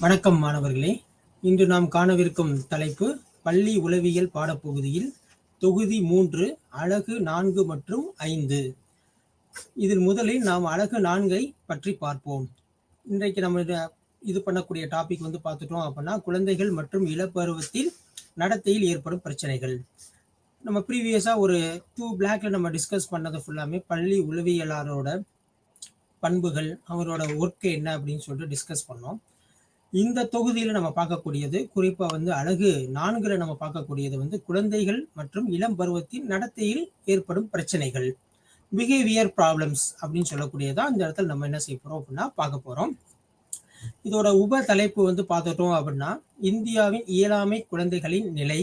வணக்கம் மாணவர்களே. இன்று நாம் காணவிருக்கும் தலைப்பு பள்ளி உளவியல் பாடப்பகுதியில் தொகுதி 3 அலகு 4 மற்றும் 5. இதில் முதலில் நாம் அலகு 4ஐ பற்றி பார்ப்போம். இன்றைக்கு நம்ம இது பண்ணக்கூடிய டாபிக் பார்த்துட்டோம் அப்படின்னா குழந்தைகள் மற்றும் இளப்பருவத்தில் நடத்தையில் ஏற்படும் பிரச்சனைகள். நம்ம ப்ரீவியஸா ஒரு 2 பிளாக்ல நம்ம டிஸ்கஸ் பண்ணது ஃபுல்லாமே பள்ளி உளவியலாளரோட பண்புகள், அவரோட ஒர்க் என்ன அப்படின்னு சொல்லிட்டு டிஸ்கஸ் பண்ணோம். இந்த தொகுதியில நம்ம பார்க்கக்கூடியது குறிப்பா அலகு 4ல நம்ம பார்க்கக்கூடியது குழந்தைகள் மற்றும் இளம் பருவத்தின் நடத்தையில் ஏற்படும் பிரச்சனைகள், பிஹேவியர் ப்ராப்ளம்ஸ் அப்படின்னு சொல்லக்கூடியதா இந்த இடத்துல நம்ம என்ன செய்ய போறோம் அப்படின்னா பார்க்க போறோம். இதோட உப தலைப்பு பார்த்துட்டோம் அப்படின்னா இந்தியாவின் இயலாமை குழந்தைகளின் நிலை,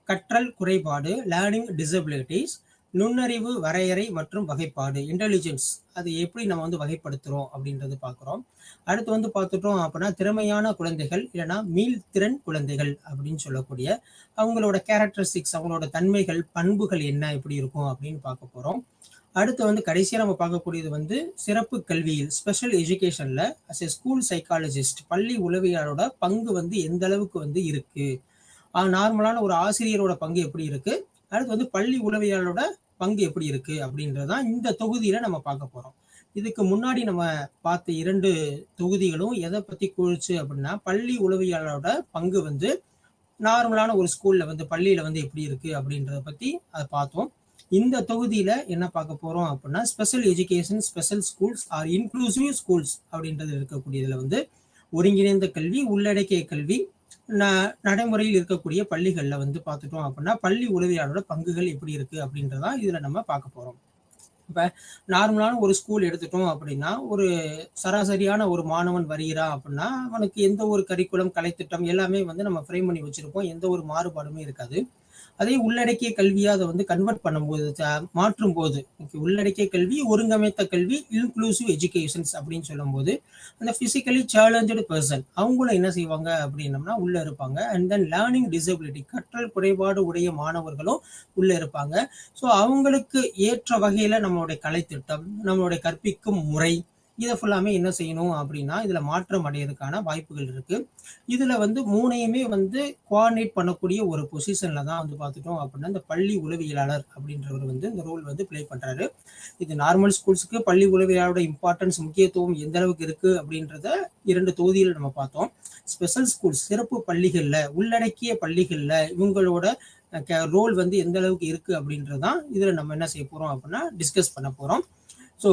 கற்றல் குறைபாடு, லேர்னிங் டிசபிலிட்டிஸ், நுண்ணறிவு வரையறை மற்றும் வகைப்பாடு, இன்டெலிஜென்ஸ், அது எப்படி நம்ம வகைப்படுத்துறோம் அப்படின்றது பார்க்குறோம். அடுத்து பார்த்துட்டோம் அப்படின்னா திறமையான குழந்தைகள் இல்லைன்னா மீள்திறன் குழந்தைகள் அப்படின்னு சொல்லக்கூடிய அவங்களோட கேரக்டரிஸ்டிக்ஸ், அவங்களோட தன்மைகள், பண்புகள் என்ன எப்படி இருக்கும் அப்படின்னு பார்க்க போறோம். அடுத்து கடைசியா நம்ம பார்க்கக்கூடியது சிறப்பு கல்வியில், ஸ்பெஷல் எஜுகேஷன்ல அஸ் எ ஸ்கூல் சைக்காலஜிஸ்ட், பள்ளி உளவியலோட பங்கு எந்த அளவுக்கு இருக்கு, நார்மலான ஒரு ஆசிரியரோட பங்கு எப்படி இருக்கு, அடுத்து பள்ளி உளவியலோட பங்கு எப்படி இருக்கு அப்படின்றதான் இந்த தொகுதியில நம்ம பார்க்க போறோம். இதுக்கு முன்னாடி நம்ம பார்த்த 2 தொகுதிகளும் எதை பத்தி குறிச்சு அப்படின்னா பள்ளி உளவியலோட பங்கு நார்மலான ஒரு ஸ்கூல்ல பள்ளியில எப்படி இருக்கு அப்படின்றத பத்தி அதை பார்த்தோம். இந்த தொகுதியில என்ன பார்க்க போறோம் அப்படின்னா special education, special schools or inclusive schools அப்படின்றது இருக்கக்கூடியதுல ஒருங்கிணைந்த கல்வி, உள்ளடக்கிய கல்வி, நடைமுறையில் இருக்கக்கூடிய பள்ளிகள்ல பார்த்துட்டோம் அப்படின்னா பள்ளி உளவியலோட பங்குகள் எப்படி இருக்கு அப்படின்றதா இதுல நம்ம பார்க்க போறோம். இப்ப நார்மலான ஒரு ஸ்கூல் எடுத்துட்டோம் அப்படின்னா ஒரு சராசரியான ஒரு மாணவன் வருகிறான் அப்படின்னா அவனுக்கு எந்த ஒரு கரிக்குலம், கலைத்திட்டம் எல்லாமே நம்ம ஃப்ரேம் பண்ணி வச்சிருப்போம், எந்த ஒரு மாறுபாடுமே இருக்காது. அதே உள்ளடக்கிய கல்வியா அதை கன்வெர்ட் பண்ணும்போது, மாற்றும் போது, உள்ளடக்கிய கல்வி, ஒருங்கமைத்த கல்வி, இன்க்ளூசிவ் எஜுகேஷன்ஸ் அப்படின்னு சொல்லும் போது அந்த பிசிக்கலி சேலஞ்சடு பர்சன் அவங்களும் என்ன செய்வாங்க அப்படின்னம்னா உள்ள இருப்பாங்க. அண்ட் தென் லேர்னிங் டிசபிலிட்டி, கற்றல் குறைபாடு உடைய மாணவர்களும் உள்ள இருப்பாங்க. ஸோ அவங்களுக்கு ஏற்ற வகையில நம்மளுடைய கலைத்திட்டம், நம்மளுடைய கற்பிக்கும் முறை, இதை ஃபுல்லாமே என்ன செய்யணும் அப்படின்னா இதுல மாற்றம் அடையிறதுக்கான வாய்ப்புகள் இருக்கு. இதுல 3ஐயுமே கோஆர்டினேட் பண்ணக்கூடிய ஒரு பொசிஷன்ல தான் பார்த்துட்டோம் அப்படின்னா இந்த பள்ளி உளவியலாளர் அப்படின்றவர் இந்த ரோல் பிளே பண்றாரு. இது நார்மல் ஸ்கூல்ஸுக்கு பள்ளி உளவியலாளரோட இம்பார்ட்டன்ஸ், முக்கியத்துவம் எந்த அளவுக்கு இருக்கு அப்படின்றத 2 தொகுதியில் நம்ம பார்த்தோம். ஸ்பெஷல் ஸ்கூல்ஸ், சிறப்பு பள்ளிகள்ல, உள்ளடக்கிய பள்ளிகள்ல இவங்களோட ரோல் எந்த அளவுக்கு இருக்கு அப்படின்றதான் இதுல நம்ம என்ன செய்ய போறோம் அப்படின்னா டிஸ்கஸ் பண்ண போறோம். ஸோ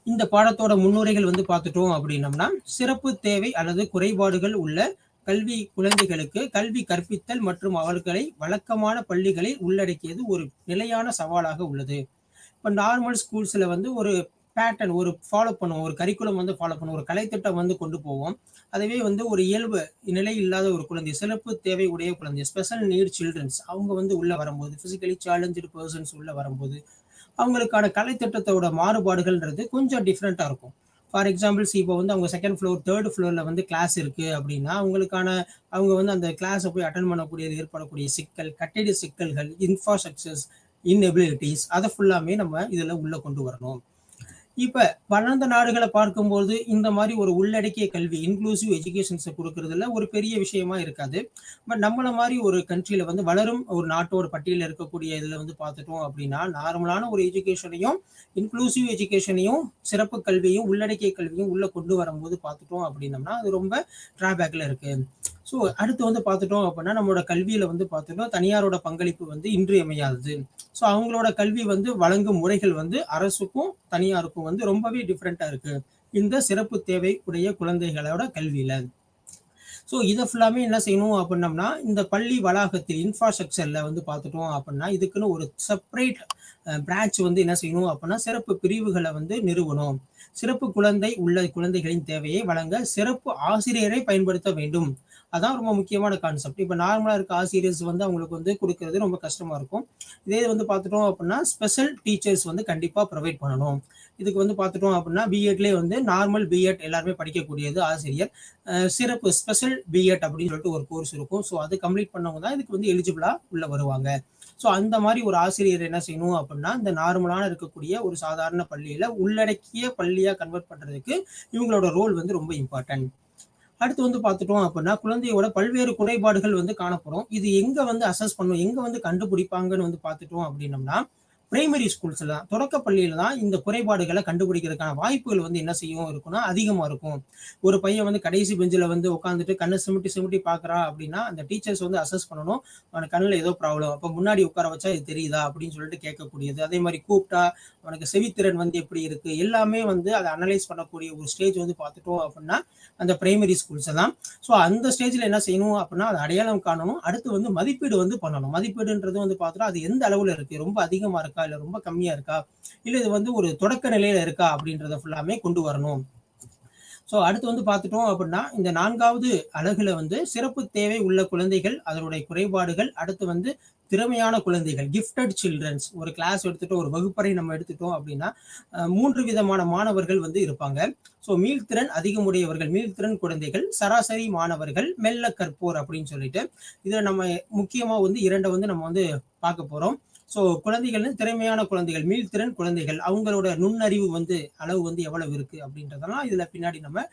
இந்த பாடத்தோட முன்னுரைகள் பார்த்துட்டோம் அப்படின்னம்னா சிறப்பு தேவை அல்லது குறைபாடுகள் உள்ள கல்வி குழந்தைகளுக்கு கல்வி கற்பித்தல் மற்றும் அவர்களை வழக்கமான பள்ளிகளில் உள்ளடக்கியது ஒரு நிலையான சவாலாக உள்ளது. இப்போ நார்மல் ஸ்கூல்ஸ்ல ஒரு பேட்டர்ன் ஃபாலோ பண்ணுவோம், ஒரு கரிக்குலம் ஃபாலோ பண்ணுவோம், ஒரு கலைத்திட்டம் கொண்டு போவோம். அதுவே ஒரு இயல்பு நிலை இல்லாத ஒரு குழந்தை, சிறப்பு தேவை உடைய குழந்தை, ஸ்பெஷல் நீட் சில்ட்ரன்ஸ் அவங்க உள்ள வரும்போது, பிசிக்கலி சேலஞ்சு பர்சன்ஸ் உள்ள வரும்போது அவங்களுக்கான கலைத்திட்டத்தோட மாறுபாடுகள்ன்றது கொஞ்சம் டிஃப்ரெண்டா இருக்கும். ஃபார் எக்ஸாம்பிள்ஸ் இப்போ அவங்க 2nd ஃப்ளோர் 3rd ஃப்ளோர்ல கிளாஸ் இருக்கு அப்படின்னா அவங்களுக்கான அவங்க அந்த கிளாஸை போய் அட்டன் பண்ணக்கூடியது ஏற்படக்கூடிய சிக்கல், கட்டிட சிக்கல்கள், இன்ஃப்ராஸ்ட்ரக்சர்ஸ், இன்எபிலிட்டிஸ், அதை ஃபுல்லாமே நம்ம இதுல உள்ள கொண்டு வரணும். இப்ப வளர்ந்த நாடுகளை பார்க்கும்போது இந்த மாதிரி ஒரு உள்ளடக்கிய கல்வி, இன்க்ளூசிவ் எஜுகேஷன்ஸை கொடுக்கறதுல ஒரு பெரிய விஷயமா இருக்காது. பட் நம்மள மாதிரி ஒரு கண்ட்ரியில வளரும் ஒரு நாட்டோட பட்டியலில் இருக்கக்கூடிய இதுல பார்த்துட்டோம் அப்படின்னா நார்மலான ஒரு எஜுகேஷனையும், இன்க்ளூசிவ் எஜுகேஷனையும், சிறப்பு கல்வியும், உள்ளடக்கிய கல்வியும் உள்ள கொண்டு வரும்போது பார்த்துட்டோம் அப்படின்னம்னா அது ரொம்ப டிராபேக்ல இருக்கு. ஸோ அடுத்து பார்த்துட்டோம் அப்படின்னா நம்மளோட கல்வியில பார்த்துட்டோம் தனியாரோட பங்களிப்பு இன்றியமையாதது. ஸோ அவங்களோட கல்வி வழங்கும் முறைகள் அரசுக்கும் தனியாருக்கும் ரொம்பவே டிஃப்ரெண்டா இருக்கு இந்த சிறப்பு தேவை உடைய குழந்தைகளோட கல்வியில. ஸோ இதை ஃபுல்லாமே என்ன செய்யணும் அப்படின்னம்னா இந்த பள்ளி வளாகத்தில் இன்ஃப்ராஸ்ட்ரக்சர்ல பார்த்துட்டோம் அப்படின்னா இதுக்குன்னு ஒரு செப்பரேட் பிரான்ச் என்ன செய்யணும் அப்படின்னா சிறப்பு பிரிவுகளை நிறுவனம். சிறப்பு குழந்தை உள்ள குழந்தைகளின் தேவையை வழங்க சிறப்பு ஆசிரியரை பயன்படுத்த வேண்டும். அதான் ரொம்ப முக்கியமான கான்செப்ட். இப்போ நார்மலா இருக்க ஆசிரியர்ஸ் அவங்களுக்கு கொடுக்கறது ரொம்ப கஷ்டமா இருக்கும். இதே பார்த்துட்டோம் அப்படின்னா ஸ்பெஷல் டீச்சர்ஸ் கண்டிப்பா ப்ரொவைட் பண்ணணும். இதுக்கு பார்த்துட்டோம் அப்படின்னா பிஎட்லேயே நார்மல் பிஎட் எல்லாருமே படிக்கக்கூடியது ஆசிரியர், சிறப்பு ஸ்பெஷல் பிஎட் அப்படின்னு சொல்லிட்டு ஒரு கோர்ஸ் இருக்கும். ஸோ அது கம்ப்ளீட் பண்ணவங்க தான் இதுக்கு எலிஜிபிளா உள்ள வருவாங்க. ஸோ அந்த மாதிரி ஒரு ஆசிரியர் என்ன செய்யணும் அப்படின்னா இந்த நார்மலான இருக்கக்கூடிய ஒரு சாதாரண பள்ளியில உள்ளடக்கிய பள்ளியா கன்வெர்ட் பண்றதுக்கு இவங்களோட ரோல் ரொம்ப இம்பார்ட்டன்ட். அடுத்து வந்து பார்த்துட்டோம் அப்படின்னா குழந்தையோட பல்வேறு குறைபாடுகள் வந்து காணப்படும். இது எங்க வந்து அசஸ் பண்ணும், எங்க வந்து கண்டுபிடிப்பாங்கன்னு வந்து பார்த்துட்டோம் அப்படின்னம்னா, பிரைமரி ஸ்கூல்ஸ்ல தான், தொடக்க பள்ளியில தான் இந்த குறைபாடுகளை கண்டுபிடிக்கிறதுக்கான வாய்ப்புகள் வந்து என்ன செய்யும் இருக்குன்னா அதிகமா இருக்கும். ஒரு பையன் வந்து கடைசி பெஞ்சில் வந்து உட்காந்துட்டு கண்ணை சிமிட்டி சிமிட்டி பார்க்கறான் அப்படின்னா அந்த டீச்சர்ஸ் வந்து அசஸ் பண்ணணும், அவனுக்கு கண்ணில் ஏதோ ப்ராப்ளம், அப்போ முன்னாடி உட்கார வச்சா இது தெரியுதா அப்படின்னு சொல்லிட்டு கேட்கக்கூடியது. அதே மாதிரி கூப்பிட்டா அவனுக்கு செவித்திறன் வந்து எப்படி இருக்கு, எல்லாமே வந்து அதை அனலைஸ் பண்ணக்கூடிய ஒரு ஸ்டேஜ் வந்து பார்த்துட்டோம் அப்படின்னா அந்த பிரைமரி ஸ்கூல்ஸ் தான். ஸோ அந்த ஸ்டேஜில் என்ன செய்யணும் அப்படின்னா அதை அடையாளம் காணணும். அடுத்து வந்து மதிப்பீடு வந்து பண்ணணும். மதிப்பீடுன்றது வந்து பார்த்தோம்னா அது எந்த அளவில் இருக்கு, ரொம்ப அதிகமா இருக்கா இல்லை ரொம்ப கம்மியா இருக்கா, இல்லை இது வந்து ஒரு தொடக்க நிலையில இருக்கா அப்படின்றத ஃபுல்லாமே கொண்டு வரணும். ஸோ அடுத்து வந்து பார்த்துட்டோம் அப்படின்னா இந்த 4வது அலகுல வந்து சிறப்பு தேவை உள்ள குழந்தைகள், அதனுடைய குறைபாடுகள், அடுத்து வந்து திறமையான குழந்தைகள், கிஃப்டட் சில்ட்ரன்ஸ். ஒரு கிளாஸ் எடுத்துட்டு ஒரு வகுப்பறை நம்ம எடுத்துட்டோம் அப்படின்னா 3 விதமான மாணவர்கள் வந்து இருப்பாங்க. ஸோ மீள்திறன் அதிகமுடையவர்கள், மீள்திறன் குழந்தைகள், சராசரி மாணவர்கள், மெல்ல கற்போர் அப்படின்னு சொல்லிட்டு இதை நம்ம முக்கியமா வந்து 2 வந்து நம்ம வந்து பார்க்க போறோம். ஸோ குழந்தைகள் திறமையான குழந்தைகள், மீள்திறன் குழந்தைகள், அவங்களோட நுண்ணறிவு வந்து அளவு வந்து எவ்வளவு இருக்கு அப்படின்றதெல்லாம் இதுல பின்னாடி நம்ம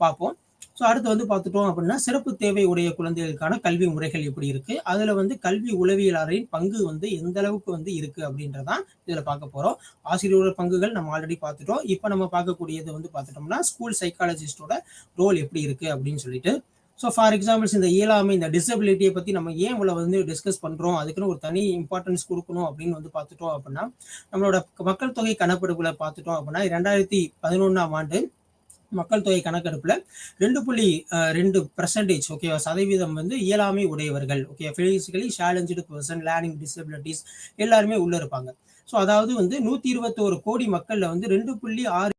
பார்ப்போம். ஸோ அடுத்து வந்து பார்த்துட்டோம் அப்படின்னா சிறப்பு தேவை உடைய குழந்தைகளுக்கான கல்வி முறைகள் எப்படி இருக்கு, அதுல வந்து கல்வி உளவியலாளரின் பங்கு வந்து எந்த அளவுக்கு வந்து இருக்கு அப்படின்றதான் இதுல பார்க்க போறோம். ஆசிரியரோட பங்குகள் நம்ம ஆல்ரெடி பார்த்துட்டோம். இப்போ நம்ம பார்க்கக்கூடியது வந்து பார்த்துட்டோம்னா ஸ்கூல் சைக்காலஜிஸ்டோட ரோல் எப்படி இருக்கு அப்படின்னு சொல்லிட்டு. ஸோ ஃபார் எக்ஸாம்பிள்ஸ் இந்த இயலாமை, இந்த டிசபிலிட்டியை பற்றி நம்ம ஏன் இவ்வளோ வந்து டிஸ்கஸ் பண்ணுறோம், அதுக்குன்னு ஒரு தனி இம்பார்ட்டன்ஸ் கொடுக்கணும் அப்படின்னு வந்து பார்த்துட்டோம் அப்படின்னா நம்மளோட மக்கள் தொகை கணக்கெடுப்புல பார்த்துட்டோம் அப்படின்னா 2011ஆம் ஆண்டு மக்கள் தொகை கணக்கெடுப்புல 2.2% ஓகேவா சதவீதம் வந்து இயலாமை உடையவர்கள், okay, physically challenge person, learning disabilities எல்லாருமே உள்ள இருப்பாங்க. ஸோ அதாவது வந்து 121 கோடி மக்கள்ல வந்து 2.6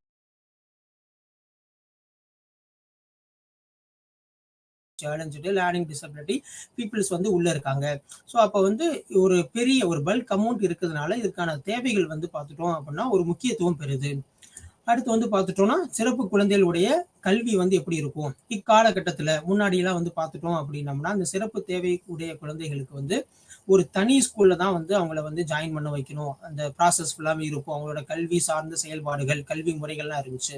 சேலஞ்சு லேர்னிங் டிசபிலிட்டி பீப்புள்ஸ் வந்து உள்ள இருக்காங்க. ஸோ அப்போ வந்து ஒரு பெரிய ஒரு பல்க் அமௌண்ட் இருக்கிறதுனால இதுக்கான தேவைகள் வந்து பார்த்துட்டோம் அப்படின்னா ஒரு முக்கியத்துவம் பெறுது. அடுத்து வந்து பார்த்துட்டோம்னா சிறப்பு குழந்தைகளுடைய கல்வி வந்து எப்படி இருக்கும் இக்காலகட்டத்தில். முன்னாடியெல்லாம் வந்து பார்த்துட்டோம் அப்படின்னம்னா அந்த சிறப்பு தேவை உடைய குழந்தைகளுக்கு வந்து ஒரு தனி ஸ்கூல்ல தான் வந்து அவங்கள வந்து ஜாயின் பண்ண வைக்கணும், அந்த ப்ராசஸ் ஃபுல்லாமே இருக்கும், அவங்களோட கல்வி சார்ந்த செயல்பாடுகள் கல்வி முறைகள்லாம் இருந்துச்சு.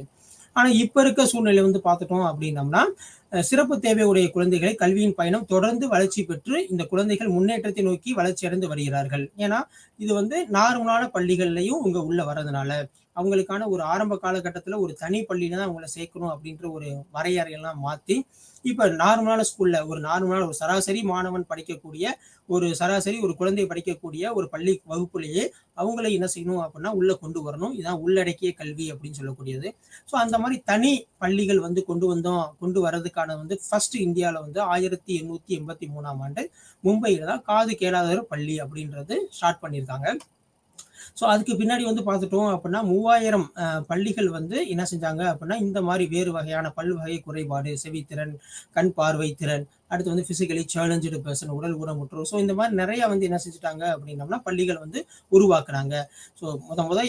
ஆனா இப்ப இருக்க சூழ்நிலை வந்து பார்த்துட்டோம் அப்படின்னம்னா சிறப்பு தேவையுடைய குழந்தைகளை கல்வியின் பயணம் தொடர்ந்து வளர்ச்சி பெற்று இந்த குழந்தைகள் முன்னேற்றத்தை நோக்கி வளர்ச்சி அடைந்து வருகிறார்கள். ஏன்னா இது வந்து நார்மலான பள்ளிகள்லையும் இங்க உள்ள வர்றதுனால அவங்களுக்கான ஒரு ஆரம்ப காலகட்டத்துல ஒரு தனி பள்ளியில தான் அவங்கள சேர்க்கணும் அப்படின்ற ஒரு வரையறையெல்லாம் மாத்தி இப்ப நார்மலான ஸ்கூல்ல ஒரு நார்மலான ஒரு சராசரி மாணவன் படிக்கக்கூடிய ஒரு சராசரி ஒரு குழந்தை படிக்கக்கூடிய ஒரு பள்ளி வகுப்புலேயே அவங்களை என்ன செய்யணும் அப்படின்னா உள்ள கொண்டு வரணும். இதான் உள்ளடக்கிய கல்வி அப்படின்னு சொல்லக்கூடியது. ஸோ அந்த மாதிரி தனி பள்ளிகள் வந்து கொண்டு வர்றதுக்கான வந்து ஃபர்ஸ்ட் இந்தியாவில் வந்து 1883ஆம் ஆண்டு மும்பையில தான் காது கேளாதவர் பள்ளி அப்படின்றது ஸ்டார்ட் பண்ணியிருக்காங்க. ஸோ அதுக்கு பின்னாடி வந்து பார்த்துட்டோம் அப்படின்னா 3000 பள்ளிகள் வந்து என்ன செஞ்சாங்க அப்படின்னா இந்த மாதிரி வேறு வகையான பல்வகை குறைபாடு, செவித்திறன், கண் பார்வை திறன், அடுத்து வந்து பிசிக்கலி சேலஞ்சு பர்சன், உடல் ஊனமுற்றோர், ஸோ இந்த மாதிரி நிறைய வந்து என்ன செஞ்சுட்டாங்க அப்படின்னம்னா பள்ளிகள் வந்து உருவாக்குனாங்க. ஸோ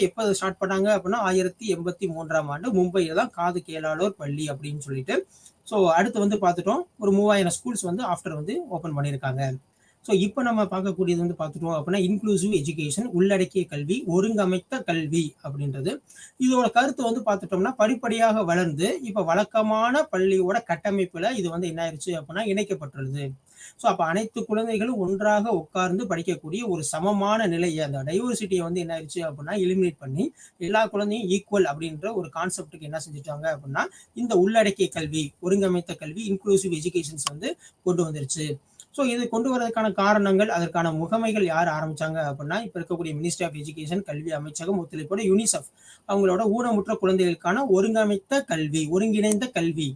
எப்போ ஸ்டார்ட் பண்ணாங்க அப்படின்னா 1883ஆம் ஆண்டு மும்பையில தான் காது கேளாளோர் பள்ளி அப்படின்னு சொல்லிட்டு. ஸோ அடுத்து வந்து பார்த்துட்டோம் ஒரு 3000 ஸ்கூல்ஸ் வந்து ஆஃப்டர் வந்து ஓப்பன் பண்ணியிருக்காங்க. ஸோ இப்போ நம்ம பார்க்கக்கூடியது வந்து பார்த்துட்டோம் அப்படின்னா இன்க்ளூசிவ் எஜுகேஷன், உள்ளடக்கிய கல்வி, ஒருங்கமைத்த கல்வி அப்படின்றது. இதோட கருத்து வந்து பார்த்துட்டோம்னா படிப்படியாக வளர்ந்து இப்போ வழக்கமான பள்ளியோட கட்டமைப்புல இது வந்து என்ன ஆயிடுச்சு அப்படின்னா இணைக்கப்பட்டுள்ளது. ஸோ அப்போ அனைத்து குழந்தைகளும் ஒன்றாக உட்கார்ந்து படிக்கக்கூடிய ஒரு சமமான நிலையை, அந்த டைவர்சிட்டியை வந்து என்ன ஆயிடுச்சு அப்படின்னா எலிமினேட் பண்ணி எல்லா குழந்தையும் ஈக்குவல் அப்படின்ற ஒரு கான்செப்டுக்கு என்ன செஞ்சுட்டாங்க அப்படின்னா இந்த உள்ளடக்கிய கல்வி, ஒருங்கமைத்த கல்வி, இன்க்ளூசிவ் எஜுகேஷன்ஸ் வந்து கொண்டு வந்துருச்சு. ஸோ இது கொண்டு வரதுக்கான காரணங்கள், அதற்கான முகமைகள் யார் ஆரம்பிச்சாங்க அப்படின்னா இப்ப இருக்கக்கூடிய மினிஸ்ட்ரி ஆஃப் எஜுகேஷன், கல்வி அமைச்சகம் ஒத்துழைப்போட யூனிசெஃப் அவங்களோட ஊனமுற்ற குழந்தைகளுக்கான ஒருங்கமைத்த கல்வி, ஒருங்கிணைந்த கல்வி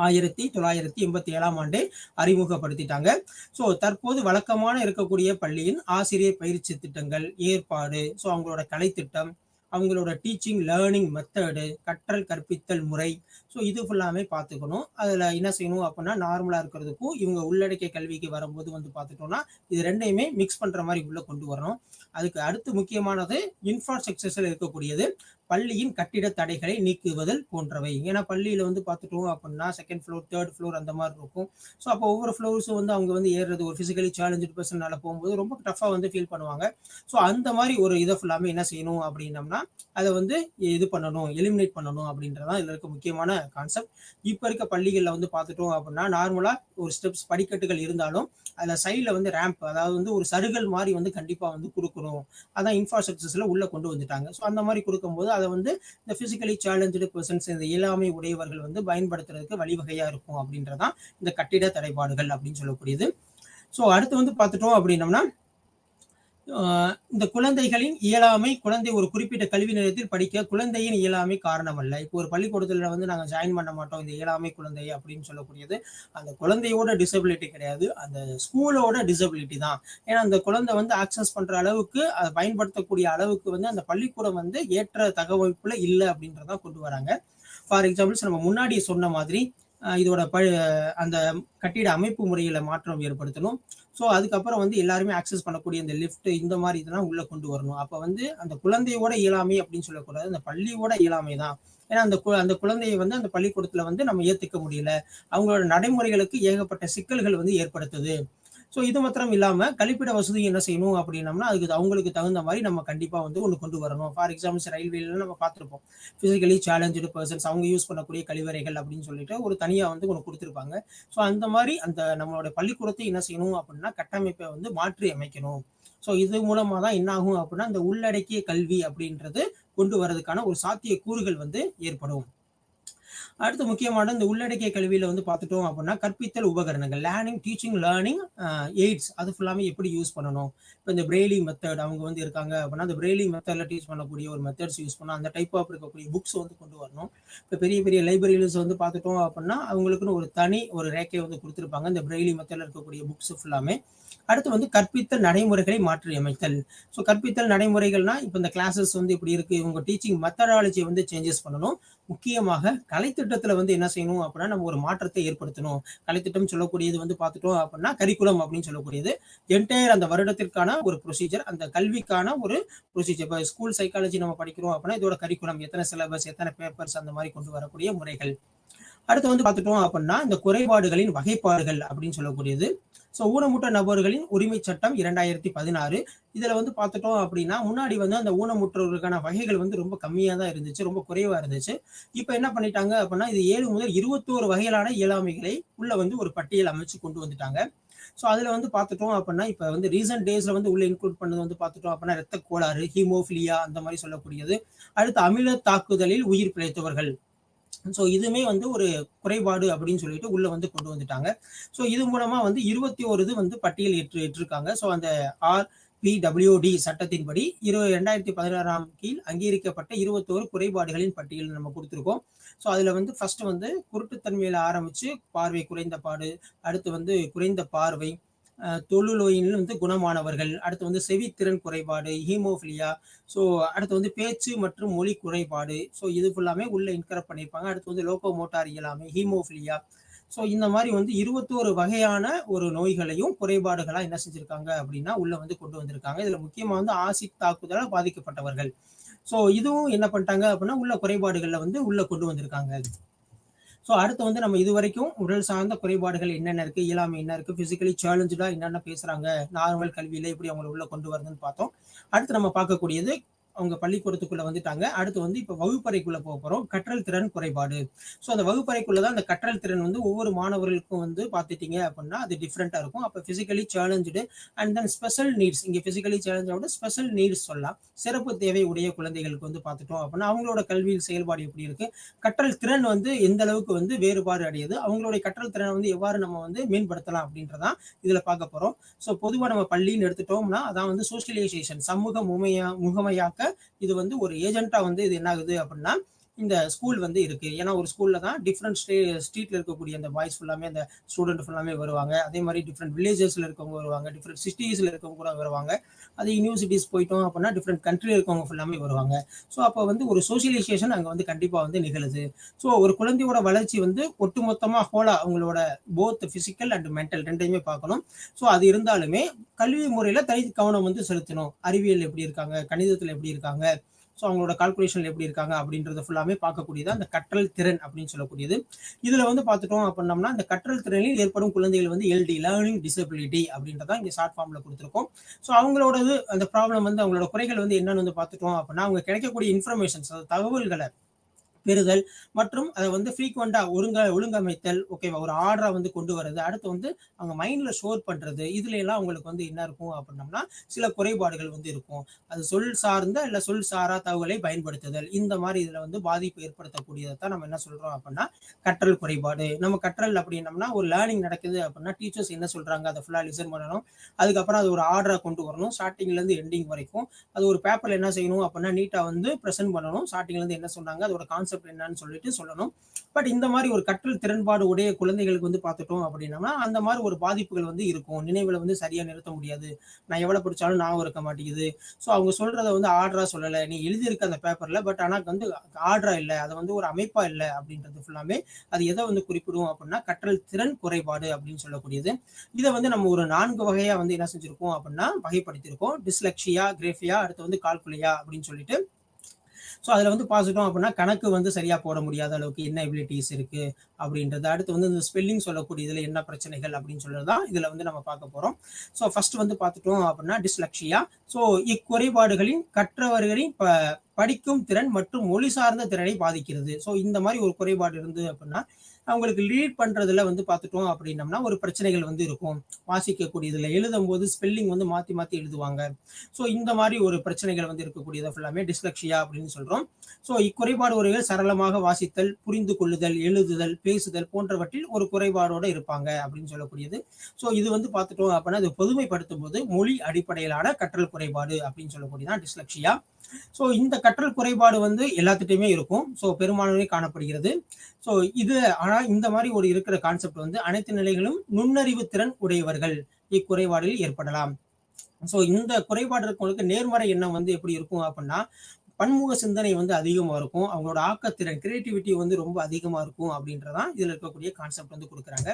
1987ஆம் ஆண்டே அறிமுகப்படுத்திட்டாங்க. ஸோ தற்போது வழக்கமான இருக்கக்கூடிய பள்ளியின் ஆசிரியர் பயிற்சி திட்டங்கள், ஏற்பாடு, ஸோ அவங்களோட கலைத்திட்டம், அவங்களோட டீச்சிங் லேர்னிங் மெத்தடு, கற்றல் கற்பித்தல் முறை, ஸோ இது ஃபுல்லாமே பார்த்துக்கணும். அதில் என்ன செய்யணும் அப்படின்னா நார்மலாக இருக்கிறதுக்கும் இவங்க உள்ளடக்கிய கல்விக்கு வரும்போது வந்து பார்த்துட்டோம்னா இது ரெண்டையுமே மிக்ஸ் பண்ணுற மாதிரி உள்ள கொண்டு வரணும். அதுக்கு அடுத்து முக்கியமானது இன்ஃப்ராஸ்ட்ரக்சர்ஸில் இருக்கக்கூடியது பள்ளியின் கட்டிட தடைகளை நீக்குவதல் போன்றவை. ஏன்னா பள்ளியில வந்து பார்த்துட்டோம் அப்படின்னா செகண்ட் ஃப்ளோர், தேர்ட் ஃப்ளோர் அந்த மாதிரி இருக்கும். ஸோ அப்போ ஒவ்வொரு ஃப்ளோர்ஸும் வந்து அவங்க வந்து ஏறுறது ஒரு ஃபிசிக்கலி சேலஞ்சு பர்சனால போகும்போது ரொம்ப டஃபாக வந்து ஃபீல் பண்ணுவாங்க. ஸோ அந்த மாதிரி ஒரு இதை ஃபுல்லாமே என்ன செய்யணும் அப்படின்னம்னா அதை வந்து இது பண்ணணும், எலிமினேட் பண்ணணும் அப்படின்றதான் இதில் இருக்க முக்கியமான கான்செப்ட். இப்போ இருக்க பள்ளிகளில் வந்து பார்த்துட்டோம் அப்படின்னா நார்மலாக ஒரு ஸ்டெப்ஸ் படிக்கட்டுகள் இருந்தாலும் அதில் சைடில் வந்து ரேம்ப், அதாவது வந்து ஒரு சருகல் மாதிரி வந்து கண்டிப்பாக வந்து கொடுக்கணும். அதான் இன்ஃப்ராஸ்ட்ரக்சர்ஸ்ல உள்ள கொண்டு வந்துட்டாங்க. ஸோ அந்த மாதிரி கொடுக்கும்போது அதை வந்து இந்த பிசிக்கலி சேலஞ்சு பர்சன்ஸ், இந்த இயலாமை உடையவர்கள் வந்து பயன்படுத்துறதுக்கு வழிவகையா இருக்கும் அப்படின்றதான் இந்த கட்டிட தடைபாடுகள் அப்படின்னு சொல்லக்கூடியது. ஸோ அடுத்து வந்து பார்த்துட்டோம் அப்படின்னம்னா இந்த குழந்தைகளின் இயலாமை, குழந்தை ஒரு குறிப்பிட்ட கல்வி நிலையத்தில் படிக்க குழந்தையின் இயலாமை காரணம் அல்ல. இப்போ ஒரு பள்ளிக்கூடத்துல வந்து நாங்கள் ஜாயின் பண்ண மாட்டோம் இந்த இயலாமை குழந்தை அப்படின்னு சொல்லக்கூடியது அந்த குழந்தையோட டிசபிலிட்டி கிடையாது, அந்த ஸ்கூலோட டிசபிலிட்டி தான். ஏன்னா அந்த குழந்தை வந்து ஆக்சஸ் பண்ற அளவுக்கு, அதை பயன்படுத்தக்கூடிய அளவுக்கு வந்து அந்த பள்ளிக்கூடம் வந்து ஏற்ற தகவமைப்புல இல்லை அப்படின்றதான் கொண்டு வராங்க. ஃபார் எக்ஸாம்பிள்ஸ் நம்ம முன்னாடி சொன்ன மாதிரி இதோட அந்த கட்டிட அமைப்பு முறையில மாற்றம் ஏற்படுத்தணும். ஸோ அதுக்கப்புறம் வந்து எல்லாருமே ஆக்சஸ் பண்ணக்கூடிய இந்த லிஃப்ட் இந்த மாதிரி இதெல்லாம் உள்ள கொண்டு வரணும். அப்போ வந்து அந்த குழந்தையோட இயலாமை அப்படின்னு சொல்லக்கூடாது, அந்த பள்ளியோட இயலாமை தான். ஏன்னா அந்த குழந்தையை வந்து அந்த பள்ளிக்கூடத்துல வந்து நம்ம ஏத்துக்க முடியல, அவங்களோட நடைமுறைகளுக்கு ஏகப்பட்ட சிக்கல்கள் வந்து ஏற்படுத்துது. ஸோ இது மாத்திரம் இல்லாம கழிப்பிட வசதி என்ன செய்யணும் அப்படின்னம்னா அதுக்கு அவங்களுக்கு தகுந்த மாதிரி நம்ம கண்டிப்பா வந்து ஒன்று கொண்டு வரணும். ஃபார் எக்ஸாம்பிள்ஸ் ரயில்வேல நம்ம பார்த்துருப்போம் பிசிக்கலி சேலஞ்சு பர்சன்ஸ் அவங்க யூஸ் பண்ணக்கூடிய கழிவறைகள் அப்படின்னு சொல்லிட்டு ஒரு தனியா வந்து ஒன்று கொடுத்துருப்பாங்க. ஸோ அந்த மாதிரி அந்த நம்மளோட பள்ளிக்கூடத்தை என்ன செய்யணும் அப்படின்னா கட்டமைப்பை வந்து மாற்றி அமைக்கணும். ஸோ இது மூலமா தான் என்ன ஆகும் அப்படின்னா இந்த உள்ளடக்கிய கல்வி அப்படின்றது கொண்டு வரதுக்கான ஒரு சாத்திய கூறுகள் வந்து ஏற்படும். அடுத்து முக்கியமான இந்த உள்ளடக்கிய கல்வியில வந்து பார்த்துட்டோம் அப்படின்னா கற்பித்தல் உபகரணங்கள், லேர்னிங் டீச்சிங் லேர்னிங் எய்ட்ஸ், அது ஃபுல்லாமே எப்படி யூஸ் பண்ணணும். இப்போ இந்த பிரெய்லி மெத்தட் அவங்க வந்து இருக்காங்க அப்படின்னா அந்த பிரெய்லி மெத்தட்ல டீச் பண்ணக்கூடிய ஒரு மெத்தட்ஸ் யூஸ் பண்ணணும். அந்த டைப் ஆஃப் இருக்கக்கூடிய புக்ஸ் வந்து கொண்டு வரணும். இப்போ பெரிய பெரிய லைப்ரரிஸ் வந்து பார்த்துட்டோம் அப்படின்னா அவங்களுக்குன்னு ஒரு தனி ஒரு ரேக்கை வந்து கொடுத்துருப்பாங்க இந்த பிரெய்லி மெத்தட்ல இருக்கக்கூடிய புக்ஸ் ஃபுல்லாமே. அடுத்து வந்து கற்பித்தல் நடைமுறைகளை மாற்றி அமைத்தல். ஸோ கற்பித்தல் நடைமுறைகள்னா இப்போ இந்த கிளாஸஸ் வந்து இப்படி இருக்கு, இவங்க டீச்சிங் மெத்தடாலஜி வந்து சேஞ்சஸ் பண்ணணும். முக்கியமாக கலைத்திட்டத்துல வந்து என்ன செய்யணும் அப்படின்னா நம்ம ஒரு மாற்றத்தை ஏற்படுத்தணும். கலைத்திட்டம் சொல்லக்கூடியது வந்து பார்த்துட்டோம் அப்படின்னா கரிக்குலம் அப்படின்னு சொல்லக்கூடியது என்டையர் அந்த வருடத்திற்கான ஒரு ப்ரொசீஜர், அந்த கல்விக்கான ஒரு ப்ரொசீஜர். இப்போ ஸ்கூல் சைக்காலஜி நம்ம படிக்கிறோம் அப்படின்னா இதோட கரிக்குலம் எத்தனை சிலபஸ், எத்தனை பேப்பர்ஸ், அந்த மாதிரி கொண்டு வரக்கூடிய முறைகள். அடுத்து வந்து பார்த்துட்டோம் அப்படின்னா இந்த குறைபாடுகளின் வகைப்பாடுகள் அப்படின்னு சொல்லக்கூடியது. ஸோ ஊனமுற்ற நபர்களின் உரிமை சட்டம் 2016 இதுல வந்து பார்த்துட்டோம் அப்படின்னா முன்னாடி வந்து அந்த ஊனமுற்றவர்களுக்கான வகைகள் வந்து ரொம்ப கம்மியா தான் இருந்துச்சு, ரொம்ப குறைவா இருந்துச்சு. இப்போ என்ன பண்ணிட்டாங்க அப்படின்னா இது 7 முதல் 21 வகையிலான இயலாமைகளை உள்ள வந்து ஒரு பட்டியல் அமைச்சு கொண்டு வந்துட்டாங்க. ஸோ அதுல வந்து பார்த்துட்டோம் அப்படின்னா இப்போ வந்து ரீசன்ட் டேஸ்ல வந்து உள்ள இன்க்ளூட் பண்ணது வந்து பார்த்துட்டோம் அப்படின்னா ரத்த கோளாறு, ஹீமோஃபிலியா அந்த மாதிரி சொல்லக்கூடியது. அடுத்து அமில தாக்குதலில் உயிர் பிழைத்தவர்கள். ஸோ இதுவுமே வந்து ஒரு குறைபாடு அப்படின்னு சொல்லிட்டு உள்ள வந்து கொண்டு வந்துட்டாங்க. ஸோ இது மூலமா வந்து 21 இது வந்து பட்டியல் ஏற்றிருக்காங்க. ஸோ அந்த RPWD சட்டத்தின்படி 2016 கீழ் அங்கீகரிக்கப்பட்ட 21 குறைபாடுகளின் பட்டியல் நம்ம கொடுத்துருக்கோம். ஸோ அதுல வந்து ஃபர்ஸ்ட் வந்து குருட்டுத்தன்மையில ஆரம்பிச்சு பார்வை குறைந்த பாடு, அடுத்து வந்து குறைந்த பார்வை, தொழுநோயில் வந்து குணமானவர்கள், அடுத்து வந்து செவித்திறன் குறைபாடு, ஹீமோஃபிலியா, ஸோ அடுத்து வந்து பேச்சு மற்றும் மொழி குறைபாடு. ஸோ இது ஃபுல்லாமே உள்ள இன்கரப்ட் பண்ணியிருப்பாங்க. அடுத்து வந்து லோகோ மோட்டார் இயலாமை, ஹீமோஃபிலியா. ஸோ இந்த மாதிரி வந்து 21 வகையான ஒரு நோய்களையும் குறைபாடுகளா என்ன செஞ்சிருக்காங்க அப்படின்னா உள்ள வந்து கொண்டு வந்திருக்காங்க. இதுல முக்கியமா வந்து ஆசிட் தாக்குதலால் பாதிக்கப்பட்டவர்கள். ஸோ இதுவும் என்ன பண்ணிட்டாங்க அப்படின்னா உள்ள குறைபாடுகள்ல வந்து உள்ள கொண்டு வந்திருக்காங்க. ஸோ அடுத்து வந்து நம்ம இது வரைக்கும் உடல் சார்ந்த குறைபாடுகள் என்னென்ன இருக்கு, இயலாமை என்ன இருக்கு, பிசிக்கலி சேலஞ்சா என்னென்ன பேசுறாங்க, நார்மல் கல்வியில எப்படி அவங்களை உள்ள கொண்டு வருதுன்னு பார்த்தோம். அடுத்து நம்ம பார்க்கக்கூடியது அவங்க பள்ளிக்கூடத்துக்குள்ள வந்துட்டாங்க. அடுத்து வந்து இப்ப வகுப்பறைக்குள்ள போக போறோம். கற்றல் திறன் குறைபாடு. ஸோ அந்த வகுப்பறைக்குள்ளதான் அந்த கற்றல் திறன் வந்து ஒவ்வொரு மாணவர்களுக்கும் வந்து பார்த்துட்டீங்க அப்படின்னா அது டிஃப்ரெண்டா இருக்கும். அப்ப physically challenge and then special needs, இங்க பிசிக்கலி சேலஞ்சோட ஸ்பெஷல் நீட்ஸ் சொல்லலாம். சிறப்பு தேவை உடைய குழந்தைகளுக்கு வந்து பார்த்துட்டோம் அப்படின்னா அவங்களோட கல்வியில் செயல்பாடு எப்படி இருக்கு, கற்றல் திறன் வந்து எந்த அளவுக்கு வந்து வேறுபாடு அடையுது, அவங்களுடைய கற்றல் திறனை வந்து எவ்வாறு நம்ம வந்து மேம்படுத்தலாம் அப்படின்றதான் இதுல பார்க்க போறோம். ஸோ பொதுவா நம்ம பள்ளின்னு எடுத்துட்டோம்னா அதான் வந்து சோசியலைசேஷன், சமூக முகமையாக்க இது வந்து ஒரு ஏஜென்ட்டா வந்து இது என்ன ஆகுது அப்படின்னா இந்த ஸ்கூல் வந்து இருக்கு. ஏன்னா ஒரு ஸ்கூல்ல தான் டிஃப்ரெண்ட் ஸ்ட்ரீட்ல இருக்கக்கூடிய அந்த பாய்ஸ் ஃபுல்லாமே அந்த ஸ்டூடெண்ட் ஃபுல்லாமே வருவாங்க. அதே மாதிரி டிஃப்ரெண்ட் வில்லேஜஸ்ல இருக்கவங்க வருவாங்க, டிஃப்ரெண்ட் சிட்டிஸ்ல இருக்கவங்க கூட வருவாங்க. அது யூனிவர்சிட்டிஸ் போயிட்டோம் அப்படின்னா டிஃப்ரெண்ட் கண்ட்ரில இருக்கவங்க ஃபுல்லாமே வருவாங்க. ஸோ அப்போ வந்து ஒரு சோசியலைசேஷன் அங்கே வந்து கண்டிப்பா வந்து நிகழுது. ஸோ ஒரு குழந்தையோட வளர்ச்சி வந்து ஒட்டுமொத்தமா ஹோலா அவங்களோட போத் பிசிக்கல் அண்ட் மென்டல் ரெண்டையுமே பார்க்கணும். ஸோ அது இருந்தாலுமே கல்வி முறையில தனி கவனம் வந்து செலுத்தணும். அறிவியல் எப்படி இருக்காங்க, கணிதத்துல எப்படி இருக்காங்க, ஸோ அவங்களோட கால்குலேஷன் எப்படி இருக்காங்க அப்படின்றத ஃபுல்லாமே பார்க்கக்கூடியது அந்த கற்றல் திறன் அப்படின்னு சொல்லக்கூடியது. இதுல வந்து பார்த்துட்டோம் அப்படின்னம்னா இந்த கற்றல் திறனில் ஏற்படும் குழந்தைகள் வந்து எல்டி லேர்னிங் டிசபிலிட்டி அப்படின்றத இங்க ஷார்ட் ஃபார்ம்ல கொடுத்துருக்கோம். ஸோ அவங்களோடது அந்த ப்ராப்ளம் வந்து அவங்களோட குறைகள் வந்து என்னன்னு வந்து பார்த்துட்டோம் அப்படின்னா அவங்க கிடைக்கக்கூடிய இன்ஃபர்மேஷன்ஸ் தகவல்களை பெறுதல் மற்றும் அதை வந்து ஃப்ரீக்வெண்டா ஒழுங்கமைத்தல், ஓகேவா, ஒரு ஆர்டரை வந்து கொண்டு வர்றது, அடுத்து வந்து அவங்க மைண்ட்ல ஸ்டோர் பண்றது, இதுல எல்லாம் அவங்களுக்கு வந்து என்ன இருக்கும் அப்படின்னம்னா சில குறைபாடுகள் வந்து இருக்கும். அது சொல் சார்ந்த இல்ல சொல் சாரா தகவலை பயன்படுத்துதல், இந்த மாதிரி இதுல வந்து பாதிப்பு ஏற்படுத்தக்கூடியதான் நம்ம என்ன சொல்றோம் அப்படின்னா கற்றல் குறைபாடு. நம்ம கற்றல் அப்படின்னம்னா ஒரு லேர்னிங் நடக்குது அப்படின்னா டீச்சர்ஸ் என்ன சொல்றாங்க அதை ஃபுல்லா லிசன் பண்ணணும். அதுக்கப்புறம் அது ஒரு ஆர்டரை கொண்டு வரணும், ஸ்டார்டிங்ல இருந்து எண்டிங் வரைக்கும். அது ஒரு பேப்பர்ல என்ன செய்யணும் அப்படின்னா நீட்டா வந்து ப்ரெசென்ட் பண்ணணும். ஸ்டார்டிங்ல இருந்து என்ன சொன்னாங்க, அதோட கான்செப்ட் என்னன்னு சொல்லிட்டு சொல்லணும். பட் இந்த மாதிரி ஒரு கற்றல் திறன்பாடு உடைய குழந்தைகளுக்கு வந்து பார்த்துட்டோம் அப்படின்னா அந்த மாதிரி ஒரு பாதிப்புகள் வந்து இருக்கும். நினைவுல வந்து சரியா நிறுத்த முடியாது, நான் எவ்வளவு படிச்சாலும் ஞாபகம் இருக்க மாட்டேங்குது. ஸோ அவங்க சொல்றதை வந்து ஆர்டரா சொல்லலை, நீ எழுதியிருக்க அந்த பேப்பர்ல, பட் ஆனால் வந்து ஆர்டரா இல்லை, அது வந்து ஒரு அமைப்பா இல்லை அப்படின்றது ஃபுல்லாமே அது எதை வந்து குறிப்பிடும் அப்படின்னா கற்றல் திறன் குறைபாடு அப்படின்னு சொல்லக்கூடியது. இதை வந்து நம்ம ஒரு 4 வகையா வந்து என்ன செஞ்சிருக்கோம் அப்படின்னா வகைப்படுத்தியிருக்கோம். டிஸ்லெக்சியா, கிரேஃபியா, அடுத்து வந்து கால்குலியா அப்படின்னு சொல்லிட்டு. ஸோ அதில் வந்து பார்த்துட்டோம் அப்படின்னா கணக்கு வந்து சரியாக போட முடியாத அளவுக்கு என்ன எபிலிட்டிஸ் இருக்கு அப்படின்றது, அடுத்து வந்து இந்த ஸ்பெல்லிங் சொல்லக்கூடிய இதில் என்ன பிரச்சனைகள் அப்படின்னு சொல்றது தான் இதில் வந்து நம்ம பார்க்க போகிறோம். ஸோ ஃபர்ஸ்ட் வந்து பார்த்துட்டோம் அப்படின்னா டிஸ்லெக்சியா. ஸோ இக்குறைபாடுகளின் கற்றவர்களின் படிக்கும் திறன் மற்றும் மொழி சார்ந்த திறனை பாதிக்கிறது. ஸோ இந்த மாதிரி ஒரு குறைபாடு இருந்து அப்படின்னா அவங்களுக்கு லீட் பண்றதுல வந்து பார்த்துட்டோம் அப்படின்னம்னா ஒரு பிரச்சனைகள் வந்து இருக்கும். வாசிக்கக்கூடியதுல எழுதும் போது ஸ்பெல்லிங் வந்து மாத்தி மாத்தி எழுதுவாங்க. ஸோ இந்த மாதிரி ஒரு பிரச்சனைகள் வந்து இருக்கக்கூடியது ஃபுல்லாமே டிஸ்லெக்சியா அப்படின்னு சொல்றோம். ஸோ இக்குறைபாடு உரைகள் சரளமாக வாசித்தல், புரிந்து கொள்ளுதல், எழுதுதல், பேசுதல் போன்றவற்றில் ஒரு குறைபாடோட இருப்பாங்க அப்படின்னு சொல்லக்கூடியது. ஸோ இது வந்து பார்த்துட்டோம் அப்படின்னா அது பொதுமைப்படுத்தும் போது மொழி அடிப்படையிலான கற்றல் குறைபாடு அப்படின்னு சொல்லக்கூடியதான் டிஸ்லெக்சியா. ஸோ இந்த கற்றல் குறைபாடு வந்து எல்லாத்துட்டையுமே இருக்கும். ஸோ பெரும்பான்மையே காணப்படுகிறது. ஸோ இது ஆனால் இந்த மாதிரி ஒரு இருக்கிற கான்செப்ட் வந்து அனைத்து நிலைகளும் நுண்ணறிவு திறன் உடையவர்கள் இக்குறைபாடில் ஏற்படலாம். ஸோ இந்த குறைபாடு இருக்கவங்களுக்கு நேர்மறை எண்ணம் வந்து எப்படி இருக்கும் அப்படின்னா பன்முக சிந்தனை வந்து அதிகமா இருக்கும், அவங்களோட ஆக்கத்திறன் கிரியேட்டிவிட்டி வந்து ரொம்ப அதிகமா இருக்கும் அப்படின்றதான் இதுல இருக்கக்கூடிய கான்செப்ட் வந்து கொடுக்குறாங்க.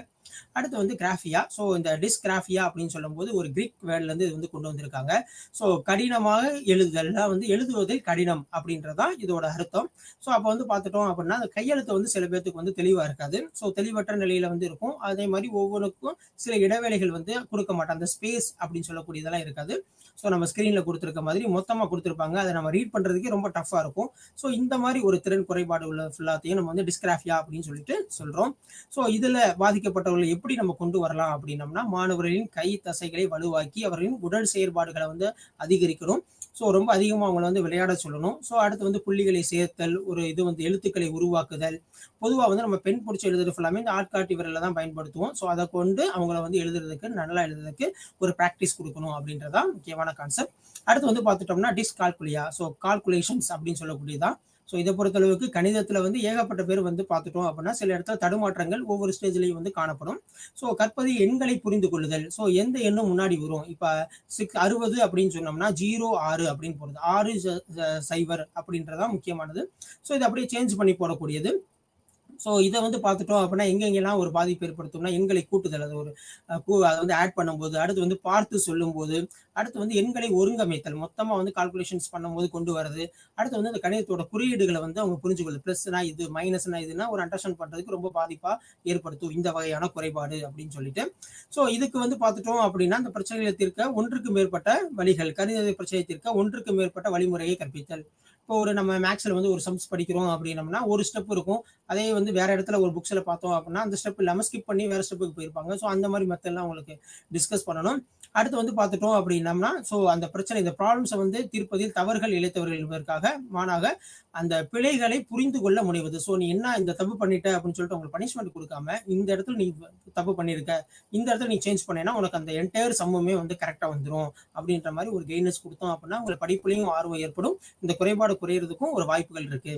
அடுத்து வந்து கிராஃபியா. ஸோ இந்த டிஸ்கிராஃபியா அப்படின்னு சொல்லும் போது ஒரு கிரீக் வேர்ட்ல இருந்து இது வந்து கொண்டு வந்திருக்காங்க. ஸோ கடினமாக எழுதுதல் வந்து எழுதுவதில் கடினம் அப்படின்றதான் இதோட அர்த்தம். ஸோ அப்போ வந்து பார்த்துட்டோம் அப்படின்னா அந்த கையெழுத்து வந்து சில பேருக்கு வந்து தெளிவா இருக்காது. ஸோ தெளிவற்ற நிலையில வந்து இருக்கும். அதே மாதிரி ஒவ்வொன்றுக்கும் சில இடைவேளைகள் வந்து கொடுக்க மாட்டாங்க, அந்த ஸ்பேஸ் அப்படின்னு சொல்லக்கூடியதெல்லாம் இருக்காது. ஸோ நம்ம ஸ்கிரீன்ல கொடுத்துருக்க மாதிரி மொத்தமா கொடுத்துருப்பாங்க, அதை நம்ம ரீட் பண்றதுக்கு ரொம்ப டஃபா இருக்கும். ஸோ இந்த மாதிரி ஒரு திறன் குறைபாடு உள்ள ஃபுல்லாத்தையும் நம்ம வந்து டிஸ்கிராஃபியா அப்படின்னு சொல்லிட்டு சொல்றோம். ஸோ இதுல பாதிக்கப்பட்டவர்களை எப்படி நம்ம கொண்டு வரலாம் அப்படின்னம்னா மாணவர்களின் கை தசைகளை வலுவாக்கி அவர்களின் உடல் செயற்பாடுகளை வந்து அதிகரிக்கணும். ஸோ ரொம்ப அதிகமாக அவங்களை வந்து விளையாட சொல்லணும். ஸோ அடுத்து வந்து புள்ளிகளை சேர்த்தல், ஒரு இது வந்து எழுத்துக்களை உருவாக்குதல். பொதுவாக வந்து நம்ம பெண் பிடிச்சி எழுதுறது ஃபுல்லாமே இந்த ஆட்காட்டி விரலை தான் பயன்படுத்துவோம். ஸோ அதை கொண்டு அவங்கள வந்து எழுதுறதுக்கு நல்லா எழுதுறதுக்கு ஒரு ப்ராக்டிஸ் கொடுக்கணும் அப்படின்றதான் முக்கியமான கான்செப்ட். அடுத்து வந்து பார்த்துட்டோம்னா டிஸ்கால்குலியா. ஸோ கால்குலேஷன்ஸ் அப்படின்னு சொல்லக்கூடியதான். ஸோ இதை பொறுத்தளவுக்கு கணிதத்துல வந்து ஏகப்பட்ட பேர் வந்து பார்த்துட்டோம் அப்படின்னா சில இடத்துல தடுமாற்றங்கள் ஒவ்வொரு ஸ்டேஜ்லையும் வந்து காணப்படும். ஸோ கற்பது எண்களை புரிந்து கொள்ளுதல். ஸோ எந்த எண்ணும் முன்னாடி வரும், இப்போ 60 அப்படின்னு சொன்னோம்னா 06 அப்படின்னு போடுறது, 60 அப்படின்றதான் முக்கியமானது. ஸோ இதை அப்படியே சேஞ்ச் பண்ணி போடக்கூடியது. ஸோ இதை வந்து பார்த்துட்டோம் அப்படின்னா எங்கெங்கெல்லாம் ஒரு பாதிப்பு ஏற்படுத்தும்னா எண்களை கூட்டுதல், அது ஒரு அதை வந்து ஆட் பண்ணும்போது, அடுத்து வந்து பார்த்து சொல்லும் போது, அடுத்து வந்து எண்களை ஒருங்கமைத்தல், மொத்தமாக வந்து கால்குலேஷன்ஸ் பண்ணும்போது கொண்டு வரது, அடுத்து வந்து அந்த கணிதத்தோட குறியீடுகளை வந்து அவங்க புரிஞ்சுக்கொள்ளுது, ப்ளஸ்னா இது மைனஸ்னா இதுன்னா ஒரு அண்டர்ஸ்டாண்ட் பண்ணுறதுக்கு ரொம்ப பாதிப்பாக ஏற்படுத்தும் இந்த வகையான குறைபாடு அப்படின்னு சொல்லிட்டு. ஸோ இதுக்கு வந்து பார்த்துட்டோம் அப்படின்னா அந்த பிரச்சனைகளை தீர்க்க ஒன்றுக்கு மேற்பட்ட வழிகள், கணித பிரச்சனையை தீர்க்க ஒன்றுக்கு மேற்பட்ட வழிமுறையை கற்பித்தல். இப்போ ஒரு நம்ம மேக்ஸ்ல வந்து ஒரு சம்ஸ் படிக்கிறோம் அப்படின்னம்னா ஒரு ஸ்டெப் இருக்கும், அதே வந்து வேற இடத்துல ஒரு புக்ஸ்ல பார்த்தோம் அப்படின்னா அந்த ஸ்டெப் இல்லாமல் ஸ்கிப் பண்ணி வேற ஸ்டெப்புக்கு போயிருப்பாங்க. ஸோ அந்த மாதிரி மெத்தட்லாம் உங்களுக்கு டிஸ்கஸ் பண்ணணும். அடுத்து வந்து பார்த்துட்டோம் அப்படின்னம்னா ஸோ அந்த பிரச்சனை இந்த ப்ராப்ளம்ஸை வந்து தீர்ப்பதில் தவறுகள் இழைத்தவர்கள் என்பதற்காக மாணாக அந்த பிழைகளை புரிந்து கொள்ள முனைவது. ஸோ நீ என்ன இந்த தப்பு பண்ணிட்ட அப்படின்னு சொல்லிட்டு உங்களுக்கு பனிஷ்மெண்ட் கொடுக்காம இந்த இடத்துல நீ தப்பு பண்ணியிருக்க, இந்த இடத்துல நீ சேஞ்ச் பண்ணேன்னா உனக்கு அந்த என்டையர் சம்முமே வந்து கரெக்டாக வந்துடும் அப்படின்ற மாதிரி ஒரு கைடன்ஸ் கொடுத்தோம் அப்படின்னா உங்களை படிப்புலையும் ஆர்வம் ஏற்படும், இந்த குறைபாடு குறையிறதுக்கும் ஒரு வாய்ப்புகள் இருக்கு.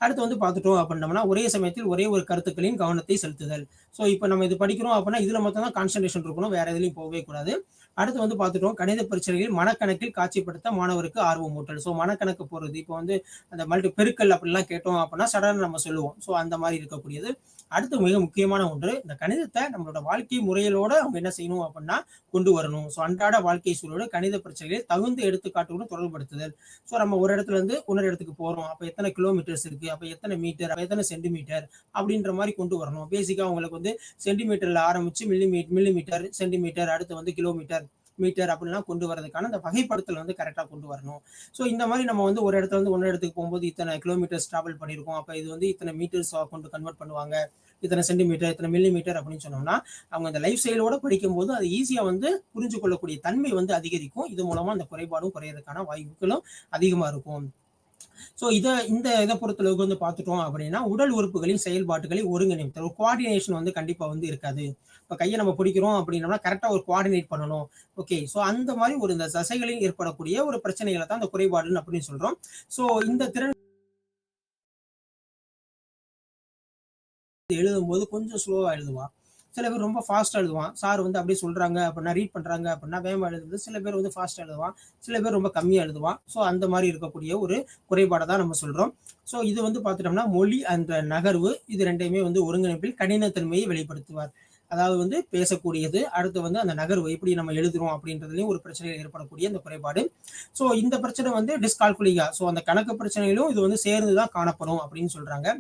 அடுத்து வந்து பார்த்துட்டோம் அப்படின்னம்னா ஒரே சமயத்தில் ஒரே ஒரு கருத்துக்களின் கவனத்தை செலுத்துதல். ஸோ இப்போ நம்ம இது படிக்கிறோம் அப்படின்னா இதுல மொத்தம் தான் கான்சன்ட்ரேஷன் இருக்கணும், வேற எதுலையும் போகவே கூடாது. அடுத்து வந்து பார்த்துட்டோம் கணித பரீட்சைகளில் மனக்கணக்கில் காட்சிப்படுத்த மாணவருக்கு ஆர்வம் ஊட்டல். ஸோ மனக்கணக்கு போடுறது இப்போ வந்து அந்த மல்டி பெருக்கல் அப்படிலாம் கேட்டோம் அப்படின்னா சடனாக நம்ம சொல்லுவோம். ஸோ அந்த மாதிரி இருக்கக்கூடியது. அடுத்து மிக முக்கியமான ஒன்று, இந்த கணிதத்தை நம்மளோட வாழ்க்கை முறையிலோட அவங்க என்ன செய்யணும் அப்படின்னா கொண்டு வரணும். ஸோ அன்றாட வாழ்க்கை சூழலோட கணித பிரச்சனைகளை தகுந்த எடுத்துக்காட்டுடன் தொடர்புபடுத்துதல். ஸோ நம்ம ஒரு இடத்துல இருந்து இன்னொரு இடத்துக்கு போறோம், அப்ப எத்தனை கிலோமீட்டர்ஸ் இருக்கு, அப்ப எத்தனை மீட்டர், அப்ப எத்தனை சென்டிமீட்டர் அப்படின்ற மாதிரி கொண்டு வரணும். பேசிக்கா உங்களுக்கு வந்து சென்டிமீட்டர்ல ஆரம்பிச்சு மில்லிமீட்டர், சென்டிமீட்டர், அடுத்து வந்து கிலோமீட்டர், மீட்டர் அப்படிலாம் கொண்டு வரதுக்கான அந்த வகைப்படுத்தல் வந்து கரெக்டாக கொண்டு வரணும். ஸோ இந்த மாதிரி நம்ம வந்து ஒரு இடத்துல இருந்து ஒன்னொரு இடத்துக்கு போகும்போது இத்தனை கிலோமீட்டர்ஸ் டிராவல் பண்ணியிருக்கோம், அப்போ இது வந்து இத்தனை மீட்டர்ஸ் கொண்டு கன்வெர்ட் பண்ணுவாங்க, இத்தனை சென்டிமீட்டர், இத்தனை மில்லிமீட்டர் அப்படின்னு சொன்னோம்னா அவங்க அந்த லைஃப் ஸ்டைலோட படிக்கும்போது அது ஈஸியாக வந்து புரிஞ்சு கொள்ளக்கூடிய தன்மை வந்து அதிகரிக்கும். இது மூலமா அந்த குறைபாடும் குறையறதுக்கான வாய்ப்புகளும் அதிகமா இருக்கும். ஸோ இதை பொறுத்தளவுக்கு வந்து பார்த்துட்டோம் அப்படின்னா உடல் உறுப்புகளின் செயல்பாட்டுகளை ஒருங்கிணைத்தல், ஒரு கோஆர்டினேஷன் வந்து கண்டிப்பா வந்து இருக்காது. இப்போ கையை நம்ம பிடிக்கிறோம் அப்படின்னோம்னா கரெக்டாக ஒரு கோஆர்டினேட் பண்ணணும். ஓகே, ஸோ அந்த மாதிரி ஒரு இந்த தசைகளில் ஏற்படக்கூடிய ஒரு பிரச்சனைகளை தான் இந்த குறைபாடுன்னு அப்படின்னு சொல்றோம். ஸோ இந்த திறன் எழுதும்போது கொஞ்சம் ஸ்லோவா எழுதுவான், சில பேர் ரொம்ப ஃபாஸ்ட்டாக எழுதுவான். சார் வந்து அப்படியே சொல்றாங்க அப்படின்னா ரீட் பண்றாங்க அப்படின்னா வேகமா எழுதுறது. சில பேர் வந்து ஃபாஸ்ட்டாக எழுதுவான், சில பேர் ரொம்ப கம்மியாக எழுதுவான். ஸோ அந்த மாதிரி இருக்கக்கூடிய ஒரு குறைபாடை தான் நம்ம சொல்றோம். ஸோ இது வந்து பார்த்துட்டோம்னா மொழி அந்த நகர்வு இது ரெண்டையுமே வந்து ஒருங்கிணைப்பில் கடினத்தன்மையை வெளிப்படுத்துவார். அதாவது வந்து பேசக்கூடியது, அடுத்து வந்து அந்த நகர்வு எப்படி நம்ம எழுதுறோம் அப்படின்றதுலயும் ஒரு பிரச்சனைகள் ஏற்படக்கூடிய அந்த குறைபாடு. ஸோ இந்த பிரச்சனை வந்து டிஸ்கால்குலியா, ஸோ அந்த கணக்கு பிரச்சனைகளும் இது வந்து சேர்ந்துதான் காணப்படும் அப்படின்னு சொல்றாங்க.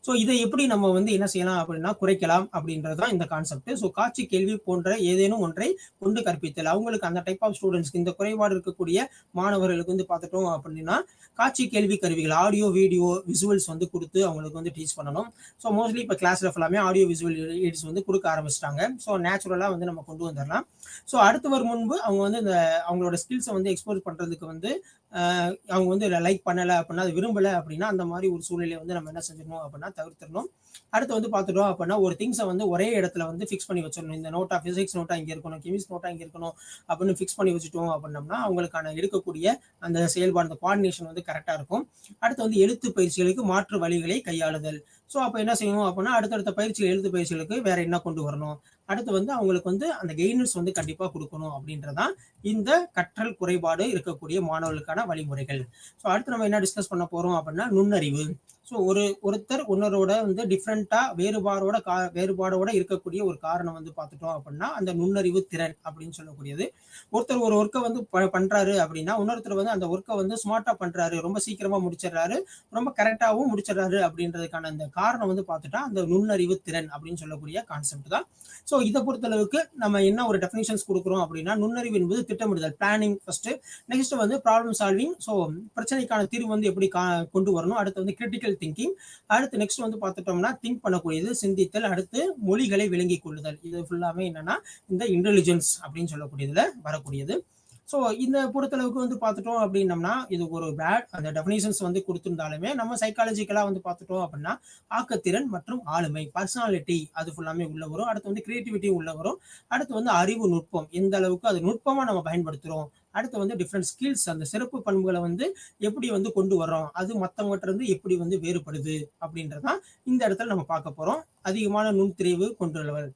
ஸோ இதை எப்படி நம்ம வந்து என்ன செய்யலாம் அப்படின்னா குறைக்கலாம் அப்படின்றதுதான் இந்த கான்செப்ட். ஸோ காட்சி கேள்வி போன்ற ஏதேனும் ஒன்றை கொண்டு கற்பித்தல். அவங்களுக்கு அந்த டைப் ஆஃப் ஸ்டூடெண்ட்ஸ்க்கு இந்த குறைபாடு இருக்கக்கூடிய மாணவர்களுக்கு வந்து பார்த்துட்டோம் அப்படின்னா காட்சி கேள்வி கருவிகள், ஆடியோ வீடியோ விசுவல்ஸ் வந்து கொடுத்து அவங்களுக்கு வந்து டீச் பண்ணணும். ஸோ மோஸ்ட்லி இப்போ கிளாஸ்ல ஃபுல்லாமே ஆடியோ விசுவல் எய்ட்ஸ் வந்து கொடுக்க ஆரம்பிச்சிட்டாங்க. ஸோ நேச்சுரலாக வந்து நம்ம கொண்டு வந்துடலாம். ஸோ அடுத்து வரும் முன்பு அவங்க வந்து இந்த அவங்களோட ஸ்கில்ஸை வந்து எக்ஸ்போஸ் பண்றதுக்கு வந்து அவங்க வந்து லைக் பண்ணலை அப்படின்னா அது விரும்பலை அப்படின்னா அந்த மாதிரி ஒரு சூழ்நிலையை வந்து நம்ம என்ன செஞ்சிடணும் அப்படின்னா தவிர்த்திடணும். அடுத்து வந்து பார்த்துட்டோம் அப்படின்னா ஒரு திங்ஸை வந்து ஒரே இடத்துல வந்து ஃபிக்ஸ் பண்ணி வச்சிடணும். இந்த நோட்டா பிசிக்ஸ் நோட்டா இங்கே இருக்கணும், கெமிஸ்ட் நோட்டா இங்கே இருக்கணும் அப்படின்னு ஃபிக்ஸ் பண்ணி வச்சுட்டோம் அப்படின்னம்னா அவங்களுக்கான எடுக்கக்கூடிய அந்த செயல்பாடு அந்த கோஆர்டினேஷன் வந்து கரெக்டாக இருக்கும். அடுத்து வந்து எழுத்து பயிற்சிகளுக்கு மாற்று வழிகளை கையாளுதல். ஸோ அப்போ என்ன செய்யணும் அப்படின்னா அடுத்தடுத்த பயிற்சிகள் எழுத்து பயிற்சிகளுக்கு வேற என்ன கொண்டு வரணும், அடுத்து வந்து அவங்களுக்கு வந்து அந்த கெய்னர்ஸ் வந்து கண்டிப்பா கொடுக்கணும் அப்படின்றதான் இந்த கற்றல் குறைபாடு இருக்கக்கூடிய மாணவர்களுக்கான வழிமுறைகள். ஸோ அடுத்து நம்ம என்ன டிஸ்கஸ் பண்ண போறோம் அப்படின்னா நுண்ணறிவு. ஸோ ஒருத்தர் ஒன்னரோட வந்து டிஃப்ரெண்டா வேறுபாடோட இருக்கக்கூடிய ஒரு காரணம் வந்து பார்த்துட்டோம் அப்படின்னா அந்த நுண்ணறிவு திறன் அப்படின்னு சொல்லக்கூடியது. ஒருத்தர் ஒரு ஒர்க்கை வந்து பண்றாரு அப்படின்னா இன்னொருத்தர் வந்து அந்த ஒர்க்கை வந்து ஸ்மார்ட்டா பண்றாரு, ரொம்ப சீக்கிரமா முடிச்சிடறாரு, ரொம்ப கரெக்டாகவும் முடிச்சிடறாரு அப்படின்றதுக்கான அந்த காரணம் வந்து பார்த்துட்டா அந்த நுண்ணறிவு திறன் அப்படின்னு சொல்லக்கூடிய கான்செப்ட் தான். ஸோ இதை பொறுத்தளவுக்கு நம்ம என்ன ஒரு டெஃபினிஷன்ஸ் கொடுக்குறோம் அப்படின்னா நுண்ணறிவு என்பது திட்டமிடுதல், பிளானிங் ஃபர்ஸ்ட், நெக்ஸ்ட் வந்து ப்ராப்ளம் சால்விங், ஸோ பிரச்சனைக்கான தீர்வு வந்து எப்படி கொண்டு வரணும், அடுத்து வந்து கிரிட்டிக்கல் திங்கிங், அடுத்து நெக்ஸ்ட் வந்து பார்த்துட்டோம்னா திங்க் பண்ணக்கூடியது, சிந்தித்தல், அடுத்து மொழிகளை விளங்கிக் கொள்ளுதல். இது ஃபுல்லாமே என்னன்னா இந்த இன்டெலிஜென்ஸ் அப்படின்னு சொல்லக்கூடியதுல வரக்கூடியது. ஸோ இந்த பொறுத்தளவுக்கு வந்து பார்த்துட்டோம் அப்படின்னம்னா இது ஒரு பேட் அந்த டெஃபினேஷன்ஸ் வந்து கொடுத்துருந்தாலுமே நம்ம சைக்காலஜிக்கலா வந்து பார்த்துட்டோம் அப்படின்னா ஆக்கத்திறன் மற்றும் ஆளுமை, பர்சனாலிட்டி அது ஃபுல்லாமே உள்ள வரும். அடுத்து வந்து கிரியேட்டிவிட்டி உள்ள வரும். அடுத்து வந்து அறிவு நுட்பம், எந்த அளவுக்கு அது நுட்பமா நம்ம பயன்படுத்துறோம், அடுத்து வந்து டிஃப்ரெண்ட் ஸ்கில்ஸ் அந்த சிறப்பு பண்புகளை வந்து எப்படி வந்து கொண்டு வர்றோம், அது மற்றவங்ககிட்ட இருந்து எப்படி வந்து வேறுபடுது அப்படின்றதான் இந்த இடத்துல நம்ம பார்க்க போறோம். அதிகமான நுண்திரிவு கொண்டுள்ளவர்.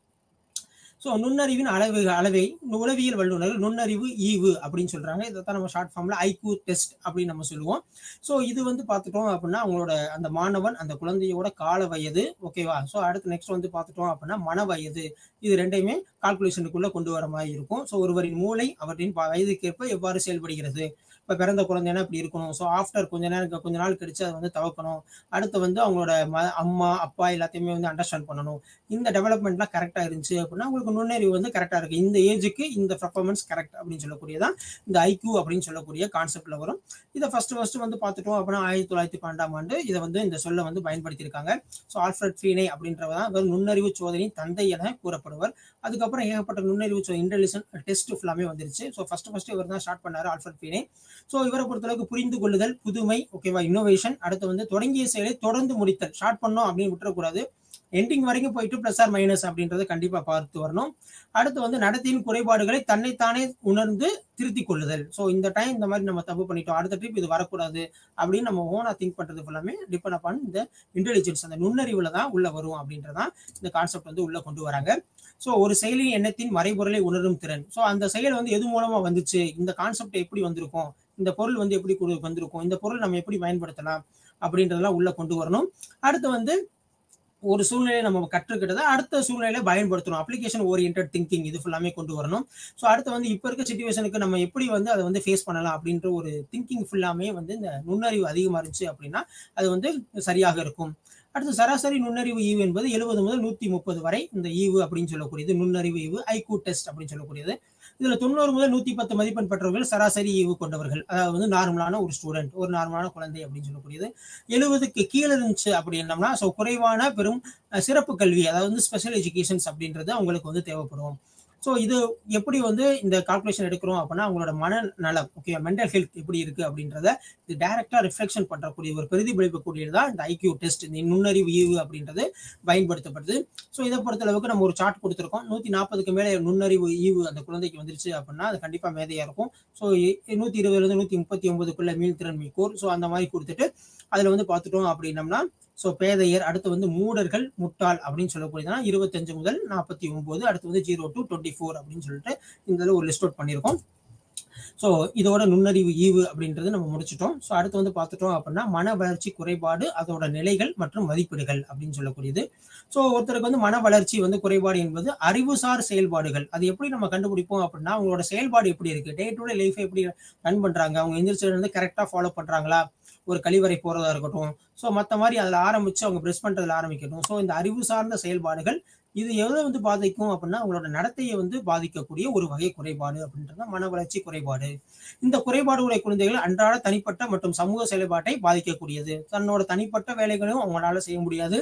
ஸோ நுண்ணறிவின் அளவை உளவியல் வல்லுநர்கள் நுண்ணறிவு ஈவு அப்படின்னு சொல்றாங்க. இதைத்தான் நம்ம ஷார்ட் ஃபார்ம்ல ஐக்யூ டெஸ்ட் அப்படின்னு நம்ம சொல்லுவோம். ஸோ இது வந்து பார்த்துட்டோம் அப்படின்னா அவங்களோட அந்த மாணவன் அந்த குழந்தையோட கால வயது, ஓகேவா. ஸோ அடுத்து நெக்ஸ்ட் வந்து பார்த்துட்டோம் அப்படின்னா மன வயது, இது ரெண்டையுமே கால்குலேஷனுக்குள்ள கொண்டு வர மாதிரி இருக்கும். ஸோ ஒருவரின் மூளை அவற்றின் வயதுக்கேற்ப எவ்வாறு செயல்படுகிறது, இப்போ பிறந்த குழந்தைனா இப்படி இருக்கணும், ஸோ ஆஃப்டர் கொஞ்ச நாள் கழிச்சு அதை வந்து தவக்கணும், அடுத்து வந்து அவங்களோட அம்மா அப்பா எல்லாத்தையுமே வந்து அண்டர்ஸ்டாண்ட் பண்ணணும், இந்த டெவலப்மெண்ட்லாம் கரெக்டாக இருந்துச்சு அப்படின்னா உங்களுக்கு நுண்ணறிவு வந்து கரெக்டாக இருக்கு, இந்த ஏஜுக்கு இந்த பர்ஃபார்மன்ஸ் கரெக்ட் அப்படின்னு சொல்லக்கூடியதான் இந்த ஐக்யூ அப்படின்னு சொல்லக்கூடிய கான்செப்ட்ல வரும். இதை ஃபர்ஸ்ட் வந்து பார்த்துட்டோம் அப்படின்னா 1912ஆம் ஆண்டு இதை வந்து இந்த சொல்ல வந்து பயன்படுத்தியிருக்காங்க. ஸோ ஆல்ஃபிரட் ஃபீனே அப்படின்றவர் தான் நுண்ணறிவு சோதனையின் தந்தை என கூறப்படுவர். அதுக்கப்புறம் ஏகப்பட்ட நுண்ணறிவு இன்டெலிஜென்ட் டெஸ்ட் ஃபுல்லாமே வந்துருச்சு. ஸோ ஃபர்ஸ்ட் இவர் தான் ஸ்டார்ட் பண்ணாரு ஆல்ஃபிரட் ஃபீனே. ஸோ இவரை பொறுத்தளவுக்கு புரிந்து கொள்ளுதல், புதுமை, ஓகேவா, இன்னோவேஷன், அடுத்து வந்து தொடங்கிய செயலை தொடர்ந்து முடித்தல், ஸ்டார்ட் பண்ணோம் அப்படின்னு விட்டுறக்கூடாது, எண்டிங் வரைக்கும் போயிட்டு பிளஸ் ஆர் மைனஸ் அப்படின்றத கண்டிப்பா பார்த்து வரணும். அடுத்து வந்து நடத்தையின் குறைபாடுகளை தன்னைத்தானே உணர்ந்து திருத்திக் கொள்ளுதல். ஸோ இந்த டைம் இந்த மாதிரி நம்ம தப்பு பண்ணிட்டோம், அடுத்த ட்ரிப் இது வரக்கூடாது அப்படின்னு நம்ம ஓனா திங்க் பண்றது எல்லாமே டிபெண்ட் அப்பான் இந்த இன்டெலிஜென்ஸ், அந்த நுண்ணறிவுல தான் உள்ள வரும் அப்படின்றதான் இந்த கான்செப்ட் வந்து உள்ள கொண்டு வராங்க. ஸோ ஒரு செயலின் எண்ணத்தின் மறைபொருளை உணரும் திறன். ஸோ அந்த செயல் வந்து எது மூலமா வந்துச்சு, இந்த கான்செப்ட் எப்படி வந்திருக்கும், இந்த பொருள் வந்து எப்படி வந்திருக்கும், இந்த பொருள் நம்ம எப்படி பயன்படுத்தலாம் அப்படின்றதெல்லாம் உள்ள கொண்டு வரணும். அடுத்து வந்து ஒரு சூழ்நிலையை நம்ம கற்றுக்கிட்டதை அடுத்த சூழ்நிலையில பயன்படுத்தணும். அப்ளிகேஷன் ஓரியன்டட் திங்கிங் இது ஃபுல்லாமே கொண்டு வரணும். ஸோ அடுத்து வந்து இப்போ இருக்க சிச்சுவேஷனுக்கு நம்ம எப்படி வந்து அதை வந்து ஃபேஸ் பண்ணலாம் அப்படின்ற ஒரு திங்கிங் ஃபுல்லாமே வந்து இந்த நுண்ணறிவு அதிகமாக இருந்துச்சு அப்படின்னா அது வந்து சரியாக இருக்கும். அடுத்து சராசரி நுண்ணறிவு ஈவு என்பது 70 முதல் 130 வரை இந்த ஈவு அப்படின்னு சொல்லக்கூடியது நுண்ணறிவு ஈவு, ஐக்யூ டெஸ்ட் அப்படின்னு சொல்லக்கூடியது. இதுல 90 முதல் 110 மதிப்பெண் பெற்றவர்கள் சராசரி ஈவு கொண்டவர்கள், அதாவது வந்து நார்மலான ஒரு ஸ்டூடெண்ட், ஒரு நார்மலான குழந்தை அப்படின்னு சொல்லக்கூடியது. 70க்கு கீழே இருந்துச்சு அப்படின்னம்னா ஸோ குறைவான பெரும் சிறப்பு கல்வி, அதாவது ஸ்பெஷல் எஜுகேஷன்ஸ் அப்படின்றது அவங்களுக்கு வந்து தேவைப்படும். ஸோ இது எப்படி வந்து இந்த கால்குலேஷன் எடுக்கிறோம் அப்படின்னா அவங்களோட மனநலம், ஓகே, மென்டல் ஹெல்த் எப்படி இருக்கு அப்படின்றத இது டைரக்டா ரிஃப்ளெக்ஷன் பண்றக்கூடிய ஒரு பிரதிபலிக்கக்கூடியதுதான் இந்த ஐக்யூ டெஸ்ட், இந்த நுண்ணறிவு ஈவு அப்படின்றது பயன்படுத்தப்படுது. ஸோ இதை பொறுத்தளவுக்கு நம்ம ஒரு சார்ட் கொடுத்துருக்கோம். 140க்கு மேலே நுண்ணறிவு ஈவு அந்த குழந்தைக்கு வந்துருச்சு அப்படின்னா அது கண்டிப்பா மேதையா இருக்கும். ஸோ 120 139க்குள்ள மீள்திறன் மீக்கூர், ஸோ அந்த மாதிரி கொடுத்துட்டு அதுல வந்து பார்த்துட்டோம் அப்படின்னம்னா ஸோ பேதையர், அடுத்து வந்து மூடர்கள், முட்டாள் அப்படின்னு சொல்லக்கூடியதுனா 25 முதல் 49, அடுத்து வந்து 0 to 24 அப்படின்னு சொல்லிட்டு இந்த ஒரு லிஸ்ட் அவுட் பண்ணியிருக்கோம். ஸோ இதோட நுண்ணறிவு ஈவு அப்படின்றது நம்ம முடிச்சிட்டோம். ஸோ அடுத்து வந்து பார்த்துட்டோம் அப்படின்னா மன வளர்ச்சி குறைபாடு, அதோட நிலைகள் மற்றும் மதிப்பீடுகள் அப்படின்னு சொல்லக்கூடியது. ஸோ ஒருத்தருக்கு வந்து மன வளர்ச்சி வந்து குறைபாடு என்பது அறிவுசார் செயல்பாடுகள். அது எப்படி நம்ம கண்டுபிடிப்போம் அப்படின்னா அவங்களோட செயல்பாடு எப்படி இருக்கு, டே டு டே லைஃப் எப்படி ரன் பண்றாங்க, அவங்க எந்திரிச்சதுல இருந்து கரெக்டா ஃபாலோ பண்றாங்களா, ஒரு கழிவறை போறதா இருக்கட்டும், ஸோ மற்ற மாதிரி அதில் ஆரம்பிச்சு அவங்க பிரஷ் பண்றதுல ஆரம்பிக்கட்டும். ஸோ இந்த அறிவு சார்ந்த செயல்பாடுகள் இது எதை வந்து பாதிக்கும் அப்படின்னா அவங்களோட நடத்தையை வந்து பாதிக்கக்கூடிய ஒரு வகை குறைபாடு அப்படின்றது மன வளர்ச்சி குறைபாடு. இந்த குறைபாடுடைய குழந்தைகள் அன்றாட தனிப்பட்ட மற்றும் சமூக செயல்பாட்டை பாதிக்கக்கூடியது. தன்னோட தனிப்பட்ட வேலைகளையும் அவங்களால செய்ய முடியாது,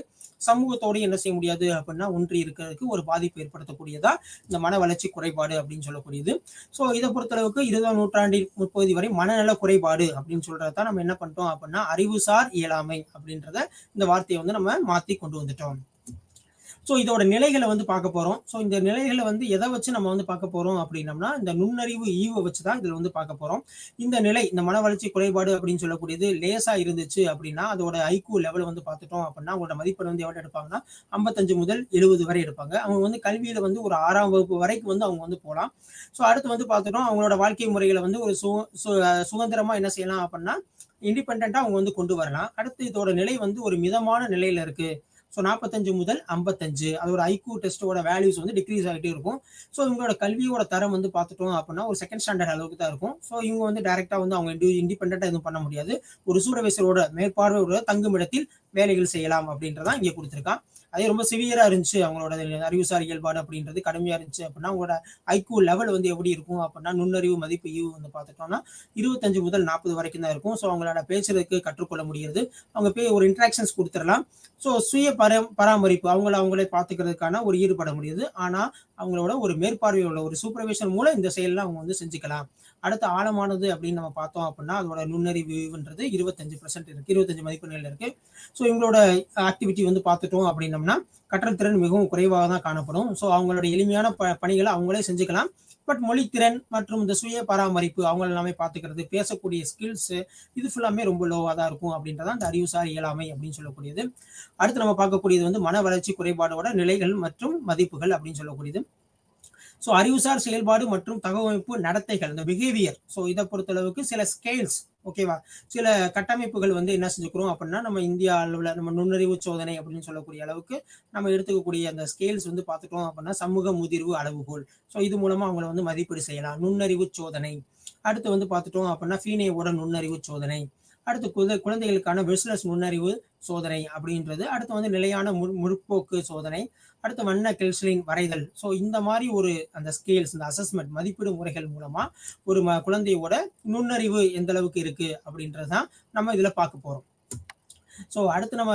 சமூகத்தோடு என்ன செய்ய முடியாது அப்படின்னா ஒன்றி இருக்கிறதுக்கு ஒரு பாதிப்பு ஏற்படுத்தக்கூடியதா இந்த மன வளர்ச்சி குறைபாடு அப்படின்னு சொல்லக்கூடியது. ஸோ இதை பொறுத்தளவுக்கு 20ஆம் நூற்றாண்டின் முற்பகுதி வரை மனநல குறைபாடு அப்படின்னு சொல்றதான் நம்ம என்ன பண்ணிட்டோம் அப்படின்னா அறிவுசார் இயலாமை அப்படின்றத இந்த வார்த்தையை வந்து நம்ம மாத்தி கொண்டு வந்துட்டோம். ஸோ இதோட நிலைகளை வந்து பார்க்க போறோம். ஸோ இந்த நிலைகளை வந்து எதை வச்சு நம்ம வந்து பார்க்க போறோம் அப்படின்னம்னா இந்த நுண்ணறிவு ஈவை வச்சுதான் இதுல வந்து பார்க்க போறோம். இந்த நிலை, இந்த மன வளர்ச்சி குறைபாடு அப்படின்னு சொல்லக்கூடியது லேசா இருந்துச்சு அப்படின்னா அதோட ஐக்யூ லெவல் வந்து பார்த்துட்டோம் அப்படின்னா அவங்களோட மதிப்பெண் வந்து எவ்வளவு எடுப்பாங்கன்னா 55 முதல் 70 வரை எடுப்பாங்க. அவங்க வந்து கல்வியில வந்து ஒரு 6ஆம் வகுப்பு வரைக்கும் வந்து அவங்க வந்து போகலாம். ஸோ அடுத்து வந்து பார்த்துட்டோம் அவங்களோட வாழ்க்கை முறைகளை வந்து ஒரு சுதந்திரமா என்ன செய்யலாம் அப்படின்னா இண்டிபெண்டா அவங்க வந்து கொண்டு வரலாம். அடுத்து இதோட நிலை வந்து ஒரு மிதமான நிலையில இருக்கு. ஸோ 45 முதல் 55 அதோட ஐக்யூ டெஸ்டோட வேல்யூஸ் வந்து டிக்ரீஸ் ஆகிட்டே இருக்கும். ஸோ இவங்களோட கல்வியோட தரம் வந்து பார்த்துட்டோம் அப்படின்னா ஒரு செகண்ட் ஸ்டாண்டர்ட் அளவுக்கு தான் இருக்கும். ஸோ இவங்க வந்து டைரக்டா வந்து அவங்க இண்டிபெண்டா எதுவும் பண்ண முடியாது. ஒரு சூப்பர்வைசரோட மேற்பார்வையோட தங்குமிடத்தில் வேலைகள் செய்யலாம் அப்படின்றதான் இங்கே கொடுத்துருக்கான். அதே ரொம்ப சிவியரா இருந்துச்சு அவங்களோட அறிவுசார் இயல்பாடு அப்படின்றது கடுமையா இருந்துச்சு அப்படின்னா அவங்களோட ஐக்யூ லெவல் வந்து எப்படி இருக்கும் அப்படின்னா நுண்ணறிவு மதிப்பு ஈவு வந்து பார்த்துட்டோம்னா 25 முதல் 40 வரைக்கும் தான் இருக்கும். ஸோ அவங்களோட பேசுறதுக்கு கற்றுக்கொள்ள முடியாது, அவங்க ஒரு இன்ட்ராக்ஷன்ஸ் கொடுத்துடலாம். ஸோ சுய பராமரிப்பு அவங்களே பார்த்துக்கிறதுக்கான ஒரு ஈடுபட முடியுது. ஆனா அவங்களோட ஒரு மேற்பார்வையோட ஒரு சூப்பர்வைசர் மூலம் இந்த செயலாம் அவங்க வந்து செஞ்சுக்கலாம். அடுத்த ஆழமானது அப்படின்னு நம்ம பார்த்தோம் அப்படின்னா அதோட நுண்ணறிவுன்றது 25% இருக்கு, 25 மதிப்பெண்கள் இருக்கு. ஸோ இவங்களோட ஆக்டிவிட்டி வந்து பார்த்துட்டோம் அப்படின்னம்னா கற்றல் திறன் மிகவும் குறைவாக தான் காணப்படும். ஸோ அவங்களோட எளிமையான பணிகளை அவங்களே செஞ்சுக்கலாம். பட் மொழித்திறன் மற்றும் இந்த சுய பராமரிப்பு அவங்க எல்லாமே பார்த்துக்கிறது, பேசக்கூடிய ஸ்கில்ஸ் இது ஃபுல்லாமே ரொம்ப லோவாக தான் இருக்கும் அப்படின்றதான் இந்த அறிவுசார் இயலாமை அப்படின்னு சொல்லக்கூடியது. அடுத்து நம்ம பார்க்கக்கூடியது வந்து மன வளர்ச்சி குறைபாடோட நிலைகள் மற்றும் மதிப்புகள் அப்படின்னு சொல்லக்கூடியது. ஸோ அறிவுசார் செயல்பாடு மற்றும் தகவமைப்பு நடத்தைகள், இந்த பிஹேவியர். ஸோ இதை பொறுத்தளவுக்கு சில ஸ்கேல்ஸ், ஓகேவா, சில கட்டமைப்புகள் வந்து என்ன செஞ்சுக்கிறோம் அப்படின்னா நம்ம இந்தியா அளவில் நம்ம நுண்ணறிவு சோதனை அப்படின்னு சொல்லக்கூடிய அளவுக்கு நம்ம எடுத்துக்கக்கூடிய அந்த ஸ்கேல்ஸ் வந்து பார்த்துட்டோம் அப்படின்னா சமூக முதிர்வு அளவுகோல். ஸோ இது மூலமா அவங்கள வந்து மதிப்பீடு செய்யலாம். நுண்ணறிவு சோதனை. அடுத்து வந்து பார்த்துட்டோம் அப்படின்னா ஃபீனேவோட நுண்ணறிவு சோதனை. அடுத்து குழந்தைகளுக்கான வெஸ்லஸ் நுண்ணறிவு சோதனை அப்படின்றது. அடுத்து வந்து நிலையான முற்போக்கு சோதனை. அடுத்து வண்ண கெல்ஸ்லின் வரைதல். ஸோ இந்த மாதிரி ஒரு அந்த ஸ்கேல்ஸ், இந்த அசஸ்மெண்ட் மதிப்பீடு முறைகள் மூலமா ஒரு குழந்தையோட நுண்ணறிவு எந்த அளவுக்கு இருக்கு அப்படின்றதான் நம்ம இதுல பார்க்க போறோம். ஸோ அடுத்து நம்ம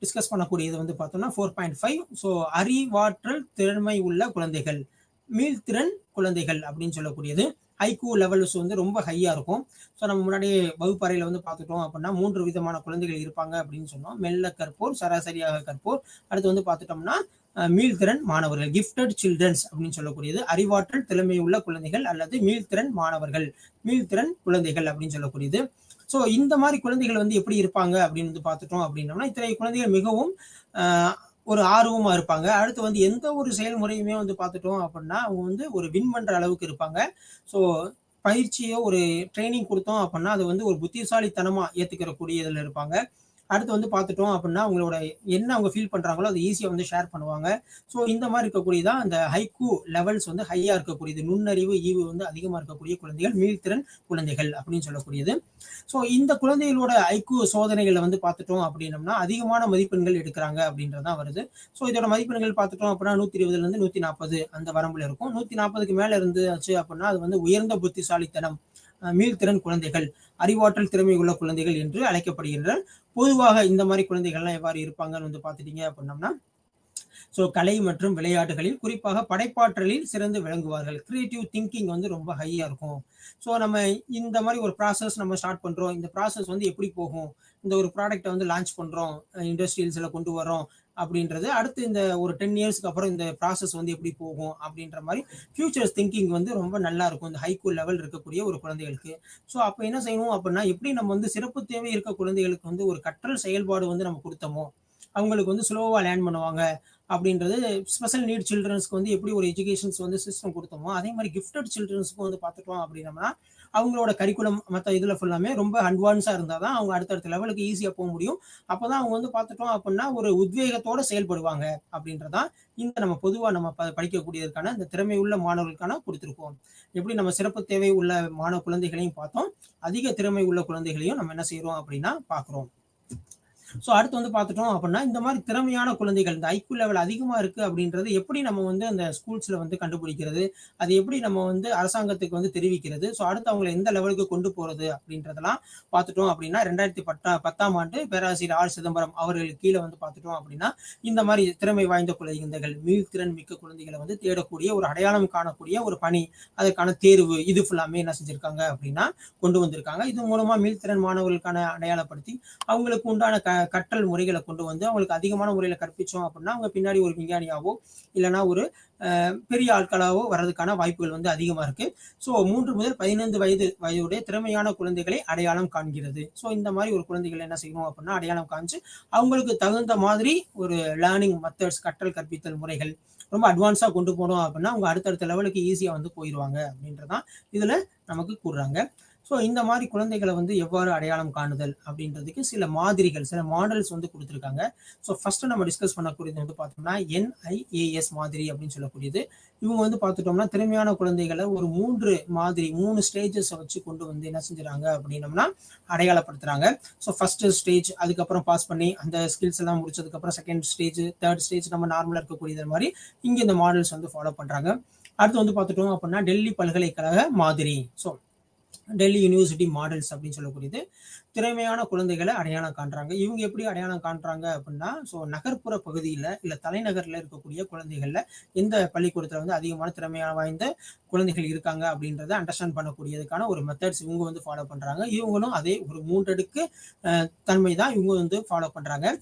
டிஸ்கஸ் பண்ணக்கூடியது வந்து பார்த்தோம்னா 4.5. ஸோ அறிவாற்றல் திறமை உள்ள குழந்தைகள், மீள்திறன் குழந்தைகள் அப்படின்னு சொல்லக்கூடியது. ஐக்யூ லெவல்ஸ் வந்து ரொம்ப ஹையா இருக்கும். ஸோ நம்ம முன்னாடி வகுப்பறையில வந்து பார்த்துட்டோம் அப்படின்னா 3 விதமான குழந்தைகள் இருப்பாங்க அப்படின்னு சொன்னோம். மெல்ல கற்போர், சராசரியாக கற்போர், அடுத்து வந்து பார்த்துட்டோம்னா மீள்திறன் மாணவர்கள், கிஃப்டட் சில்ட்ரன்ஸ் அப்படின்னு சொல்லக்கூடியது, அறிவாற்றல் திறமை உள்ள குழந்தைகள் அல்லது மீள்திறன் மாணவர்கள், மீள்திறன் குழந்தைகள் அப்படின்னு சொல்லக்கூடியது. ஸோ இந்த மாதிரி குழந்தைகள் வந்து எப்படி இருப்பாங்க அப்படின்னு வந்து பார்த்துட்டோம் அப்படின்னோம்னா, இத்தனை குழந்தைகள் மிகவும் ஒரு ஆர்வமா இருப்பாங்க. அடுத்து வந்து எந்த ஒரு செயல்முறையுமே வந்து பார்த்துட்டோம் அப்படின்னா அவங்க வந்து ஒரு வின் பண்ற அளவுக்கு இருப்பாங்க. ஸோ பயிற்சியோ ஒரு ட்ரைனிங் கொடுத்தோம் அப்படின்னா அது வந்து ஒரு புத்திசாலித்தனமா ஏத்துக்கிற கூடியதுல இருப்பாங்க. அடுத்து வந்து பார்த்துட்டோம் அப்படின்னா அவங்களோட என்ன அவங்க ஃபீல் பண்றாங்களோ அது ஈஸியா வந்து ஷேர் பண்ணுவாங்க. ஸோ இந்த மாதிரி இருக்கக்கூடியதான் அந்த ஹைக்கூ லெவல்ஸ் வந்து ஹையா இருக்கக்கூடியது, நுண்ணறிவு ஈவு வந்து அதிகமா இருக்கக்கூடிய குழந்தைகள் மீள்திறன் குழந்தைகள் அப்படின்னு சொல்லக்கூடியது. ஸோ இந்த குழந்தைகளோட ஐக்கூ சோதனைகளை வந்து பார்த்துட்டோம் அப்படின்னம்னா அதிகமான மதிப்பெண்கள் எடுக்கிறாங்க அப்படின்றதான் வருது. ஸோ இதோட மதிப்பெண்கள் பார்த்துட்டோம் அப்படின்னா 120 இருந்து 140 அந்த வரம்புல இருக்கும். 140க்கு மேல இருந்துச்சு அப்படின்னா அது வந்து உயர்ந்த புத்திசாலித்தனம், மீள்திறன் குழந்தைகள், அறிவாற்றல் திறமை உள்ள குழந்தைகள் என்று அழைக்கப்படுகின்ற. பொதுவாக இந்த மாதிரி குழந்தைகள்லாம் எவ்வாறு இருப்பாங்கன்னு வந்து பார்த்துட்டீங்க அப்படின்னம்னா, ஸோ கலை மற்றும் விளையாட்டுகளில் குறிப்பாக படைப்பாற்றலில் சிறந்து விளங்குவார்கள். கிரியேட்டிவ் திங்கிங் வந்து ரொம்ப ஹையா இருக்கும். ஸோ நம்ம இந்த மாதிரி ஒரு ப்ராசஸ் நம்ம ஸ்டார்ட் பண்றோம், இந்த ப்ராசஸ் வந்து எப்படி போகும், இந்த ஒரு ப்ராடக்ட்டை வந்து லான்ச் பண்றோம், இண்டஸ்ட்ரியல்ஸ்ல கொண்டு வரோம் அப்படின்றது, அடுத்து இந்த ஒரு 10 இயர்ஸ்க்கு அப்புறம் இந்த ப்ராசஸ் வந்து எப்படி போகும் அப்படின்ற மாதிரி ஃபியூச்சர்ஸ் திங்கிங் வந்து ரொம்ப நல்லா இருக்கும் இந்த ஹைக்கூ லெவல் இருக்கக்கூடிய ஒரு குழந்தைகளுக்கு. ஸோ அப்போ என்ன செய்யணும் அப்படின்னா, எப்படி நம்ம வந்து சிறப்பு தேவை இருக்க குழந்தைகளுக்கு வந்து ஒரு கற்றல் செயல்பாடு வந்து நம்ம கொடுத்தோமோ அவங்களுக்கு வந்து ஸ்லோவா லேர்ன் பண்ணுவாங்க அப்படின்றது, ஸ்பெஷல் நீட் சில்ட்ரன்ஸ்க்கு வந்து எப்படி ஒரு எஜுகேஷன்ஸ் வந்து சிஸ்டம் கொடுத்தோமோ அதே மாதிரி கிஃப்டட் சில்ட்ரன்ஸ்க்கும் வந்து பார்த்துட்டோம் அப்படின்னம்னா அவங்களோட கரிக்குலம் மற்ற இதுல ஃபுல்லாமே ரொம்ப அட்வான்ஸா இருந்தால் தான் அவங்க அடுத்தடுத்த லெவலுக்கு ஈஸியா போக முடியும். அப்போதான் அவங்க வந்து பார்த்துட்டோம் அப்படின்னா ஒரு உத்வேகத்தோட செயல்படுவாங்க அப்படின்றதான் இந்த நம்ம பொதுவா நம்ம படிக்கக்கூடியதற்கான இந்த திறமை உள்ள மாணவர்களுக்கான கொடுத்துருக்கோம். எப்படி நம்ம சிறப்பு தேவை உள்ள மாணவ குழந்தைகளையும் பார்த்தோம், அதிக திறமை உள்ள குழந்தைகளையும் நம்ம என்ன செய்யறோம் அப்படின்னா பார்க்குறோம். ஸோ அடுத்து வந்து பார்த்துட்டோம் அப்படின்னா இந்த மாதிரி திறமையான குழந்தைகள் இந்த ஐக்யூ லெவல் அதிகமாக இருக்கு அப்படின்றது எப்படி நம்ம வந்து அந்த ஸ்கூல்ஸ்ல வந்து கண்டுபிடிக்கிறது, அது எப்படி நம்ம வந்து அரசாங்கத்துக்கு வந்து தெரிவிக்கிறது, ஸோ அடுத்து அவங்களை எந்த லெவலுக்கு கொண்டு போறது அப்படின்றதெல்லாம் பார்த்துட்டோம் அப்படின்னா 2010ஆம் ஆண்டு பேராசிரியர் ஆர் சிதம்பரம் அவர்களுக்கு கீழே வந்து பார்த்துட்டோம் அப்படின்னா இந்த மாதிரி திறமை வாய்ந்த குழந்தைகள், மீள்திறன் மிக்க குழந்தைகளை வந்து தேடக்கூடிய ஒரு அடையாளம் காணக்கூடிய ஒரு பணி, அதற்கான தேர்வு இது ஃபுல்லாமே என்ன செஞ்சிருக்காங்க அப்படின்னா கொண்டு வந்திருக்காங்க. இது மூலமா மீள்திறன் மாணவர்களுக்கான அடையாளப்படுத்தி அவங்களுக்கு உண்டான கற்றல் முறைகளை கொண்டு வந்து அவங்களுக்கு அதிகமான முறையில கற்பிச்சோம் அப்படின்னா அவங்க பின்னாடி ஒரு விஞ்ஞானியாவோ இல்லைன்னா ஒரு பெரிய ஆட்களாவோ வர்றதுக்கான வாய்ப்புகள் வந்து அதிகமா இருக்கு. ஸோ 3 முதல் 15 வயதுடைய திறமையான குழந்தைகளை அடையாளம் காண்கிறது. ஸோ இந்த மாதிரி ஒரு குழந்தைகளை என்ன செய்யணும் அப்படின்னா அடையாளம் காமிச்சு அவங்களுக்கு தகுந்த மாதிரி ஒரு லேர்னிங் மெத்தட்ஸ், கற்றல் கற்பித்தல் முறைகள் ரொம்ப அட்வான்ஸா கொண்டு போனோம் அப்படின்னா அவங்க அடுத்தடுத்த லெவலுக்கு ஈஸியா வந்து போயிடுவாங்க அப்படின்றதான் இதுல நமக்கு கூறுறாங்க. ஸோ இந்த மாதிரி குழந்தைகளை வந்து எவ்வாறு அடையாளம் காணுதல் அப்படின்றதுக்கு சில மாதிரிகள், சில மாடல்ஸ் வந்து கொடுத்துருக்காங்க. ஸோ ஃபர்ஸ்ட் நம்ம டிஸ்கஸ் பண்ணக்கூடியது வந்து பார்த்தோம்னா NIAS மாதிரி அப்படின்னு சொல்லக்கூடியது. இவங்க வந்து பார்த்துட்டோம்னா திறமையான குழந்தைகளை ஒரு 3 ஸ்டேஜஸ் வச்சு கொண்டு வந்து என்ன செஞ்சுறாங்க அப்படின்னம்னா அடையாளப்படுத்துறாங்க. ஸோ ஃபர்ஸ்ட் ஸ்டேஜ், அதுக்கப்புறம் பாஸ் பண்ணி அந்த ஸ்கில்ஸ் எல்லாம் முடிச்சதுக்கு அப்புறம் செகண்ட் ஸ்டேஜ், தேர்ட் ஸ்டேஜ் நம்ம நார்மலா இருக்கக்கூடியது மாதிரி இங்க இந்த மாடல்ஸ் வந்து ஃபாலோ பண்றாங்க. அடுத்து வந்து பார்த்துட்டோம் அப்படின்னா டெல்லி பல்கலைக்கழக மாதிரி, ஸோ டெல்லி யூனிவர்சிட்டி மாடல்ஸ் அப்படின்னு சொல்லக்கூடியது திறமையான குழந்தைகளை அடையாளம் காண்றாங்க. இவங்க எப்படி அடையாளம் காண்றாங்க அப்படின்னா, ஸோ நகர்ப்புற பகுதியில் இல்லை தலைநகர்ல இருக்கக்கூடிய குழந்தைகள்ல எந்த பள்ளிக்கூடத்துல வந்து அதிகமான திறமையான வாய்ந்த குழந்தைகள் இருக்காங்க அப்படின்றத அண்டர்ஸ்டாண்ட் பண்ணக்கூடியதுக்கான ஒரு மெத்தட்ஸ் இவங்க வந்து ஃபாலோ பண்றாங்க. இவங்களும் அதே ஒரு 3 அடுக்கு தன்மை தான் இவங்க வந்து ஃபாலோ பண்றாங்க.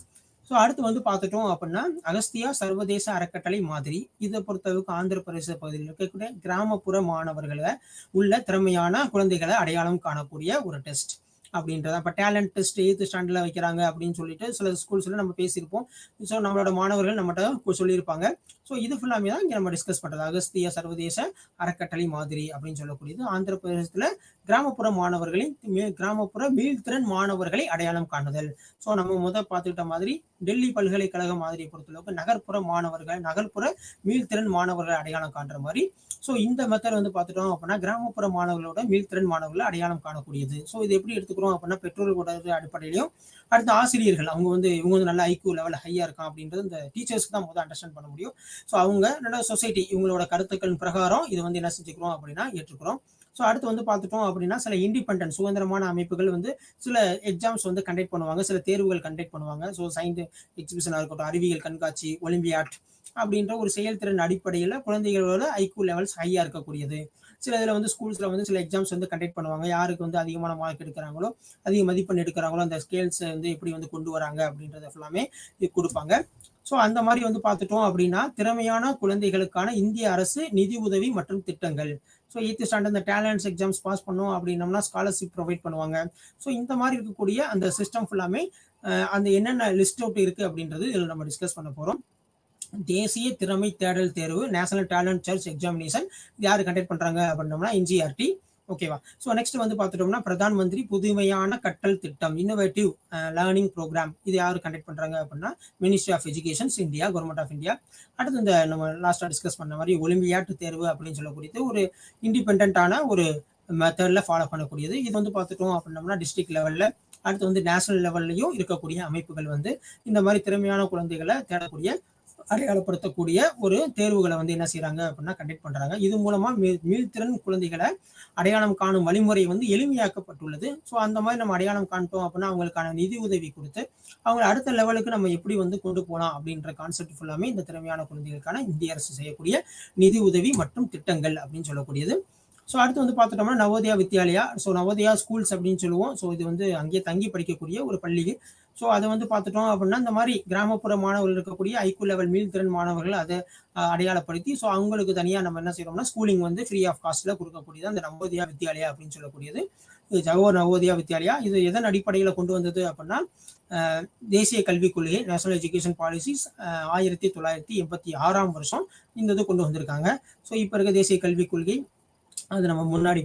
ஸோ அடுத்து வந்து பார்த்துட்டோம் அப்படின்னா அகஸ்தியா சர்வதேச அறக்கட்டளை மாதிரி, இதை பொறுத்தளவுக்கு ஆந்திர பிரதேச பகுதியில் இருக்கக்கூடிய கிராமப்புற மாணவர்களை உள்ள திறமையான குழந்தைகளை அடையாளம் காணக்கூடிய ஒரு டெஸ்ட் அப்படின்றத. இப்போ டேலண்ட் டெஸ்ட் 8th ஸ்டாண்டர்ட்ல வைக்கிறாங்க அப்படின்னு சொல்லிட்டு சில ஸ்கூல்ஸ்ல நம்ம பேசியிருப்போம். ஸோ நம்மளோட மாணவர்கள் நம்மகிட்ட சொல்லியிருப்பாங்க. ஸோ இது ஃபுல்லாமே தான் இங்கே நம்ம டிஸ்கஸ் பண்றது. அகஸ்திய சர்வதேச அறக்கட்டளை மாதிரி அப்படின்னு சொல்லக்கூடியது ஆந்திர பிரதேசத்துல கிராமப்புற கிராமப்புற மீள்திறன் மாணவர்களை அடையாளம் காணுதல். ஸோ நம்ம பார்த்துக்கிட்ட மாதிரி டெல்லி பல்கலைக்கழக மாதிரியை பொறுத்தளவுக்கு நகர்ப்புற மீள்திறன் மாணவர்களை அடையாளம் காண்ற மாதிரி. ஸோ இந்த மெத்தட் வந்து பார்த்துட்டோம் அப்படின்னா கிராமப்புற மாணவர்களோட மீள்திறன் மாணவர்களை அடையாளம் காணக்கூடியது. ஸோ இது எப்படி எடுத்துக்கிறோம் அப்படின்னா பெற்றோர்களோட அடிப்படையிலையும் அடுத்த ஆசிரியர்கள் இவங்க வந்து நல்ல ஐக்யூ லெவல் ஹையா இருக்கான் அப்படின்றது இந்த டீச்சர்ஸ்க்கு தான் அண்டர்ஸ்டாண்ட் பண்ண முடியும். ஸோ அவங்க நல்ல சொசைட்டி இவங்களோட கருத்துக்கள் பிரகாரம் இது வந்து என்ன செஞ்சுக்கிறோம் அப்படின்னா ஏற்றுக்கிறோம். ஸோ அடுத்து வந்து பார்த்துட்டோம் அப்படின்னா சில இண்டிபெண்டன்ட் சுதந்திரமான அமைப்புகள் வந்து சில எக்ஸாம்ஸ் வந்து கண்டக்ட் பண்ணுவாங்க, சில தேர்வுகள் கண்டக்ட் பண்ணுவாங்க. ஸோ சயின்ஸ் எக்ஸிபிஷனாக இருக்கட்டும், அறிவியல் கண்காட்சி, ஒலிம்பியாட் அப்படின்ற ஒரு செயல்திறன் அடிப்படையில் குழந்தைகளோட ஐக்யூ லெவல்ஸ் ஹையா இருக்கக்கூடியது. சில இதில் வந்து ஸ்கூல்ஸில் வந்து சில எக்ஸாம்ஸ் வந்து கண்டக்ட் பண்ணுவாங்க. யாருக்கு வந்து அதிகமான மார்க் எடுக்கிறாங்களோ, அதிக மதிப்பெண் எடுக்கிறாங்களோ, அந்த ஸ்கேல்ஸை வந்து எப்படி வந்து கொண்டு வராங்க அப்படின்றத ஃபுல்லாமே கொடுப்பாங்க. ஸோ அந்த மாதிரி வந்து பார்த்துட்டோம் அப்படின்னா, திறமையான குழந்தைகளுக்கான இந்திய அரசு நிதி உதவி மற்றும் திட்டங்கள். ஸோ 8th ஸ்டாண்டர்ட் இந்த டேலண்ட்ஸ் எக்ஸாம்ஸ் பாஸ் பண்ணோம் அப்படின்னம்னா ஸ்காலர்ஷிப் ப்ரொவைட் பண்ணுவாங்க. ஸோ இந்த மாதிரி இருக்கக்கூடிய அந்த சிஸ்டம் ஃபுல்லாமே அந்த என்னென்ன லிஸ்ட் அவுட் இருக்கு அப்படின்றது இதில் நம்ம டிஸ்கஸ் பண்ண போகிறோம். தேசிய திறமை தேடல் தேர்வு, நேஷனல் டேலண்ட் சர்ச் எக்ஸாமினேஷன், இது யாரு கண்டக்ட் பண்றாங்க அப்படின்னோம்னா NCERT. ஓகேவா? ஸோ நெக்ஸ்ட் வந்து பார்த்துட்டோம்னா பிரதான் மந்திரி புதுமையான கற்றல் திட்டம், இன்னோவேட்டிவ் லேர்னிங் ப்ரோக்ராம், இது யாரு கண்டக்ட் பண்றாங்க அப்படின்னா ministry of educations India, government of India. அடுத்து இந்த நம்ம லாஸ்டா டிஸ்கஸ் பண்ண மாதிரி ஒலிம்பியாட் தேர்வு அப்படின்னு சொல்லக்கூடியது ஒரு இண்டிபெண்டான ஒரு மெத்தட்ல ஃபாலோ பண்ணக்கூடியது. இது வந்து பார்த்துட்டோம் அப்படின்னோம்னா டிஸ்ட்ரிக்ட் லெவல்ல, அடுத்து வந்து நேஷனல் லெவல்லையும் இருக்கக்கூடிய அமைப்புகள் வந்து இந்த மாதிரி திறமையான குழந்தைகளை தேடக்கூடிய, அடையாளப்படுத்தக்கூடிய ஒரு தேர்வுகளை வந்து என்ன செய்யறாங்க அப்படின்னா கண்டக்ட் பண்றாங்க. இது மூலமா மீள்திறன் குழந்தைகளை அடையாளம் காணும் வழிமுறை வந்து எளிமையாக்கப்பட்டுள்ளது. ஸோ அந்த மாதிரி நம்ம அடையாளம் காண்போம் அப்படின்னா அவங்களுக்கான நிதி உதவி கொடுத்து அவங்க அடுத்த லெவலுக்கு நம்ம எப்படி வந்து கொண்டு போகலாம் அப்படின்ற கான்செப்ட் ஃபுல்லாமே இந்த திறமையான குழந்தைகளுக்கான இந்திய அரசு செய்யக்கூடிய நிதி உதவி மற்றும் திட்டங்கள் அப்படின்னு சொல்லக்கூடியது. ஸோ அடுத்து வந்து பார்த்துட்டோம்னா நவோதயா வித்யாலயா. ஸோ நவோதயா ஸ்கூல்ஸ் அப்படின்னு சொல்லுவோம். ஸோ இது வந்து அங்கேயே தங்கி படிக்கக்கூடிய ஒரு பள்ளி. ஸோ அதை வந்து பார்த்துட்டோம் அப்படின்னா இந்த மாதிரி கிராமப்புற மாணவர்கள் இருக்கக்கூடிய ஐக்யூ லெவல் மீள்திறன் மாணவர்கள் அதை அடையாளப்படுத்தி ஸோ அவங்களுக்கு தனியாக நம்ம என்ன செய்யறோம்னா ஸ்கூலிங் வந்து ஃப்ரீ ஆஃப் காஸ்ட்ல கொடுக்கக்கூடியது அந்த நவோதயா வித்யாலயா அப்படின்னு சொல்லக்கூடியது. இது ஜவஹர் நவோதயா வித்யாலயா. இது எதன் அடிப்படையில் கொண்டு வந்தது அப்படின்னா தேசிய கல்விக் கொள்கை, நேஷனல் எஜுகேஷன் பாலிசிஸ் 1986 வருஷம் இந்த இது கொண்டு வந்திருக்காங்க. ஸோ இப்போ இருக்க தேசிய கல்விக் கொள்கை அது நம்ம முன்னாடி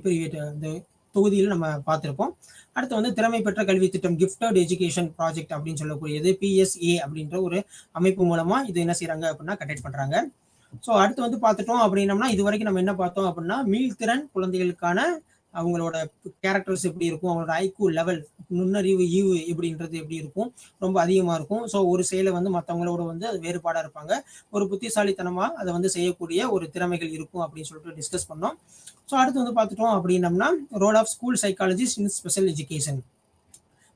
அந்த தொகுதியில் நம்ம பார்த்துருப்போம். அடுத்து வந்து திறமை பெற்ற கல்வி திட்டம், கிஃப்டட் எஜுகேஷன் ப்ராஜெக்ட் அப்படின்னு சொல்லக்கூடியது PSA அப்படின்ற ஒரு அமைப்பு மூலமா இது என்ன செய்யறாங்க அப்படின்னா கண்டக்ட் பண்றாங்க. ஸோ அடுத்து வந்து பார்த்துட்டோம் அப்படின்னம்னா இது வரைக்கும் நம்ம என்ன பார்த்தோம் அப்படின்னா மீள்திறன் குழந்தைகளுக்கான அவங்களோட கேரக்டர்ஸ் எப்படி இருக்கும், அவங்களோட ஐக்யூ லெவல், நுண்ணறிவு ஈவு எப்படின்றது எப்படி இருக்கும், ரொம்ப அதிகமா இருக்கும். ஸோ ஒரு செயலை வந்து மற்றவங்களோட வந்து அது வேறுபாடா இருப்பாங்க. ஒரு புத்திசாலித்தனமா அதை வந்து செய்யக்கூடிய ஒரு திறமைகள் இருக்கும் அப்படின்னு சொல்லிட்டு டிஸ்கஸ் பண்ணோம். ஸோ அடுத்து வந்து பார்த்துட்டோம் அப்படின்னம்னா role of school psychologist in special education.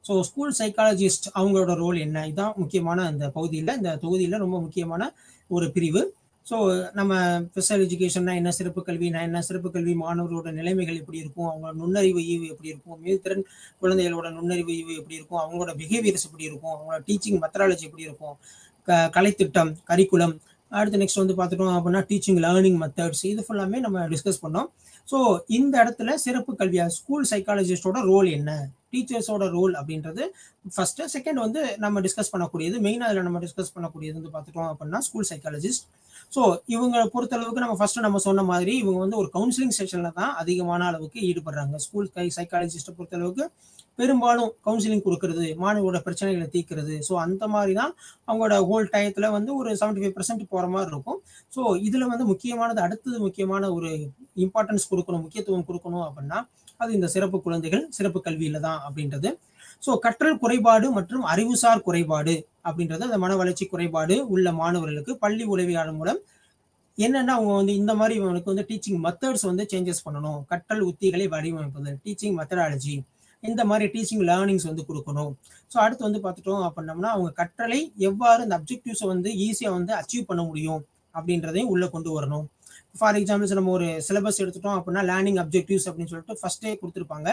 So school psychologist அவங்களோட ரோல் என்ன, இதுதான் முக்கியமான இந்த பகுதியில், இந்த தொகுதியில் ரொம்ப முக்கியமான ஒரு பிரிவு. ஸோ நம்ம ஸ்பெஷல் எஜுகேஷன்னா என்ன, சிறப்பு கல்வினா என்ன, சிறப்பு கல்வி மாணவர்களோட நிலைமைகள் எப்படி இருக்கும், அவங்களோட நுண்ணறிவு ஈவு எப்படி இருக்கும், மீள்திறன் குழந்தைகளோட நுண்ணறிவு ஈவு எப்படி இருக்கும், அவங்களோட பிஹேவியர்ஸ் எப்படி இருக்கும், அவங்களோட டீச்சிங் மெத்தடாலஜி எப்படி இருக்கும், கலைத்திட்டம் கரிக்குலம். அடுத்து நெக்ஸ்ட் வந்து பார்த்துட்டோம் அப்படின்னா டீச்சிங் லேர்னிங் மெத்தட்ஸ், இது ஃபுல்லாமே நம்ம டிஸ்கஸ் பண்ணோம். ஸோ இந்த இடத்துல சிறப்பு கல்வியா ஸ்கூல் சைக்காலஜிஸ்டோட ரோல் என்ன, டீச்சர்ஸோட ரோல் அப்படின்றது ஃபர்ஸ்ட். செகண்ட் வந்து நம்ம டிஸ்கஸ் பண்ணக்கூடியது மெயினாக அதில் நம்ம டிஸ்கஸ் பண்ணக்கூடியது வந்து பார்த்துட்டோம் அப்படின்னா ஸ்கூல் சைக்காலஜிஸ்ட். ஸோ இவங்களை பொறுத்தளவுக்கு நம்ம ஃபர்ஸ்ட் நம்ம சொன்ன மாதிரி இவங்க வந்து ஒரு கவுன்சிலிங் செஷன்ல தான் அதிகமான அளவுக்கு ஈடுபடுறாங்க. ஸ்கூல் சைக்காலஜிஸ்ட்டை பொறுத்தளவுக்கு பெரும்பாலும் கவுன்சிலிங் கொடுக்கறது, மாணவரோட பிரச்சனைகளை தீர்க்கிறது. ஸோ அந்த மாதிரி தான் அவங்களோட ஹோல் டயத்துல வந்து ஒரு 75% போற மாதிரி இருக்கும். ஸோ இதுல வந்து முக்கியமானது, அடுத்தது முக்கியமான ஒரு இம்பார்ட்டன்ஸ் கொடுக்கணும், முக்கியத்துவம் கொடுக்கணும் அப்படின்னா அது இந்த சிறப்பு குழந்தைகள் சிறப்பு கல்வியில தான் அப்படின்றது. ஸோ கற்றல் குறைபாடு மற்றும் அறிவுசார் குறைபாடு அப்படின்றது அந்த மன வளர்ச்சி குறைபாடு உள்ள மாணவர்களுக்கு பள்ளி உளவியலாளர் மூலம் என்னன்னா அவங்க வந்து இந்த மாதிரி இவனுக்கு வந்து டீச்சிங் மெத்தட்ஸ் வந்து சேஞ்சஸ் பண்ணணும், கற்றல் உத்திகளை வடிவமைப்பது, டீச்சிங் மெத்தடாலஜி, இந்த மாதிரி டீச்சிங் லேர்னிங்ஸ் வந்து கொடுக்கணும். ஸோ அடுத்து வந்து பார்த்துட்டோம் அப்படின்னம்னா அவங்க கற்றலை எவ்வாறு இந்த அப்ஜெக்டிவ்ஸை வந்து ஈஸியாக வந்து அச்சீவ் பண்ண முடியும் அப்படின்றதையும் உள்ள கொண்டு வரணும். ஃபார் எக்ஸாம்பிள்ஸ் நம்ம ஒரு சிலபஸ் எடுத்துட்டோம் அப்படின்னா லேர்னிங் அப்ஜெக்டிவ்ஸ் அப்படின்னு சொல்லிட்டு ஃபர்ஸ்டே கொடுத்துருப்பாங்க.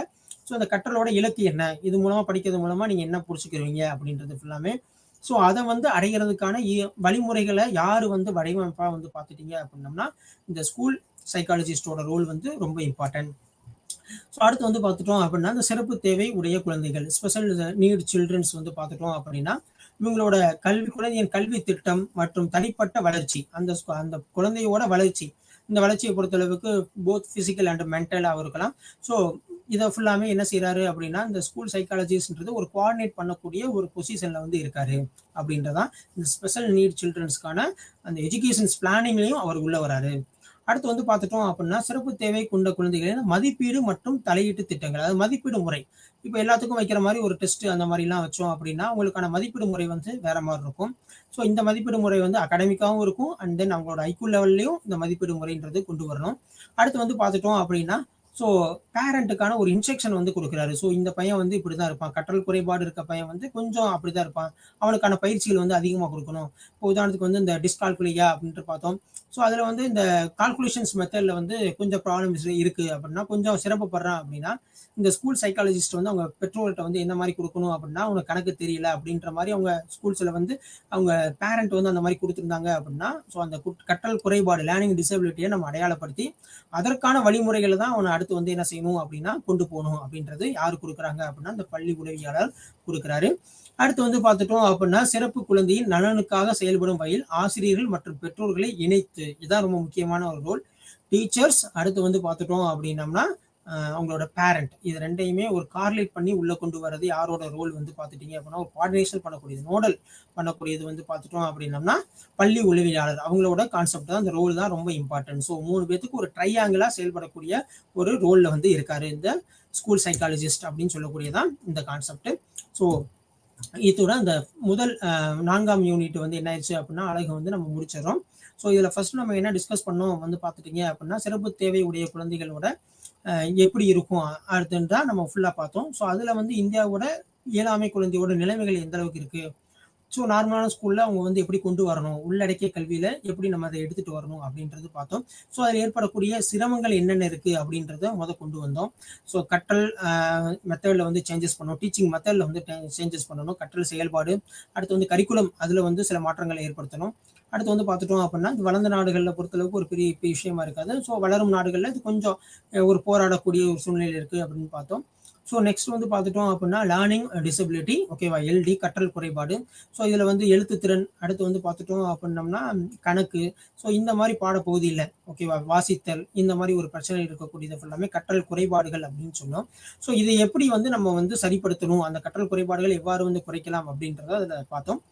ஸோ அந்த கற்றலோட இலக்கு என்ன, இது மூலமா படிக்கிறது மூலமா நீங்க என்ன புரிச்சுக்கிறீங்க அப்படின்றது ஃபுல்லாமே. ஸோ அதை வந்து அடைகிறதுக்கான வழிமுறைகளை யாரு வந்து வடிவமைப்பா வந்து பார்த்துட்டீங்க அப்படின்னம்னா இந்த ஸ்கூல் சைக்காலஜிஸ்டோட ரோல் வந்து ரொம்ப இம்பார்ட்டன்ட். ஸோ அடுத்து வந்து பார்த்துட்டோம் அப்படின்னா இந்த சிறப்பு தேவை உடைய குழந்தைகள், ஸ்பெஷல் நீட் சில்ட்ரன்ஸ் வந்து பார்த்துட்டோம் அப்படின்னா இவங்களோட குழந்தையின் கல்வி திட்டம் மற்றும் தனிப்பட்ட வளர்ச்சி, அந்த குழந்தையோட வளர்ச்சி, இந்த வளர்ச்சியை பொறுத்தளவுக்கு போத் பிசிக்கல் அண்ட் மென்டலாக இருக்கலாம். ஸோ இதை ஃபுல்லாமே என்ன செய்யறாரு அப்படின்னா இந்த ஸ்கூல் சைக்காலஜிஸ்ட்ன்றது ஒரு கோஆர்டினேட் பண்ணக்கூடிய ஒரு பொசிஷன்ல வந்து இருக்காரு அப்படின்றதான் இந்த ஸ்பெஷல் நீட் சில்ட்ரன்ஸ்க்கான அந்த எஜுகேஷன் பிளானிங்லையும் அவர் உள்ள வராரு. அடுத்து வந்து பார்த்துட்டோம் அப்படின்னா சிறப்பு தேவை கொண்ட குழந்தைகளின் மதிப்பீடு மற்றும் தலையீட்டு திட்டங்கள், அதாவது மதிப்பீடு முறை. இப்போ எல்லாத்துக்கும் வைக்கிற மாதிரி ஒரு டெஸ்ட் அந்த மாதிரிலாம் வச்சோம் அப்படின்னா உங்களுக்கான மதிப்பீடு முறை வந்து வேற மாதிரி இருக்கும். ஸோ இந்த மதிப்பீடு முறை வந்து அகாடமிக்காகவும் இருக்கும், அண்ட் தென் அவங்களோட ஐக்யூ லெவல்லையும் இந்த மதிப்பீடு முறைன்றது கொண்டு வரணும். அடுத்து வந்து பார்த்துட்டோம் அப்படின்னா ஸோ பேரண்ட்டுக்கான ஒரு இன்ஸ்ட்ரக்ஷன் வந்து கொடுக்குறாரு. ஸோ இந்த பையன் வந்து இப்படி தான் இருப்பான், கற்றல் குறைபாடு இருக்க பையன் வந்து கொஞ்சம் அப்படி தான் இருப்பான், அவனுக்கான பயிற்சிகள் வந்து அதிகமாக கொடுக்கணும். இப்போ உதாரணத்துக்கு வந்து இந்த டிஸ்கால்குலியா அப்படின்ட்டு பார்த்தோம். ஸோ அதில் வந்து இந்த கால்குலேஷன்ஸ் மெத்தடில் வந்து கொஞ்சம் ப்ராப்ளம்ஸ் இருக்குது அப்படின்னா, கொஞ்சம் சிரமப்படுறான் அப்படின்னா, இந்த ஸ்கூல் சைக்காலஜிஸ்ட் வந்து அவங்க பெற்றோர்கிட்ட வந்து என்ன மாதிரி கொடுக்கணும் அப்படின்னா, அவனுக்கு கணக்கு தெரியல அப்படின்ற மாதிரி அவங்க ஸ்கூல்ஸில் வந்து அவங்க பேரண்ட் வந்து அந்த மாதிரி கொடுத்துருந்தாங்க அப்படின்னா, ஸோ அந்த கற்றல் குறைபாடு லேர்னிங் டிசபிலிட்டியை நம்ம அடையாளப்படுத்தி அதற்கான வழிமுறைகளை தான் அவனை அடுத்து வந்து என்ன செய்யணும் அப்படின்னா கொண்டு போகணும் அப்படின்றது யாரு கொடுக்குறாங்க அப்படின்னா இந்த பள்ளி உதவியாளர் கொடுக்குறாரு. அடுத்து வந்து பார்த்துட்டோம் அப்படின்னா சிறப்பு குழந்தையின் நலனுக்காக செயல்படும் வகையில் ஆசிரியர்கள் மற்றும் பெற்றோர்களை இணைத்து, இதுதான் ரொம்ப முக்கியமான ஒரு ரோல். டீச்சர்ஸ், அடுத்து வந்து பார்த்துட்டோம் அப்படின்னம்னா அவங்களோட பேரண்ட், இது ரெண்டையுமே ஒரு கார்லேட் பண்ணி உள்ள கொண்டு வர்றது யாரோட ரோல் வந்து பார்த்துட்டீங்க அப்படின்னா ஒரு கோஆர்டினேஷன் பண்ணக்கூடியது, நோடல் பண்ணக்கூடியது வந்து பார்த்துட்டோம் அப்படின்னம்னா பள்ளி உளவியலாளர், அவங்களோட கான்செப்ட் தான், இந்த ரோல் தான் ரொம்ப இம்பார்ட்டன்ட். ஸோ 3 பேத்துக்கு ஒரு ட்ரையாங்கிளா செயல்படக்கூடிய ஒரு ரோல்ல வந்து இருக்காரு இந்த ஸ்கூல் சைக்காலஜிஸ்ட் அப்படின்னு சொல்லக்கூடியதான் இந்த கான்செப்ட். ஸோ இதோட அந்த முதல் 4ஆம் யூனிட் வந்து என்ன ஆயிடுச்சு அப்படின்னா அழகு வந்து நம்ம முடிச்சிடறோம். ஸோ இதில் ஃபர்ஸ்ட் நம்ம என்ன டிஸ்கஸ் பண்ணோம் வந்து பார்த்துட்டீங்க அப்படின்னா சிறப்பு தேவை உடைய குழந்தைகளோட எப்படி இருக்கும் அடுத்துன்னு தான் நம்ம ஃபுல்லாக பார்த்தோம். ஸோ அதில் வந்து இந்தியாவோட இயலாமை குழந்தையோட நிலைமைகள் எந்த அளவுக்கு இருக்கு, ஸோ நார்மலான ஸ்கூல்ல அவங்க வந்து எப்படி கொண்டு வரணும், உள்ளடக்கிய கல்வியில எப்படி நம்ம அதை எடுத்துட்டு வரணும் அப்படின்றது பார்த்தோம். ஸோ அதில் ஏற்படக்கூடிய சிரமங்கள் என்னென்ன இருக்கு அப்படின்றத கொண்டு வந்தோம். ஸோ கற்றல் மெத்தடில் வந்து சேஞ்சஸ் பண்ணணும், டீச்சிங் மெத்தடில் வந்து சேஞ்சஸ் பண்ணணும், கற்றல் செயல்பாடு, அடுத்து வந்து கரிக்குலம் அதில் வந்து சில மாற்றங்களை ஏற்படுத்தணும். அடுத்து வந்து பார்த்துட்டோம் அப்படின்னா வளர்ந்த நாடுகளில் பொறுத்தளவுக்கு ஒரு பெரிய விஷயமா இருக்காது. ஸோ வளரும் நாடுகளில் இது கொஞ்சம் ஒரு போராடக்கூடிய ஒரு சூழ்நிலை இருக்கு அப்படின்னு பார்த்தோம். ஸோ நெக்ஸ்ட் வந்து பார்த்துட்டோம் அப்படின்னா லேர்னிங் டிசபிலிட்டி, ஓகேவா, எல்டி கற்றல் குறைபாடு. ஸோ இதில் வந்து எழுத்துத்திறன், அடுத்து வந்து பார்த்துட்டோம் அப்படின்னம்னா கணக்கு, ஸோ இந்த மாதிரி பாடப்பகுதியில் ஓகேவா வாசித்தல், இந்த மாதிரி ஒரு பிரச்சனை இருக்கக்கூடியது எல்லாமே கற்றல் குறைபாடுகள் அப்படின்னு சொன்னோம். ஸோ இதை எப்படி வந்து நம்ம வந்து சரிப்படுத்தணும், அந்த கற்றல் குறைபாடுகள் எவ்வாறு வந்து குறைக்கலாம் அப்படின்றத அதில் பார்த்தோம்.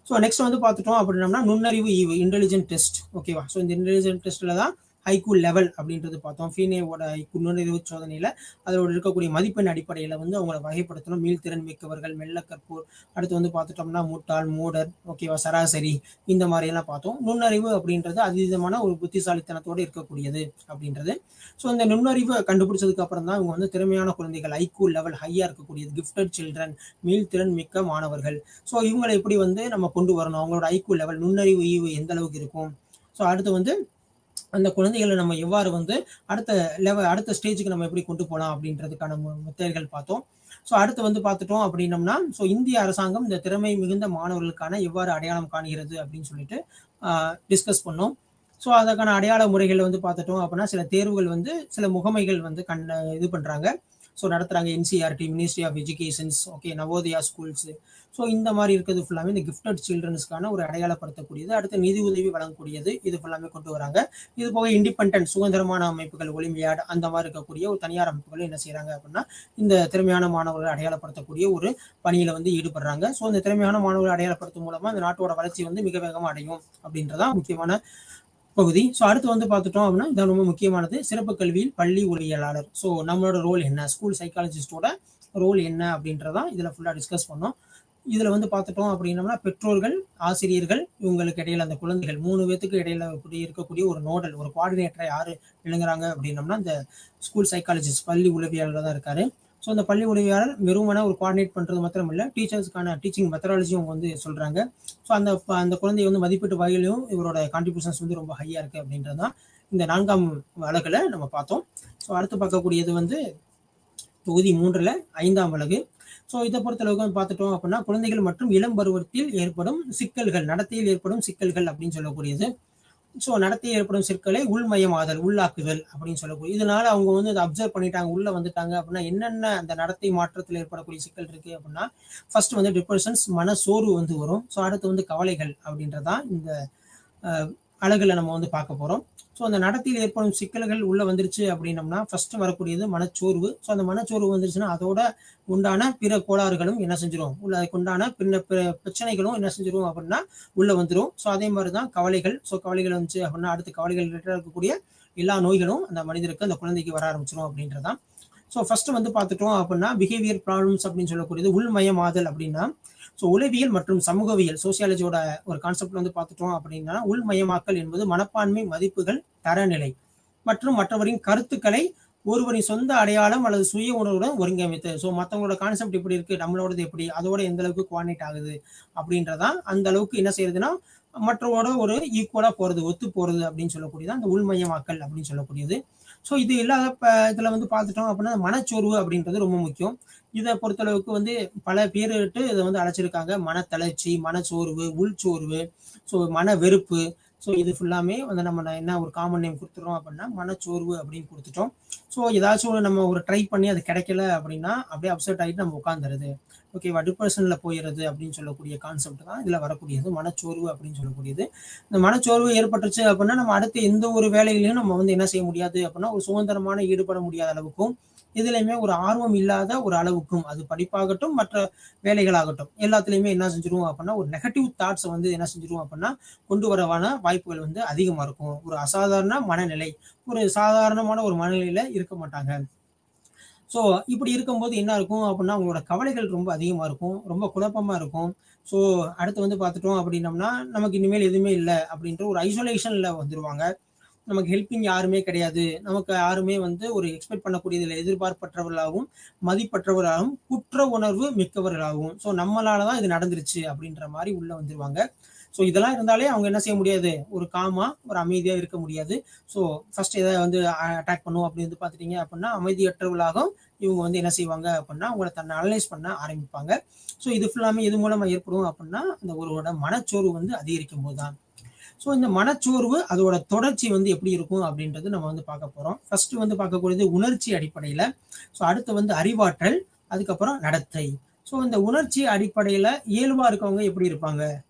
ஸோ நெக்ஸ்ட் வந்து பார்த்துட்டோம் அப்படின்னம்னா நுண்ணறிவு ஈவு, இன்டெலிஜென்ட் டெஸ்ட், ஓகேவா. ஸோ இந்த இன்டெலிஜென்ட் டெஸ்ட்ல தான் ஐக்யூ லெவல் அப்படின்றது பார்த்தோம். ஃபீனேவோட ஐக்யூ நுண்ணறிவு சோதனையில் அதோட இருக்கக்கூடிய மதிப்பெண் அடிப்படையில் வந்து அவங்களை வகைப்படுத்தணும். மீள்திறன் மிக்கவர்கள், மெல்ல கற்போர், அடுத்து வந்து பார்த்துட்டோம்னா முட்டாள், மூடர், ஓகேவா, சராசரி, இந்த மாதிரியெல்லாம் பார்த்தோம். நுண்ணறிவு அப்படின்றது அதீதமான ஒரு புத்திசாலித்தனத்தோடு இருக்கக்கூடியது அப்படின்றது. ஸோ இந்த நுண்ணறிவை கண்டுபிடிச்சதுக்கு அப்புறம் தான் இவங்க வந்து திறமையான குழந்தைகள், ஐக்யூ லெவல் ஹையா இருக்கக்கூடியது, கிஃப்டட் சில்ட்ரன், மீள்திறன் மிக்க மாணவர்கள். ஸோ இவங்களை எப்படி வந்து நம்ம கொண்டு வரணும், அவங்களோட ஐக்யூ லெவல் நுண்ணறிவு ஈவு எந்த அளவுக்கு இருக்கும், ஸோ அடுத்து வந்து அந்த குழந்தைகளை நம்ம எவ்வாறு வந்து அடுத்த ஸ்டேஜுக்கு நம்ம எப்படி கொண்டு போகலாம் அப்படின்றதுக்கான மெத்தட்கள் பார்த்தோம். ஸோ அடுத்து வந்து பார்த்துட்டோம் அப்படின்னம்னா ஸோ இந்திய அரசாங்கம் இந்த திறமை மிகுந்த மாணவர்களுக்கான எவ்வாறு அடையாளம் காணுகிறது அப்படின்னு சொல்லிட்டு டிஸ்கஸ் பண்ணோம். ஸோ அதற்கான அடையாள முறைகள் வந்து பார்த்துட்டோம் அப்படின்னா சில தேர்வுகள் வந்து சில முகமைகள் வந்து இது பண்றாங்க, ஸோ நடத்துறாங்க. NCERT, ministry of educations, okay, Navodaya schools. So இந்த மாதிரி இருக்கிறது ஃபுல்லாமே இந்த கிஃப்டட் சில்ட்ரன்ஸ்க்கான ஒரு அடையாளப்படுத்தக்கூடியது, அடுத்து நிதி உதவி வழங்கக்கூடியது, இது ஃபுல்லாமே கொண்டு வராங்க. இது போக இண்டிபெண்டன்ட் சுதந்திரமான அமைப்புகள், ஒலிம்பியாட், அந்த மாதிரி இருக்கக்கூடிய ஒரு தனியார் அமைப்புகள் என்ன செய்யறாங்க அப்படின்னா இந்த திறமையான மாணவர்களை அடையாளப்படுத்தக்கூடிய ஒரு பணியில வந்து ஈடுபடுறாங்க. ஸோ இந்த திறமையான மாணவர்களை அடையாளப்படுத்தும் மூலமா இந்த நாட்டோட வளர்ச்சி வந்து மிக வேகமாக அடையும் அப்படின்றதான் முக்கியமான பகுதி. ஸோ அடுத்து வந்து பார்த்துட்டோம் அப்படின்னா இது ரொம்ப முக்கியமானது, சிறப்பு கல்வியில் பள்ளி உளவியலாளர். ஸோ நம்மளோட ரோல் என்ன, ஸ்கூல் சைக்காலஜிஸ்டோட ரோல் என்ன அப்படின்றதான் இதுல ஃபுல்லா டிஸ்கஸ் பண்ணோம். இதுல வந்து பார்த்துட்டோம் அப்படின்னம்னா பெற்றோர்கள், ஆசிரியர்கள், இவங்களுக்கு இடையில அந்த குழந்தைகள் 3 பேத்துக்கு இடையில இருக்கக்கூடிய ஒரு நோடல், ஒரு கோஆர்டினேட்டரை யாரு விளங்குறாங்க அப்படின்னம்னா இந்த ஸ்கூல் சைக்காலஜிஸ்ட், பள்ளி உளவியலாளர் தான் இருக்காரு. ஸோ அந்த பள்ளி உதவியாளர் வெறுமன ஒரு கோஆர்டினேட் பண்றது மாத்திரம் இல்லை, டீச்சர்ஸ்க்கான டீச்சிங் மெத்தடாலஜியும் அவங்க வந்து சொல்றாங்க. ஸோ அந்த குழந்தைய வந்து மதிப்பீட்டு வகையிலும் இவரோட கான்ட்ரிபியூஷன்ஸ் வந்து ரொம்ப ஹையா இருக்கு அப்படின்றது தான் இந்த 4ஆம் அலகுல நம்ம பார்த்தோம். ஸோ அடுத்து பார்க்கக்கூடியது வந்து தொகுதி 3ல 5ஆம் அலகு. ஸோ இதை பொறுத்தளவுக்கு பார்த்துட்டோம் அப்படின்னா குழந்தைகள் மற்றும் இளம் பருவத்தில் ஏற்படும் சிக்கல்கள், நடத்தையில் ஏற்படும் சிக்கல்கள் அப்படின்னு சொல்லக்கூடியது. ஸோ நடத்தி ஏற்படும் சிக்கலை உள்மயமாதல், உள்ளாக்குதல் அப்படின்னு சொல்லக்கூடிய, இதனால அவங்க வந்து அதை அப்சர்வ் பண்ணிட்டாங்க, உள்ள வந்துட்டாங்க அப்படின்னா என்னென்ன அந்த நடத்தை மாற்றத்தில் ஏற்படக்கூடிய சிக்கல் இருக்கு அப்படின்னா ஃபர்ஸ்ட் வந்து டிப்ரெஷன்ஸ், மன சோர்வு வந்து வரும். ஸோ அடுத்து வந்து கவலைகள் அப்படின்றதான் இந்த அழகுல நம்ம வந்து பார்க்க போறோம். ஸோ அந்த நடத்தையில் ஏற்படும் சிக்கல்கள் உள்ள வந்துருச்சு அப்படின்னம்னா ஃபர்ஸ்ட் வரக்கூடியது மனச்சோர்வு. ஸோ அந்த மனச்சோர்வு வந்துருச்சுன்னா அதோட உண்டான பிற கோளாறுகளும் என்ன செஞ்சிடும், அதுக்கு உண்டான பிரச்சனைகளும் என்ன செஞ்சிடும் அப்படின்னா உள்ள வந்துடும். ஸோ அதே மாதிரி தான் கவலைகள். ஸோ கவலைகள் வந்துச்சு அப்படின்னா அடுத்த கவலைகள் ரிலேட்டடாக இருக்கக்கூடிய எல்லா நோய்களும் அந்த மனிதருக்கு, அந்த குழந்தைக்கு வர ஆரம்பிச்சிடும் அப்படின்றதான். ஸோ ஃபர்ஸ்ட் வந்து பார்த்துட்டோம் அப்படின்னா பிஹேவியர் ப்ராப்ளம்ஸ் அப்படின்னு சொல்லக்கூடியது உள்மயமாதல் அப்படின்னா, ஸோ உளவியல் மற்றும் சமூகவியல், சோசியாலஜியோட ஒரு கான்செப்ட் வந்து பார்த்துட்டோம் அப்படின்னா உள்மயமாக்கல் என்பது மனப்பான்மை, மதிப்புகள், தரநிலை மற்றும் மற்றவரின் கருத்துக்களை ஒருவரின் சொந்த அடையாளம் அல்லது சுய உணர்வுடன் ஒருங்கமைத்து. ஸோ மற்றவங்களோட கான்செப்ட் எப்படி இருக்கு, நம்மளோடது எப்படி, அதோட எந்த அளவுக்கு குவாடினேட் ஆகுது அப்படின்றதான் அந்த அளவுக்கு என்ன செய்யறதுன்னா மற்றவோட ஒரு ஈக்குவலா போறது, ஒத்து போறது அப்படின்னு சொல்லக்கூடியது அந்த உள்மையமாக்கல் அப்படின்னு சொல்லக்கூடியது. ஸோ இது இல்லாத இதுல வந்து பார்த்துட்டோம் அப்படின்னா மனச்சோர்வு அப்படின்றது ரொம்ப முக்கியம். இதை பொறுத்தளவுக்கு வந்து பல பேருட்டு இதை வந்து அழைச்சிருக்காங்க. மனத்தளர்ச்சி, மனச்சோர்வு, உள்சோர்வு, ஸோ மன வெறுப்பு. ஸோ இது ஃபுல்லாமே வந்து நம்ம என்ன ஒரு காமன் நேம் கொடுத்துறோம் அப்படின்னா மனச்சோர்வு அப்படின்னு கொடுத்துட்டோம். ஸோ ஏதாச்சும் நம்ம ஒரு ட்ரை பண்ணி அது கிடைக்கல அப்படின்னா அப்படியே அப்செட் ஆகிட்டு நம்ம உட்காந்துருது, ஓகேவா, டிப்ரெஷன்ல போயிடுறது அப்படின்னு சொல்லக்கூடிய கான்செப்ட் தான் இதுல வரக்கூடியது மனச்சோர்வு அப்படின்னு சொல்லக்கூடியது. இந்த மனச்சோர்வு ஏற்பட்டுச்சு அப்படின்னா நம்ம அடுத்து எந்த ஒரு வேலையிலையும் நம்ம வந்து என்ன செய்ய முடியாது அப்படின்னா ஒரு சுதந்திரமான ஈடுபட முடியாத அளவுக்கும், இதுலையுமே ஒரு ஆர்வம் இல்லாத ஒரு அளவுக்கும், அது படிப்பாகட்டும் மற்ற வேலைகளாகட்டும் எல்லாத்துலயுமே என்ன செஞ்சிருவோம் அப்படின்னா ஒரு நெகட்டிவ் தாட்ஸ் வந்து என்ன செஞ்சிருவோம் அப்படின்னா கொண்டு வரவான வாய்ப்புகள் வந்து அதிகமா இருக்கும். ஒரு அசாதாரண மனநிலை, ஒரு சாதாரணமான ஒரு மனநிலையில இருக்க மாட்டாங்க. ஸோ இப்படி இருக்கும்போது என்ன இருக்கும் அப்படின்னா அவங்களோட கவலைகள் ரொம்ப அதிகமா இருக்கும், ரொம்ப குழப்பமா இருக்கும். ஸோ அடுத்து வந்து பார்த்துட்டோம் அப்படின்னம்னா நமக்கு இனிமேல் எதுவுமே இல்லை அப்படின்ற ஒரு ஐசோலேஷன்ல வந்துருவாங்க. நமக்கு ஹெல்பிங் யாருமே கிடையாது, நமக்கு யாருமே வந்து ஒரு எக்ஸ்பெக்ட் பண்ணக்கூடியதில் எதிர்பார்ப்பற்றவர்களாகவும் மதிப்பற்றவர்களாகவும் குற்ற உணர்வு மிக்கவர்களாகவும், ஸோ நம்மளாலதான் இது நடந்துருச்சு அப்படின்ற மாதிரி உள்ள வந்துருவாங்க. ஸோ இதெல்லாம் இருந்தாலே அவங்க என்ன செய்ய முடியாது, ஒரு காமா ஒரு அமைதியா இருக்க முடியாது. ஸோ ஃபர்ஸ்ட் எதை வந்து அட்டாக் பண்ணும் அப்படி வந்து பார்த்துட்டீங்க அப்படின்னா அமைதியற்றவர்களாக இவங்க வந்து என்ன செய்வாங்க அப்படின்னா அவங்கள தன்னை அனலைஸ் பண்ண ஆரம்பிப்பாங்க. ஸோ இது ஃபுல்லாமே எது மூலமா ஏற்படும் அப்படின்னா அந்த ஒருவரோட மனச்சோர்வு வந்து அதிகரிக்கும் போதுதான். ஸோ இந்த மனச்சோர்வு அதோட தொடர்ச்சி வந்து எப்படி இருக்கும் அப்படின்றது நம்ம வந்து பார்க்க போறோம். ஃபர்ஸ்ட் வந்து பார்க்கக்கூடியது உணர்ச்சி அடிப்படையில, ஸோ அடுத்து வந்து அறிவாற்றல், அதுக்கப்புறம் நடத்தை. ஸோ இந்த உணர்ச்சி அடிப்படையில இயல்பா இருக்கவங்க எப்படி இருப்பாங்க,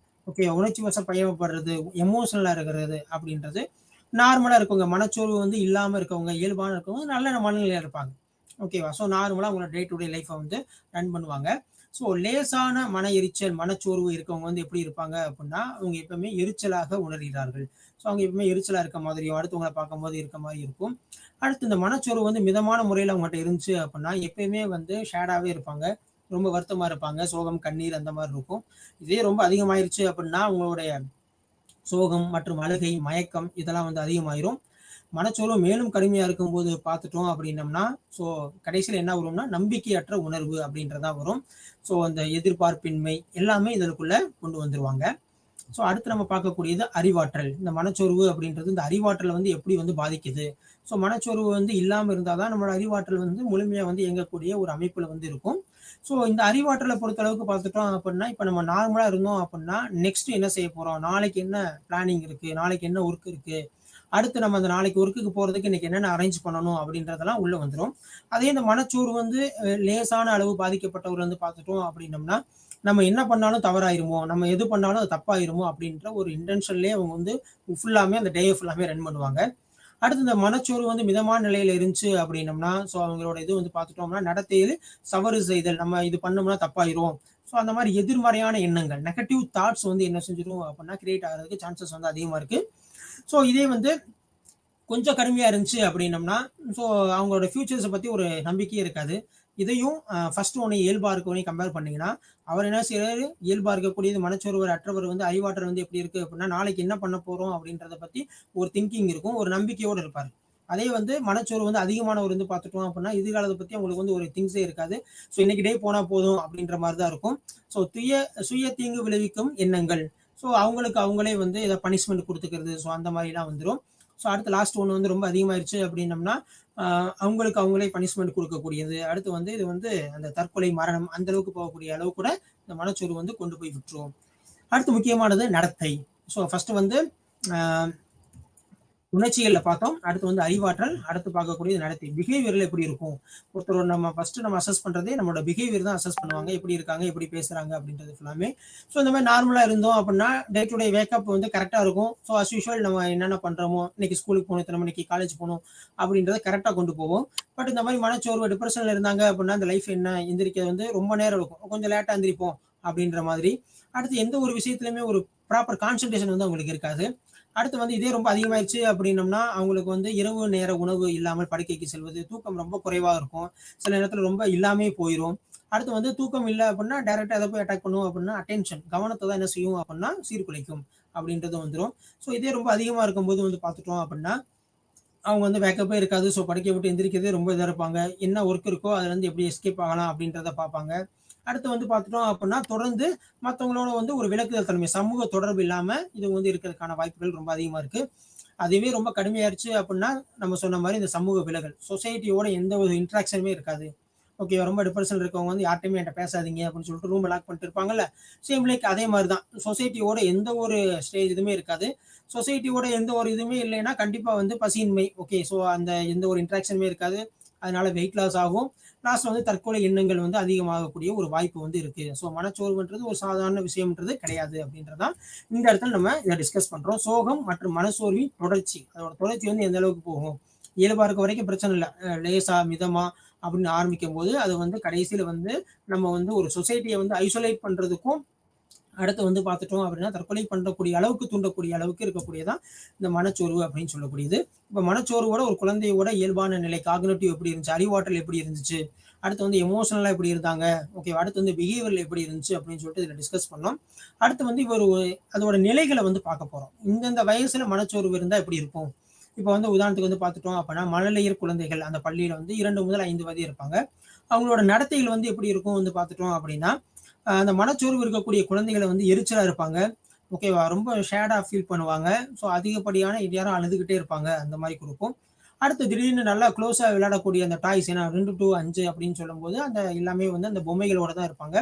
ஓகே, உணர்ச்சி வசம் பயப்படுறது, எமோஷனலா இருக்கிறது அப்படின்றது நார்மலா இருக்கவங்க, மனச்சோர்வு வந்து இல்லாம இருக்கவங்க, இயல்பான இருக்கவங்க நல்ல மனநிலையா இருப்பாங்க, ஓகேவா. ஸோ நார்மலா அவங்களோட டே டு டே லைஃப்பை வந்து ரன் பண்ணுவாங்க. ஸோ லேசான மன எரிச்சல், மனச்சோர்வு இருக்கவங்க வந்து எப்படி இருப்பாங்க அப்படின்னா அவங்க எப்பவுமே எரிச்சலாக உணர்கிறார்கள். ஸோ அவங்க எப்பவுமே எரிச்சலா இருக்க மாதிரியும் அடுத்தவங்களை பார்க்கும் போது இருக்க மாதிரி இருக்கும். அடுத்து இந்த மனச்சோர்வு வந்து மிதமான முறையில் அவங்ககிட்ட இருந்துச்சு அப்படின்னா எப்பயுமே வந்து ஷேடாவே இருப்பாங்க, ரொம்ப வருத்தமா இருப்பாங்க, சோகம் கண்ணீர் அந்த மாதிரி இருக்கும். இதே ரொம்ப அதிகமாயிருச்சு அப்படின்னா அவங்களுடைய சோகம் மற்றும் அழுகை, மயக்கம் இதெல்லாம் வந்து அதிகமாயிரும். மனச்சோர்வு மேலும் கடுமையா இருக்கும்போது பார்த்துட்டோம் அப்படின்னம்னா ஸோ கடைசியில் என்ன வரும்னா நம்பிக்கையற்ற உணர்வு அப்படின்றதா வரும். ஸோ அந்த எதிர்பார்ப்பின்மை எல்லாமே இதற்குள்ள கொண்டு வந்துருவாங்க. ஸோ அடுத்து நம்ம பார்க்கக்கூடியது அறிவாற்றல். இந்த மனச்சோர்வு அப்படின்றது இந்த அறிவாற்றலை வந்து எப்படி வந்து பாதிக்குது. ஸோ மனச்சோர்வு வந்து இல்லாமல் இருந்தாதான் நம்மளோட அறிவாற்றல் வந்து முழுமையா வந்து இயங்கக்கூடிய ஒரு அமைப்புல வந்து இருக்கும். ஸோ இந்த அறிவாற்றலை பொறுத்த அளவுக்கு பார்த்துட்டோம் அப்படின்னா இப்போ நம்ம நார்மலா இருந்தோம் அப்படின்னா நெக்ஸ்ட் என்ன செய்ய போறோம், நாளைக்கு என்ன பிளானிங் இருக்கு, நாளைக்கு என்ன ஒர்க் இருக்கு, அடுத்து நம்ம அந்த நாளைக்கு ஒர்க்குக்கு போறதுக்கு இன்னைக்கு என்னென்ன அரேஞ்ச் பண்ணணும் அப்படின்றதெல்லாம் உள்ள வந்துடும். அதே இந்த மனச்சோர்வு வந்து லேசான அளவு பாதிக்கப்பட்டவர் வந்து பார்த்துட்டோம் அப்படின்னம்னா நம்ம என்ன பண்ணாலும் தவறாயிருமோ, நம்ம எது பண்ணாலும் அது தப்பாயிருமோ அப்படின்ற ஒரு இன்டென்ஷன்லேயே அவங்க வந்து ஃபுல்லாமே அந்த டே ஃபுல்லாமே ரன் பண்ணுவாங்க. அடுத்து இந்த மனச்சோர்வு வந்து மிதமான நிலையில இருந்துச்சு அப்படின்னம்னா ஸோ அவங்களோட இது வந்து பார்த்துட்டோம்னா நடத்தையில் சவறு செய்தல், நம்ம இது பண்ணோம்னா தப்பாயிரும். ஸோ அந்த மாதிரி எதிர்மறையான எண்ணங்கள், நெகட்டிவ் தாட்ஸ் வந்து என்ன செஞ்சிடும் அப்படின்னா கிரியேட் ஆகிறதுக்கு சான்சஸ் வந்து அதிகமா இருக்கு. ஸோ இதே வந்து கொஞ்சம் கடுமையா இருந்துச்சு அப்படின்னம்னா ஸோ அவங்களோட ஃபியூச்சர்ஸை பத்தி ஒரு நம்பிக்கையே இருக்காது. இதையும் ஃபர்ஸ்ட் ஒன்று இயல்பா இருக்கவனையும் கம்பேர் பண்ணீங்கன்னா அவர் என்ன செய்யறாரு, இயல்பா இருக்கக்கூடியது மனச்சோர்வர் அற்றவர் வந்து அறிவாற்றல் வந்து எப்படி இருக்கு அப்படின்னா நாளைக்கு என்ன பண்ண போறோம் அப்படின்றத பத்தி ஒரு திங்கிங் இருக்கும், ஒரு நம்பிக்கையோடு இருப்பாரு. அதே வந்து மனச்சோர்வு வந்து அதிகமானவர் வந்து பார்த்துட்டோம் அப்படின்னா எதிர்காலத்தை பத்தி அவங்களுக்கு வந்து ஒரு திங்ஸே இருக்காது. ஸோ இன்னைக்கு டே போனா போதும் அப்படின்ற மாதிரி தான் இருக்கும். ஸோ சுய தீங்கு விளைவிக்கும் எண்ணங்கள், ஸோ அவங்களுக்கு அவங்களே வந்து ஏதாவது பனிஷ்மெண்ட் கொடுத்துக்கிறது, ஸோ அந்த மாதிரிலாம் வந்துடும். ஸோ அடுத்து லாஸ்ட் ஒன்று வந்து ரொம்ப அதிகமாயிருச்சு அப்படின்னம்னா அவங்களுக்கு அவங்களே பனிஷ்மெண்ட் கொடுக்கக்கூடியது. அடுத்து வந்து இது வந்து அந்த தற்கொலை மரணம் அந்த அளவுக்கு போகக்கூடிய அளவு கூட இந்த மனச்சோர்வு வந்து கொண்டு போய் விட்டுரும். அடுத்து முக்கியமானது நடத்தை. ஸோ ஃபர்ஸ்ட் வந்து உணர்ச்சிகள்ல பார்த்தோம், அடுத்து வந்து அறிவாற்றல், அடுத்து பார்க்கக்கூடியது நடத்தை. பிஹேவியர்ல எப்படி இருக்கும் ஒருத்தர், நம்ம ஃபர்ஸ்ட் நம்ம அசஸ் பண்றதே நம்மளோட பிஹேவியர் தான் அசஸ் பண்ணுவாங்க, எப்படி இருக்காங்க எப்படி பேசுறாங்க அப்படின்றது ஃபுல்லாமே. ஸோ இந்த மாதிரி நார்மலா இருந்தோம் அப்படின்னா டே டு டே வேக்கப் வந்து கரெக்டா இருக்கும். ஸோ அஸ் யூஷுவல் நம்ம என்னென்ன பண்றோமோ, இன்னைக்கு ஸ்கூலுக்கு போகணும், இத்தனை மணிக்கு காலேஜ் போகணும் அப்படின்றத கரெக்டா கொண்டு போவோம். பட் இந்த மாதிரி மனச்சோர்வு டிப்ரெஷன்ல இருந்தாங்க அப்படின்னா அந்த லைஃப் என்ன எந்திரிக்கிறது வந்து ரொம்ப நேரம் இருக்கும், கொஞ்சம் லேட்டா எந்திரிப்போம் அப்படின்ற மாதிரி. அடுத்து எந்த ஒரு விஷயத்துலயுமே ஒரு ப்ராப்பர் கான்சன்ட்ரேஷன் வந்து அவங்களுக்கு இருக்காது. அடுத்து வந்து இதே ரொம்ப அதிகமாயிருச்சு அப்படின்னம்னா அவங்களுக்கு வந்து இரவு நேர உணவு இல்லாமல் படுக்கைக்கு செல்வது, தூக்கம் ரொம்ப குறைவா இருக்கும், சில நேரத்துல ரொம்ப இல்லாமே போயிடும். அடுத்து வந்து தூக்கம் இல்லை அப்படின்னா டைரக்டா எதை போய் அட்டாக் பண்ணுவோம் அப்படின்னா அட்டென்ஷன், கவனத்தை தான் என்ன செய்யும் அப்படின்னா சீர்குலைக்கும் அப்படின்றது வந்துடும். ஸோ இதே ரொம்ப அதிகமா இருக்கும்போது வந்து பார்த்துட்டோம் அப்படின்னா அவங்க வந்து வேக்கப்பே இருக்காது. ஸோ படுக்கைய விட்டு எந்திரிக்கிறதே ரொம்ப இதா இருப்பாங்க. என்ன ஒர்க் இருக்கோ அதுலேருந்து எப்படி எஸ்கேப் ஆகலாம் அப்படின்றத பார்ப்பாங்க. அடுத்து வந்து பார்த்துட்டோம் அப்படின்னா, தொடர்ந்து மத்தவங்களோட வந்து ஒரு விலக்குதல் தன்மை, சமூக தொடர்பு இல்லாம இது வந்து இருக்கிறதுக்கான வாய்ப்புகள் ரொம்ப அதிகமா இருக்கு. அதுவே ரொம்ப கடுமையாயிருச்சு அப்படின்னா, நம்ம சொன்ன மாரி இந்த சமூக விலகல். சொசைட்டியோட எந்த ஒரு இன்டராக்ஷனுமே இருக்காது. ஓகே. ரொம்ப டிப்ரஷன்ல இருக்கவங்க வந்து யார்ட்டயுமே என்ட்ட பேசாதீங்க அப்படின்னு சொல்லிட்டு ரூம லாக் பண்ணிட்டு இருப்பாங்கல்ல. சேம் லைக் அதே மாரி தான். சொசைட்டியோட எந்த ஒரு இதுவுமே இருக்காது. சொசைட்டியோட எந்த ஒரு இதுவுமே இல்லைன்னா, கண்டிப்பா வந்து பசியின்மை. ஓகே. ஸோ அந்த எந்த ஒரு இன்டராக்ஷனுமே இருக்காது. அதனால வெயிட் லாஸ் ஆகும். லாஸ்ட்ல வந்து தற்கொலை எண்ணங்கள் வந்து அதிகமாகக்கூடிய ஒரு வாய்ப்பு வந்து இருக்கு. ஸோ மனச்சோர்வுன்றது ஒரு சாதாரண விஷயம்ன்றது கிடையாது அப்படின்றது தான் இந்த இடத்துல நம்ம இத டிஸ்கஸ் பண்றோம். சோகம் மற்றும் மனச்சோர்வின் தொடர்ச்சி. அதோட தொடர்ச்சி வந்து எந்த அளவுக்கு போகும்? இயல்பா இருக்க வரைக்கும் பிரச்சனை இல்ல. லேசா, மிதமா அப்படின்னு ஆரம்பிக்கும்போது, அது வந்து கடைசியில வந்து நம்ம வந்து ஒரு சொசைட்டிய வந்து ஐசோலேட் பண்றதுக்கும், அடுத்து வந்து பார்த்துட்டோம் அப்படின்னா, தற்கொலை பண்ணக்கூடிய அளவுக்கு தூண்டக்கூடிய அளவுக்கு இருக்கக்கூடியதான் இந்த மனச்சோர்வு அப்படின்னு சொல்லக்கூடியது. இப்ப மனச்சோர்வோட ஒரு குழந்தையோட இயல்பான நிலை, காக்னிட்டிவ் எப்படி இருந்துச்சு? அறிவாற்றல் எப்படி இருந்துச்சு? அடுத்து வந்து எமோஷனலா எப்படி இருந்தாங்க? ஓகே. அடுத்து வந்து பிஹேவியர்ல எப்படி இருந்துச்சு? அப்படின்னு சொல்லிட்டு இதுல டிஸ்கஸ் பண்ணோம். அடுத்து வந்து அதோட நிலைகள வந்து பார்க்க போறோம். இந்தந்த வயசுல மனச்சோர்வு இருந்தா எப்படி இருக்கும்? இப்ப வந்து உதாரணத்துக்கு வந்து பார்த்துட்டோம் அப்படின்னா, மழலையர் குழந்தைகள் அந்த பள்ளியில வந்து 2 முதல் 5 வயது இருப்பாங்க. அவங்களோட நடத்தைகள் வந்து எப்படி இருக்கும் வந்து பார்த்துட்டோம் அப்படின்னா, அந்த மனச்சோர்வு இருக்கக்கூடிய குழந்தைகள வந்து எரிச்சலா இருப்பாங்க. ஓகேவா? ரொம்ப ஷேடா ஃபீல் பண்ணுவாங்க. ஸோ அதிகப்படியான நேரம் அழுதுகிட்டே இருப்பாங்க. அந்த மாரி குடுக்கும். அடுத்து திடீர்னு நல்லா க்ளோஸா விளையாடக்கூடிய அந்த டாய்ஸ், ஏன்னா 2 டூ 5 அப்படின்னு சொல்லும்போது, அந்த எல்லாமே வந்து அந்த பொம்மைகளோட தான் இருப்பாங்க.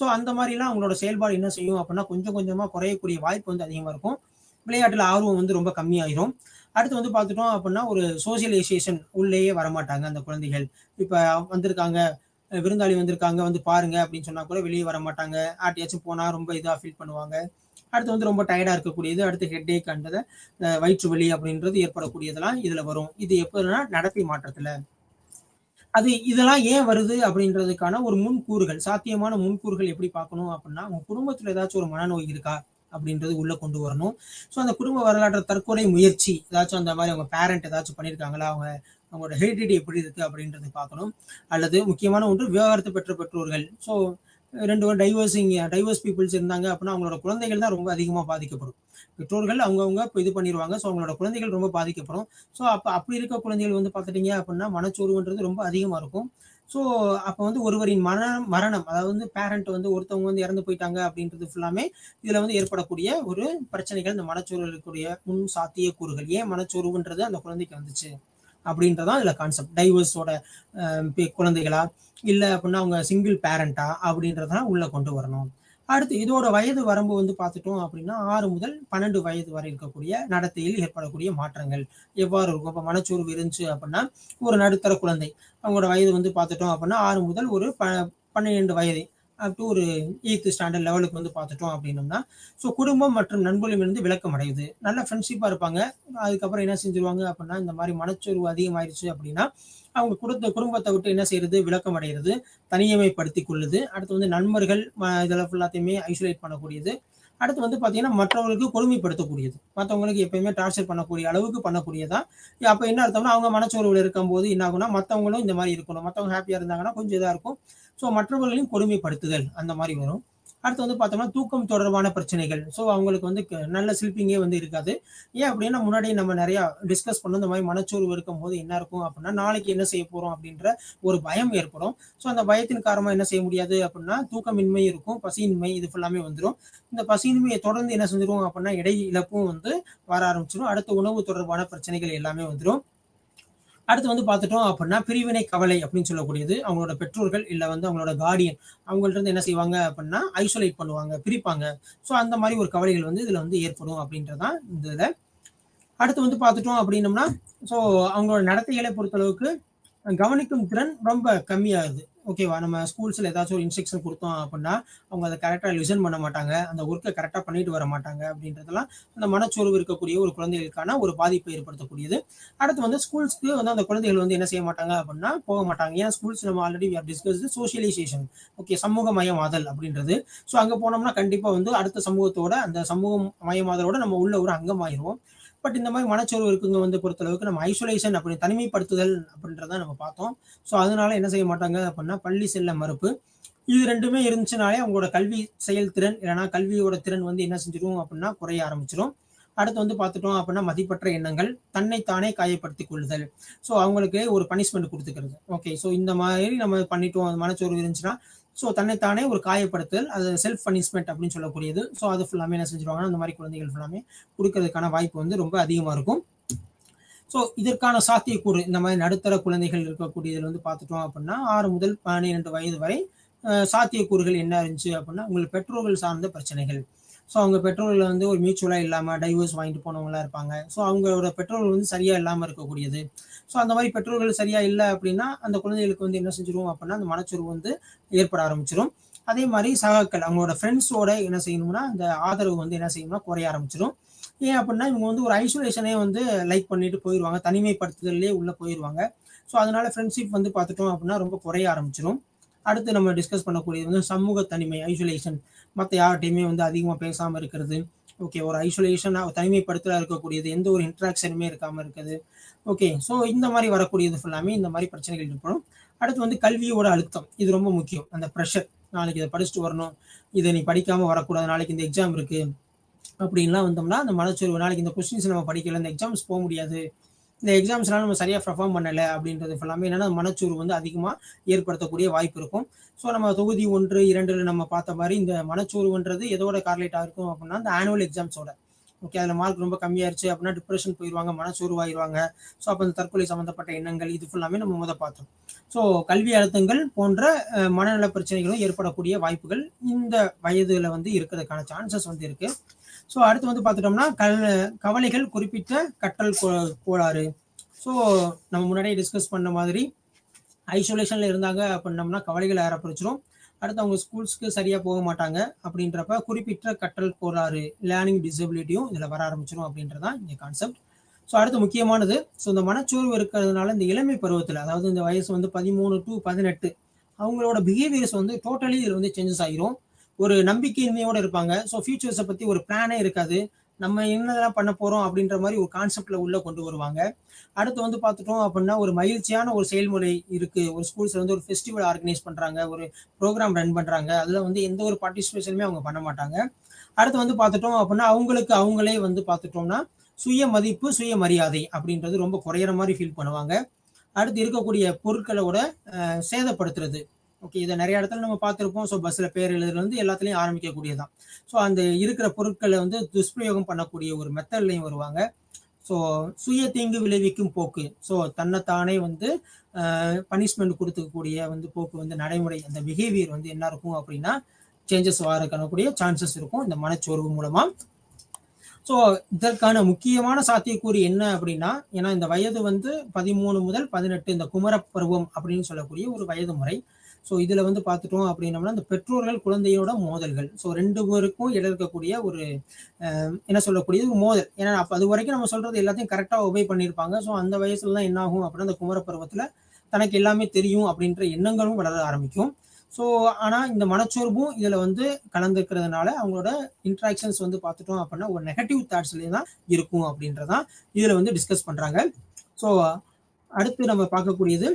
ஸோ அந்த மாரிலாம் அவங்களோட செயல்பாடு என்ன செய்யும் அப்படின்னா, கொஞ்சம் கொஞ்சமா குறையக்கூடிய வாய்ப்பு வந்து அதிகமா இருக்கும். விளையாட்டுல ஆர்வம் வந்து ரொம்ப கம்மியாயிரும். அடுத்து வந்து பார்த்துட்டோம் அப்படின்னா, ஒரு சோசியலைசேஷன் உள்ளேயே வரமாட்டாங்க அந்த குழந்தைகள். இப்ப வந்திருக்காங்க, விருந்தாளி வந்திருக்காங்க, வந்து பாருங்க அப்படின்னு சொன்னா கூட வெளிய வரமாட்டாங்க. யார்ட்டயாச்சும் போனா ரொம்ப இதா ஃபீல் பண்ணுவாங்க. அடுத்து வந்து ரொம்ப டயர்டா இருக்கக்கூடியது. அடுத்து ஹெட்டேக் அண்டது வயிற்று வலி அப்படின்றது ஏற்படக்கூடியதெல்லாம் இதுல வரும். இது எப்போதுன்னா நடத்தை மாற்றத்துல. இதெல்லாம் ஏன் வருது அப்படின்றதுக்கான ஒரு முன்கூறுகள், சாத்தியமான முன்கூறுகள் எப்படி பார்க்கணும் அப்படின்னா, உங்க குடும்பத்துல ஏதாச்சும் ஒரு மனநோய் இருக்கா? அப்படின்றது உள்ள கொண்டு வரணும். ஸோ அந்த குடும்ப வரலாற்று தற்கொலை முயற்சி ஏதாச்சும் அந்த மாதிரி அவங்க பேரண்ட் ஏதாச்சும் பண்ணியிருக்காங்களா? அவங்களோட ஹெரிடிட்டி எப்படி இருக்கு அப்படின்றது பார்க்கணும். அல்லது முக்கியமான ஒன்று விவாகரத்து பெற்ற பெற்றோர்கள். ஸோ 2 டைவர்ஸ் பீப்புள்ஸ் இருந்தாங்க அப்படின்னா, அவங்களோட குழந்தைகள் தான் ரொம்ப அதிகமா பாதிக்கப்படும். பெற்றோர்கள் அவங்கவங்க இப்ப இது பண்ணிருவாங்க. ஸோ அவங்களோட குழந்தைகள் ரொம்ப பாதிக்கப்படும். ஸோ அப்படி இருக்க குழந்தைகள் வந்து பார்த்துட்டீங்க அப்படின்னா, மனச்சோர்வுன்றது ரொம்ப அதிகமா இருக்கும். ஸோ அப்ப வந்து ஒருவரின் மரணம், அதாவது வந்து பேரண்ட் வந்து ஒருத்தவங்க வந்து இறந்து போயிட்டாங்க அப்படின்றது ஃபுல்லாமே இதுல வந்து ஏற்படக்கூடிய ஒரு பிரச்சனைகள், இந்த மனச்சோர்வு இருக்கக்கூடிய முன் சாத்திய கூறுகள். ஏன் மனச்சோர்வுன்றது அந்த குழந்தைக்கு வந்துச்சு அப்படின்றதான் இதுல கான்செப்ட். டைவர்ஸோட குழந்தைகளா, இல்ல அப்படின்னா அவங்க சிங்கிள் பேரண்டா அப்படின்றதெல்லாம் உள்ள கொண்டு வரணும். அடுத்து இதோட வயது வரம்பு வந்து பார்த்துட்டோம் அப்படின்னா, 6 முதல் 12 வயது வரை இருக்கக்கூடிய நடத்தையில் ஏற்படக்கூடிய மாற்றங்கள் எவ்வாறு இருக்கும்? இப்ப மனச்சோர்வு இருந்துச்சு அப்படின்னா, ஒரு நடுத்தர குழந்தை, அவங்களோட வயது வந்து பார்த்துட்டோம் அப்படின்னா 6 முதல் ஒரு 12 வயது அப் டு ஒரு 8த் ஸ்டாண்டர்ட் லெவலுக்கு வந்து பார்த்துட்டோம் அப்படின்னோம்னா, ஸோ குடும்பம் மற்றும் நண்பர்களிடமிருந்து விலக்கம் அடையுது. நல்ல ஃப்ரெண்ட்ஷிப்பா இருப்பாங்க. அதுக்கப்புறம் என்ன செஞ்சுருவாங்க அப்படின்னா, இந்த மாதிரி மனச்சோர்வு அதிகமாயிருச்சு அப்படின்னா, அவங்க குடும்பத்தை விட்டு என்ன செய்யறது? விலக்கம் அடைகிறது, தனிமைப்படுத்திக் கொள்ளுது. அடுத்து வந்து நண்பர்கள் இதெல்லாம் ஃபுல்லாத்தையுமே ஐசோலேட் பண்ணக்கூடியது. அடுத்து வந்து பார்த்தீங்கன்னா, மற்றவங்களுக்கு கொடுமைப்படுத்தக்கூடியது. மத்தவங்களுக்கு எப்பயுமே டார்ச்சர் பண்ணக்கூடிய அளவுக்கு பண்ணக்கூடியதா. அப்ப என்ன அர்த்தம்னா, அவங்க மனச்சோர்வுல இருக்கும்போது என்ன ஆகும்னா, மத்தவங்களும் இந்த மாரி இருக்கணும். மத்தவங்க ஹேப்பியா இருந்தாங்கன்னா கொஞ்சம் இதா இருக்கும். ஸோ மற்றவர்களையும் கொடுமைப்படுத்துதல் அந்த மாரி வரும். அடுத்து வந்து பார்த்தோம்னா, தூக்கம் தொடர்பான பிரச்சனைகள். ஸோ அவங்களுக்கு வந்து நல்ல ஸ்லீப்பிங்கே வந்து இருக்காது. ஏன் அப்படின்னா, முன்னாடியே நம்ம நெறையா டிஸ்கஸ் பண்ணோம். இந்த மாரி மனச்சோர்வு இருக்கும்போது என்ன இருக்கும் அப்படின்னா, நாளைக்கு என்ன செய்ய போறோம் அப்படின்ற ஒரு பயம் ஏற்படும். ஸோ அந்த பயத்தின் காரணமா என்ன செய்ய முடியாது அப்படின்னா, தூக்கமின்மை இருக்கும், பசியின்மை இது ஃபுல்லாமே வந்துரும். இந்த பசியின்மையை தொடர்ந்து என்ன செஞ்சிரும் அப்படின்னா, எடை இழப்பும் வந்து வர ஆரம்பிச்சிரும். அடுத்து உணவு தொடர்பான பிரச்சனைகள் எல்லாமே வந்துரும். அடுத்து வந்து பார்த்துட்டோம் அப்படின்னா, பிரிவினை கவலை அப்படின்னு சொல்லக்கூடியது. அவங்களோட பெற்றோர்கள் இல்ல வந்து அவங்களோட கார்டியன் அவங்கள்ட்ட இருந்து என்ன செய்வாங்க அப்படின்னா, ஐசோலேட் பண்ணுவாங்க, பிரிப்பாங்க. ஸோ அந்த மாரி ஒரு கவலைகள் வந்து இதுல வந்து ஏற்படும் அப்படின்றதான் இந்த இதுல. அடுத்து வந்து பார்த்துட்டோம் அப்படின்னம்னா, ஸோ அவங்களோட நடத்தைகளை பொறுத்தளவுக்கு கவனிக்கும் திறன் ரொம்ப கம்மியாகுது. ஓகேவா? நம்ம ஸ்கூல்ஸ்ல ஏதாச்சும் ஒரு இன்ஸ்ட்ரக்ஷன் குடுத்தோம் அப்படின்னா, அவங்க அத கரெக்ட்டா லிசன் பண்ண மாட்டாங்க. அந்த ஒர்க்க கரெக்ட்டா பண்ணிட்டு வர மாட்டாங்க அப்படின்றதெல்லாம், அந்த மனச்சோர்வு இருக்கக்கூடிய ஒரு குழந்தைகளுக்கான ஒரு பாதிப்பை ஏற்படுத்தக்கூடியது. அடுத்து வந்து ஸ்கூல்ஸ்க்கு வந்து அந்த குழந்தைகள் வந்து என்ன செய்ய மாட்டாங்க அப்படின்னா, போக மாட்டாங்க. ஏன்னா ஸ்கூல்ஸ் நம்ம already we have discussed socialisation. Okay. சமூகமயமாதல் அப்படின்றது. ஸோ அங்க போனோம்னா கண்டிப்பா வந்து அடுத்த சமூகத்தோட, அந்த சமூகம் மயமாதலோட நம்ம உள்ள ஒரு அங்கமாயிருவோம். பட் இந்த மாதிரி மனச்சோர்வு இருக்குங்க வந்து பொறுத்தளவுக்கு நம்ம ஐசோலேஷன் அப்படி தனிமைப்படுத்துதல் அப்படின்றத நம்ம பார்த்தோம். ஸோ அதனால என்ன செய்ய மாட்டாங்க அப்படின்னா, பள்ளி செல்ல மறுப்பு. இது 2மே இருந்துச்சுனாலே அவங்களோட கல்வி செயல்திறன் இல்லைன்னா கல்வியோட திறன் வந்து என்ன செஞ்சிரும் அப்படின்னா குறைய ஆரம்பிச்சிரும். அடுத்து வந்து பார்த்துட்டோம் அப்படின்னா மதிப்பற்ற எண்ணங்கள், தன்னைத்தானே காயப்படுத்திக் கொள்ளுதல். ஸோ அவங்களுக்கு ஒரு பனிஷ்மெண்ட் கொடுத்துக்கிறது. ஓகே, ஸோ இந்த மாதிரி நம்ம பண்ணிட்டோம், மனச்சோர்வு இருந்துச்சுன்னா ஸோ தன்னைத்தானே ஒரு காயப்படுத்தல், அது செல்ஃப் பனிஷ்மெண்ட் அப்படின்னு சொல்லக்கூடியது. ஸோ அது ஃபுல்லாமே என்ன செஞ்சிருவாங்கன்னா அந்த மாதிரி குழந்தைகள் ஃபுல்லாமே கொடுக்கறதுக்கான வாய்ப்பு வந்து ரொம்ப அதிகமாக இருக்கும். ஸோ இதற்கான சாத்தியக்கூறு இந்த மாதிரி நடுத்தர குழந்தைகள் இருக்கக்கூடியதில் வந்து பார்த்துட்டோம் அப்படின்னா 6 முதல் 12 வயது வரை சாத்தியக்கூறுகள் என்ன இருந்துச்சு அப்படின்னா உங்களுக்கு பெற்றோர்கள் சார்ந்த பிரச்சனைகள். ஸோ அவங்க பெற்றோர்கள் வந்து ஒரு மியூச்சுவலாக இல்லாமல் டைவர்ஸ் வாங்கிட்டு போனவங்களா இருப்பாங்க. ஸோ அவங்களோட பெற்றோர்கள் வந்து சரியா இல்லாமல் இருக்கக்கூடியது. ஸோ அந்த மாதிரி பெற்றோர்கள் சரியா இல்லை அப்படின்னா அந்த குழந்தைகளுக்கு வந்து என்ன செஞ்சிரும் அப்படின்னா அந்த மனச்சோர்வு வந்து ஏற்பட ஆரம்பிச்சிடும். அதே மாதிரி சகாக்கள் அவங்களோட ஃப்ரெண்ட்ஸோட என்ன செய்யணும்னா அந்த ஆதரவு வந்து என்ன செய்யணும்னா குறைய ஆரம்பிச்சிடும். ஏன் அப்படின்னா இவங்க வந்து ஒரு ஐசோலேஷனே வந்து லைக் பண்ணிட்டு போயிடுவாங்க, தனிமைப்படுத்துதலே உள்ள போயிடுவாங்க. ஸோ அதனால ஃப்ரெண்ட்ஷிப் வந்து பார்த்துட்டோம் அப்படின்னா ரொம்ப குறைய ஆரம்பிச்சிடும். அடுத்து நம்ம டிஸ்கஸ் பண்ணக்கூடியது வந்து சமூக தனிமை, ஐசோலேஷன். மற்ற யார்கிட்டையுமே வந்து அதிகமாக பேசாமல் இருக்கிறது. ஓகே, ஒரு ஐசோலேஷன் தனிமைப்படுத்தல இருக்கக்கூடியது, எந்த ஒரு இன்ட்ராக்ஷனுமே இருக்காமல் இருக்குது. ஓகே, ஸோ இந்த மாதிரி வரக்கூடியது ஃபுல்லாமே இந்த மாதிரி பிரச்சனைகள் ஏற்படும். அடுத்து வந்து கல்வியோட அழுத்தம், இது ரொம்ப முக்கியம். அந்த ப்ரெஷர், நாளைக்கு இதை படிச்சுட்டு வரணும், இதை நீ படிக்காமல் வரக்கூடாது, நாளைக்கு இந்த எக்ஸாம் இருக்கு அப்படின்லாம் வந்தோம்னா அந்த மனச்சோர்வு, நாளைக்கு இந்த கொஸ்டின்ஸ் நம்ம படிக்கல, இந்த எக்ஸாம்ஸ் போக முடியாது, இந்த எக்ஸாம்ஸ்லாம் நம்ம சரியாக பெர்ஃபார்ம் பண்ணலை அப்படின்றது ஃபுல்லாமே என்னன்னா மனச்சோர்வு வந்து அதிகமாக ஏற்படுத்தக்கூடிய வாய்ப்பு இருக்கும். ஸோ நம்ம தொகுதி 1, 2 நம்ம பார்த்த மாதிரி இந்த மனச்சோர்வுன்றது எதோட கார்லேட் ஆகிருக்கும் அப்படின்னா இந்த ஆனுவல் எக்ஸாம்ஸோட. ஓகே, அதில் மார்க் ரொம்ப கம்மியாயிருச்சு அப்படின்னா டிப்ரெஷன் போயிடுவாங்க, மனச்சோர்வாயிருவாங்க. ஸோ அப்போ அந்த தற்கொலை சம்மந்தப்பட்ட எண்ணங்கள் இது ஃபுல்லாமே நம்ம பார்த்தோம். ஸோ கல்வி அழுத்தங்கள் போன்ற மனநல பிரச்சனைகளும் ஏற்படக்கூடிய வாய்ப்புகள் இந்த வயதுல வந்து இருக்கிறதுக்கான சான்சஸ் வந்து இருக்கு. ஸோ அடுத்து வந்து பார்த்துட்டோம்னா கவலைகள், குறிப்பிட்ட கற்றல் கோளாறு. ஸோ நம்ம முன்னாடியே டிஸ்கஸ் பண்ண மாதிரி ஐசோலேஷன்ல இருந்தாங்க அப்படின்னம்னா கவலைகள் ஏற்படுச்சிடும். அடுத்து அவங்க ஸ்கூல்ஸ்க்கு சரியா போக மாட்டாங்க. அப்படின்றப்ப குறிப்பிட்ட கற்றல் கோளாறு, லேர்னிங் டிசபிலிட்டியும் இதுல வர ஆரம்பிச்சிடும் அப்படின்றதான் இந்த கான்செப்ட். ஸோ அடுத்து முக்கியமானது, ஸோ இந்த மனச்சோர்வு இருக்கிறதுனால இந்த இளமை பருவத்தில், அதாவது இந்த வயசு வந்து 13 to 18, அவங்களோட பிஹேவியர்ஸ் வந்து டோட்டலி இதில் வந்து சேஞ்சஸ் ஆகிரும். ஒரு நம்பிக்கையின்மையோட இருப்பாங்க. ஸோ ஃபியூச்சர்ஸை பற்றி ஒரு பிளானே இருக்காது. நம்ம என்னதெல்லாம் பண்ண போகிறோம் அப்படின்ற மாதிரி ஒரு கான்செப்டில் உள்ளே கொண்டு வருவாங்க. அடுத்து வந்து பார்த்துட்டோம் அப்படின்னா ஒரு மகிழ்ச்சியான ஒரு செயல்முறை இருக்குது. ஒரு ஸ்கூல்ஸில் வந்து ஒரு ஃபெஸ்டிவல் ஆர்கனைஸ் பண்ணுறாங்க, ஒரு ப்ரோக்ராம் ரன் பண்ணுறாங்க, அதில் வந்து எந்த ஒரு பார்ட்டிசிபேஷனுமே அவங்க பண்ண மாட்டாங்க. அடுத்து வந்து பார்த்துட்டோம் அப்படின்னா அவங்களுக்கு அவங்களே வந்து பார்த்துட்டோம்னா சுய மதிப்பு, சுய மரியாதை அப்படின்றது ரொம்ப குறையிற மாதிரி ஃபீல் பண்ணுவாங்க. அடுத்து இருக்கக்கூடிய பொருட்களோட சேதப்படுத்துறது. ஓகே, இதை நிறைய இடத்துல நம்ம பார்த்துருப்போம். ஸோ பஸ்ஸில் பேர் எழுதுறது எல்லாத்துலேயும் ஆரம்பிக்கக்கூடியதான். ஸோ அந்த இருக்கிற பொருட்களை வந்து துஷ்பிரயோகம் பண்ணக்கூடிய ஒரு மெத்தட்லையும் வருவாங்க. ஸோ சுய தீங்கு விளைவிக்கும் போக்கு, ஸோ தன்னைத்தானே வந்து பனிஷ்மெண்ட் கொடுத்துக்கக்கூடிய வந்து போக்கு வந்து நடைமுறை, அந்த பிஹேவியர் வந்து என்ன இருக்கும் அப்படின்னா சேஞ்சஸ் வரக்கூடிய சான்சஸ் இருக்கும் இந்த மனச்சோர்வு மூலமா. ஸோ இதற்கான முக்கியமான சாத்தியக்கூறு என்ன அப்படின்னா, ஏன்னா இந்த வயது வந்து 13 முதல் 18 இந்த குமரப்பருவம் அப்படின்னு சொல்லக்கூடிய ஒரு வயது முறை. ஸோ இதுல வந்து பார்த்துட்டோம் அப்படின்னம்னா இந்த பெற்றோர்கள் குழந்தையோட மோதல்கள், ஸோ 2 பேருக்கும் இடையில இருக்கக்கூடிய ஒரு என்ன சொல்லக்கூடிய ஒரு மோதல். ஏன்னா அப்போ அது வரைக்கும் நம்ம சொல்றது எல்லாத்தையும் கரெக்டாக ஒபே பண்ணியிருப்பாங்க. ஸோ அந்த வயசுல தான் என்ன ஆகும் அப்படின்னா அந்த குமரப்பருவத்துல தனக்கு எல்லாமே தெரியும் அப்படின்ற எண்ணங்களும் வளர ஆரம்பிக்கும். ஸோ ஆனால் இந்த மனச்சோர்வும் இதில் வந்து கலந்துக்கிறதுனால அவங்களோட இன்ட்ராக்ஷன்ஸ் வந்து பார்த்துட்டோம் அப்படின்னா ஒரு நெகட்டிவ் தாட்ஸ்லேயே தான் இருக்கும் அப்படின்றதான் இதில் வந்து டிஸ்கஸ் பண்ணுறாங்க. ஸோ அடுத்து நம்ம பார்க்கக்கூடியது,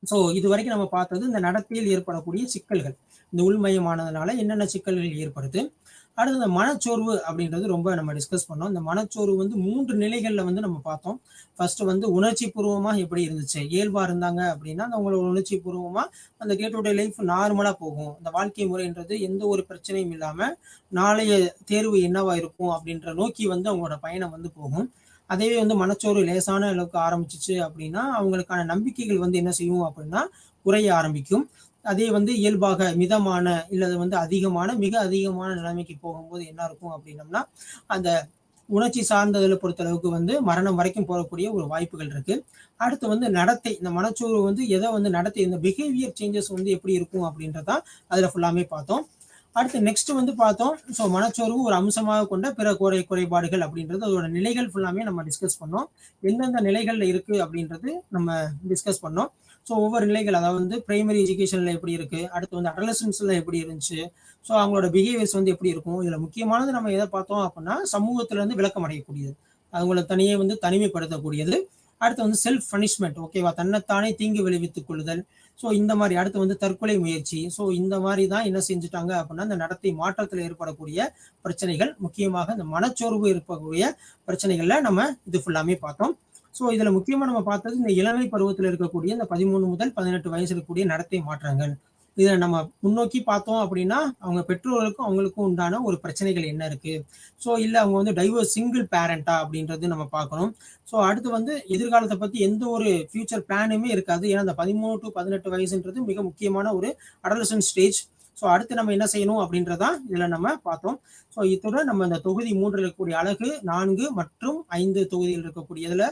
ஸோ இது வரைக்கும் நம்ம பார்த்தது இந்த நடத்தையில் ஏற்படக்கூடிய சிக்கல்கள், இந்த உள்மயமானதுனால என்னென்ன சிக்கல்கள் ஏற்படுது. அடுத்து இந்த மனச்சோர்வு அப்படின்றது ரொம்ப நம்ம டிஸ்கஸ் பண்ணோம். இந்த மனச்சோர்வு வந்து 3 நிலைகள்ல வந்து நம்ம பார்த்தோம். ஃபர்ஸ்ட் வந்து உணர்ச்சி பூர்வமா எப்படி இருந்துச்சு, இயல்பா இருந்தாங்க அப்படின்னா அவங்களோட உணர்ச்சி பூர்வமா அந்த டே டு டே லைஃப் நார்மலா போகும். அந்த வாழ்க்கை முறைன்றது எந்த ஒரு பிரச்சனையும் இல்லாம நாளைய தேர்வு என்னவா இருக்கும் அப்படின்ற நோக்கி வந்து அவங்களோட பயணம் வந்து போகும். அதே வந்து மனச்சோர்வு லேசான அளவுக்கு ஆரம்பிச்சிச்சு அப்படின்னா அவங்களுக்கான நம்பிக்கைகள் வந்து என்ன செய்யும் அப்படின்னா குறைய ஆரம்பிக்கும். அதே வந்து இயல்பாக மிதமான இல்லது வந்து அதிகமான மிக அதிகமான நிலைமைக்கு போகும்போது என்ன இருக்கும் அப்படின்னம்னா அந்த உணர்ச்சி சார்ந்ததுல பொறுத்தளவுக்கு வந்து மரணம் வரைக்கும் போகக்கூடிய ஒரு வாய்ப்புகள் இருக்கு. அடுத்து வந்து நடத்தை, இந்த மனச்சோர்வு வந்து எதை வந்து நடத்தை, இந்த பிஹேவியர் சேஞ்சஸ் வந்து எப்படி இருக்கும் அப்படின்றதான் அதுல ஃபுல்லாமே பார்த்தோம். அடுத்து நெக்ஸ்ட் வந்து பார்த்தோம், ஸோ மனச்சோர்வு ஒரு அம்சமாக கொண்ட பிற குறைபாடுகள் அப்படின்றது அதோட நிலைகள் ஃபுல்லாமே நம்ம டிஸ்கஸ் பண்ணோம். எந்தெந்த நிலைகள்ல இருக்கு அப்படின்றது நம்ம டிஸ்கஸ் பண்ணோம். ஸோ ஒவ்வொரு நிலைகள், அதாவது வந்து பிரைமரி எஜுகேஷன்ல எப்படி இருக்கு, அடுத்து வந்து அடலசன்ஸ்ல எப்படி இருந்துச்சு, ஸோ அவங்களோட பிஹேவியர்ஸ் வந்து எப்படி இருக்கும். இதுல முக்கியமானது நம்ம எதை பார்த்தோம் அப்படின்னா சமூகத்துல இருந்து விளக்கம் அடையக்கூடியது, அவங்கள தனியே வந்து தனிமைப்படுத்தக்கூடியது. அடுத்து வந்து செல்ஃப் பனிஷ்மெண்ட், ஓகேவா, தன்னைத்தானே தீங்கு விளைவித்துக் கொள்ளுதல். ஸோ இந்த மாதிரி அடுத்து வந்து தற்கொலை முயற்சி. ஸோ இந்த மாதிரி தான் என்ன செஞ்சுட்டாங்க அப்படின்னா இந்த நடத்தை மாற்றத்தில் ஏற்படக்கூடிய பிரச்சனைகள், முக்கியமாக இந்த மனச்சோர்வு இருக்கக்கூடிய பிரச்சனைகள்ல நம்ம இது ஃபுல்லாமே பார்த்தோம். ஸோ இதுல முக்கியமா நம்ம பார்த்தது இந்த இளமை பருவத்தில் இருக்கக்கூடிய இந்த 13 முதல் 18 வயசு இருக்கக்கூடிய நடத்தை மாற்றங்கள். இதை நம்ம முன்னோக்கி பார்த்தோம் அப்படின்னா அவங்க பெற்றோர்களுக்கும் அவங்களுக்கும் உண்டான ஒரு பிரச்சனைகள் என்ன இருக்கு, ஸோ இல்லை அவங்க வந்து டைவர்ஸ் சிங்கிள் பேரண்டா அப்படின்றது நம்ம பார்க்கணும். ஸோ அடுத்து வந்து எதிர்காலத்தை பற்றி எந்த ஒரு ஃபியூச்சர் பிளானுமே இருக்காது. ஏன்னா அந்த 13 to 18 வயசுன்றது மிக முக்கியமான ஒரு அடலசன்ட் ஸ்டேஜ். ஸோ அடுத்து நம்ம என்ன செய்யணும் அப்படின்றதான் இதில் நம்ம பார்த்தோம். ஸோ இத்துடன் நம்ம இந்த தொகுதி 3 இருக்கக்கூடிய அழகு 4 மற்றும் 5 தொகுதியில் இருக்கக்கூடியதுல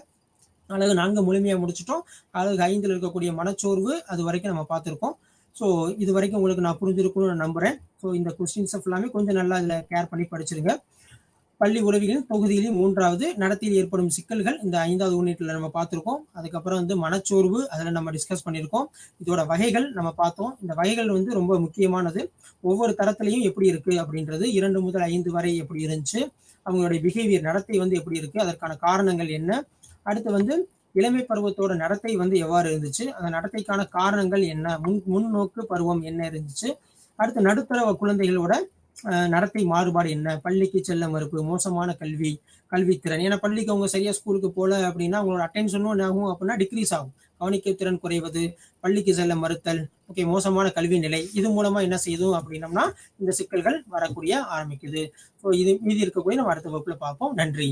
அழகு 4 முழுமையாக முடிச்சிட்டோம். அழகு 5 இருக்கக்கூடிய மனச்சோர்வு அது வரைக்கும் நம்ம பார்த்துருக்கோம். ஸோ இது வரைக்கும் உங்களுக்கு நான் புரிஞ்சிருக்கும்னு நான் நம்புறேன். ஸோ இந்த கொஸ்டின்ஸை ஃபுல்லாமே கொஞ்சம் நல்லா இதில் கேர் பண்ணி படிச்சிருங்க. பள்ளி உளவியல் தொகுதியிலும் 3வது நடத்தையில் ஏற்படும் சிக்கல்கள் இந்த 5வது யூனிட்ல நம்ம பார்த்துருக்கோம். அதுக்கப்புறம் வந்து மனச்சோர்வு அதில் நம்ம டிஸ்கஸ் பண்ணியிருக்கோம். இதோட வகைகள் நம்ம பார்த்தோம். இந்த வகைகள் வந்து ரொம்ப முக்கியமானது. ஒவ்வொரு தரத்திலையும் எப்படி இருக்கு அப்படின்றது 2 முதல் 5 வரை எப்படி இருந்துச்சு, அவங்களுடைய பிஹேவியர் நடத்தை வந்து எப்படி இருக்கு, அதற்கான காரணங்கள் என்ன, அடுத்து வந்து இளமை பருவத்தோட நடத்தை வந்து எவ்வாறு இருந்துச்சு, அந்த நடத்தைக்கான காரணங்கள் என்ன, முன்னோக்கு பருவம் என்ன இருந்துச்சு, அடுத்து நடுத்தர குழந்தைகளோட நடத்தை மாறுபாடு என்ன, பள்ளிக்கு செல்ல மறுப்பு, மோசமான கல்வித்திறன். ஏன்னா பள்ளிக்கு அவங்க சரியா ஸ்கூலுக்கு போல அப்படின்னா அவங்களோட அட்டென்ஷனும் என்ன ஆகும் அப்படின்னா டிக்ரீஸ் ஆகும். கவனிக்க திறன் குறைவது, பள்ளிக்கு செல்ல மறுத்தல், ஓகே, மோசமான கல்வி நிலை. இது மூலமா என்ன செய்யுது அப்படின்னம்னா இந்த சிக்கல்கள் வரக்கூடிய ஆரம்பிக்குது. ஸோ இது மீதி இருக்கக்கூடிய நம்ம அடுத்த வகுப்புல பார்ப்போம். நன்றி.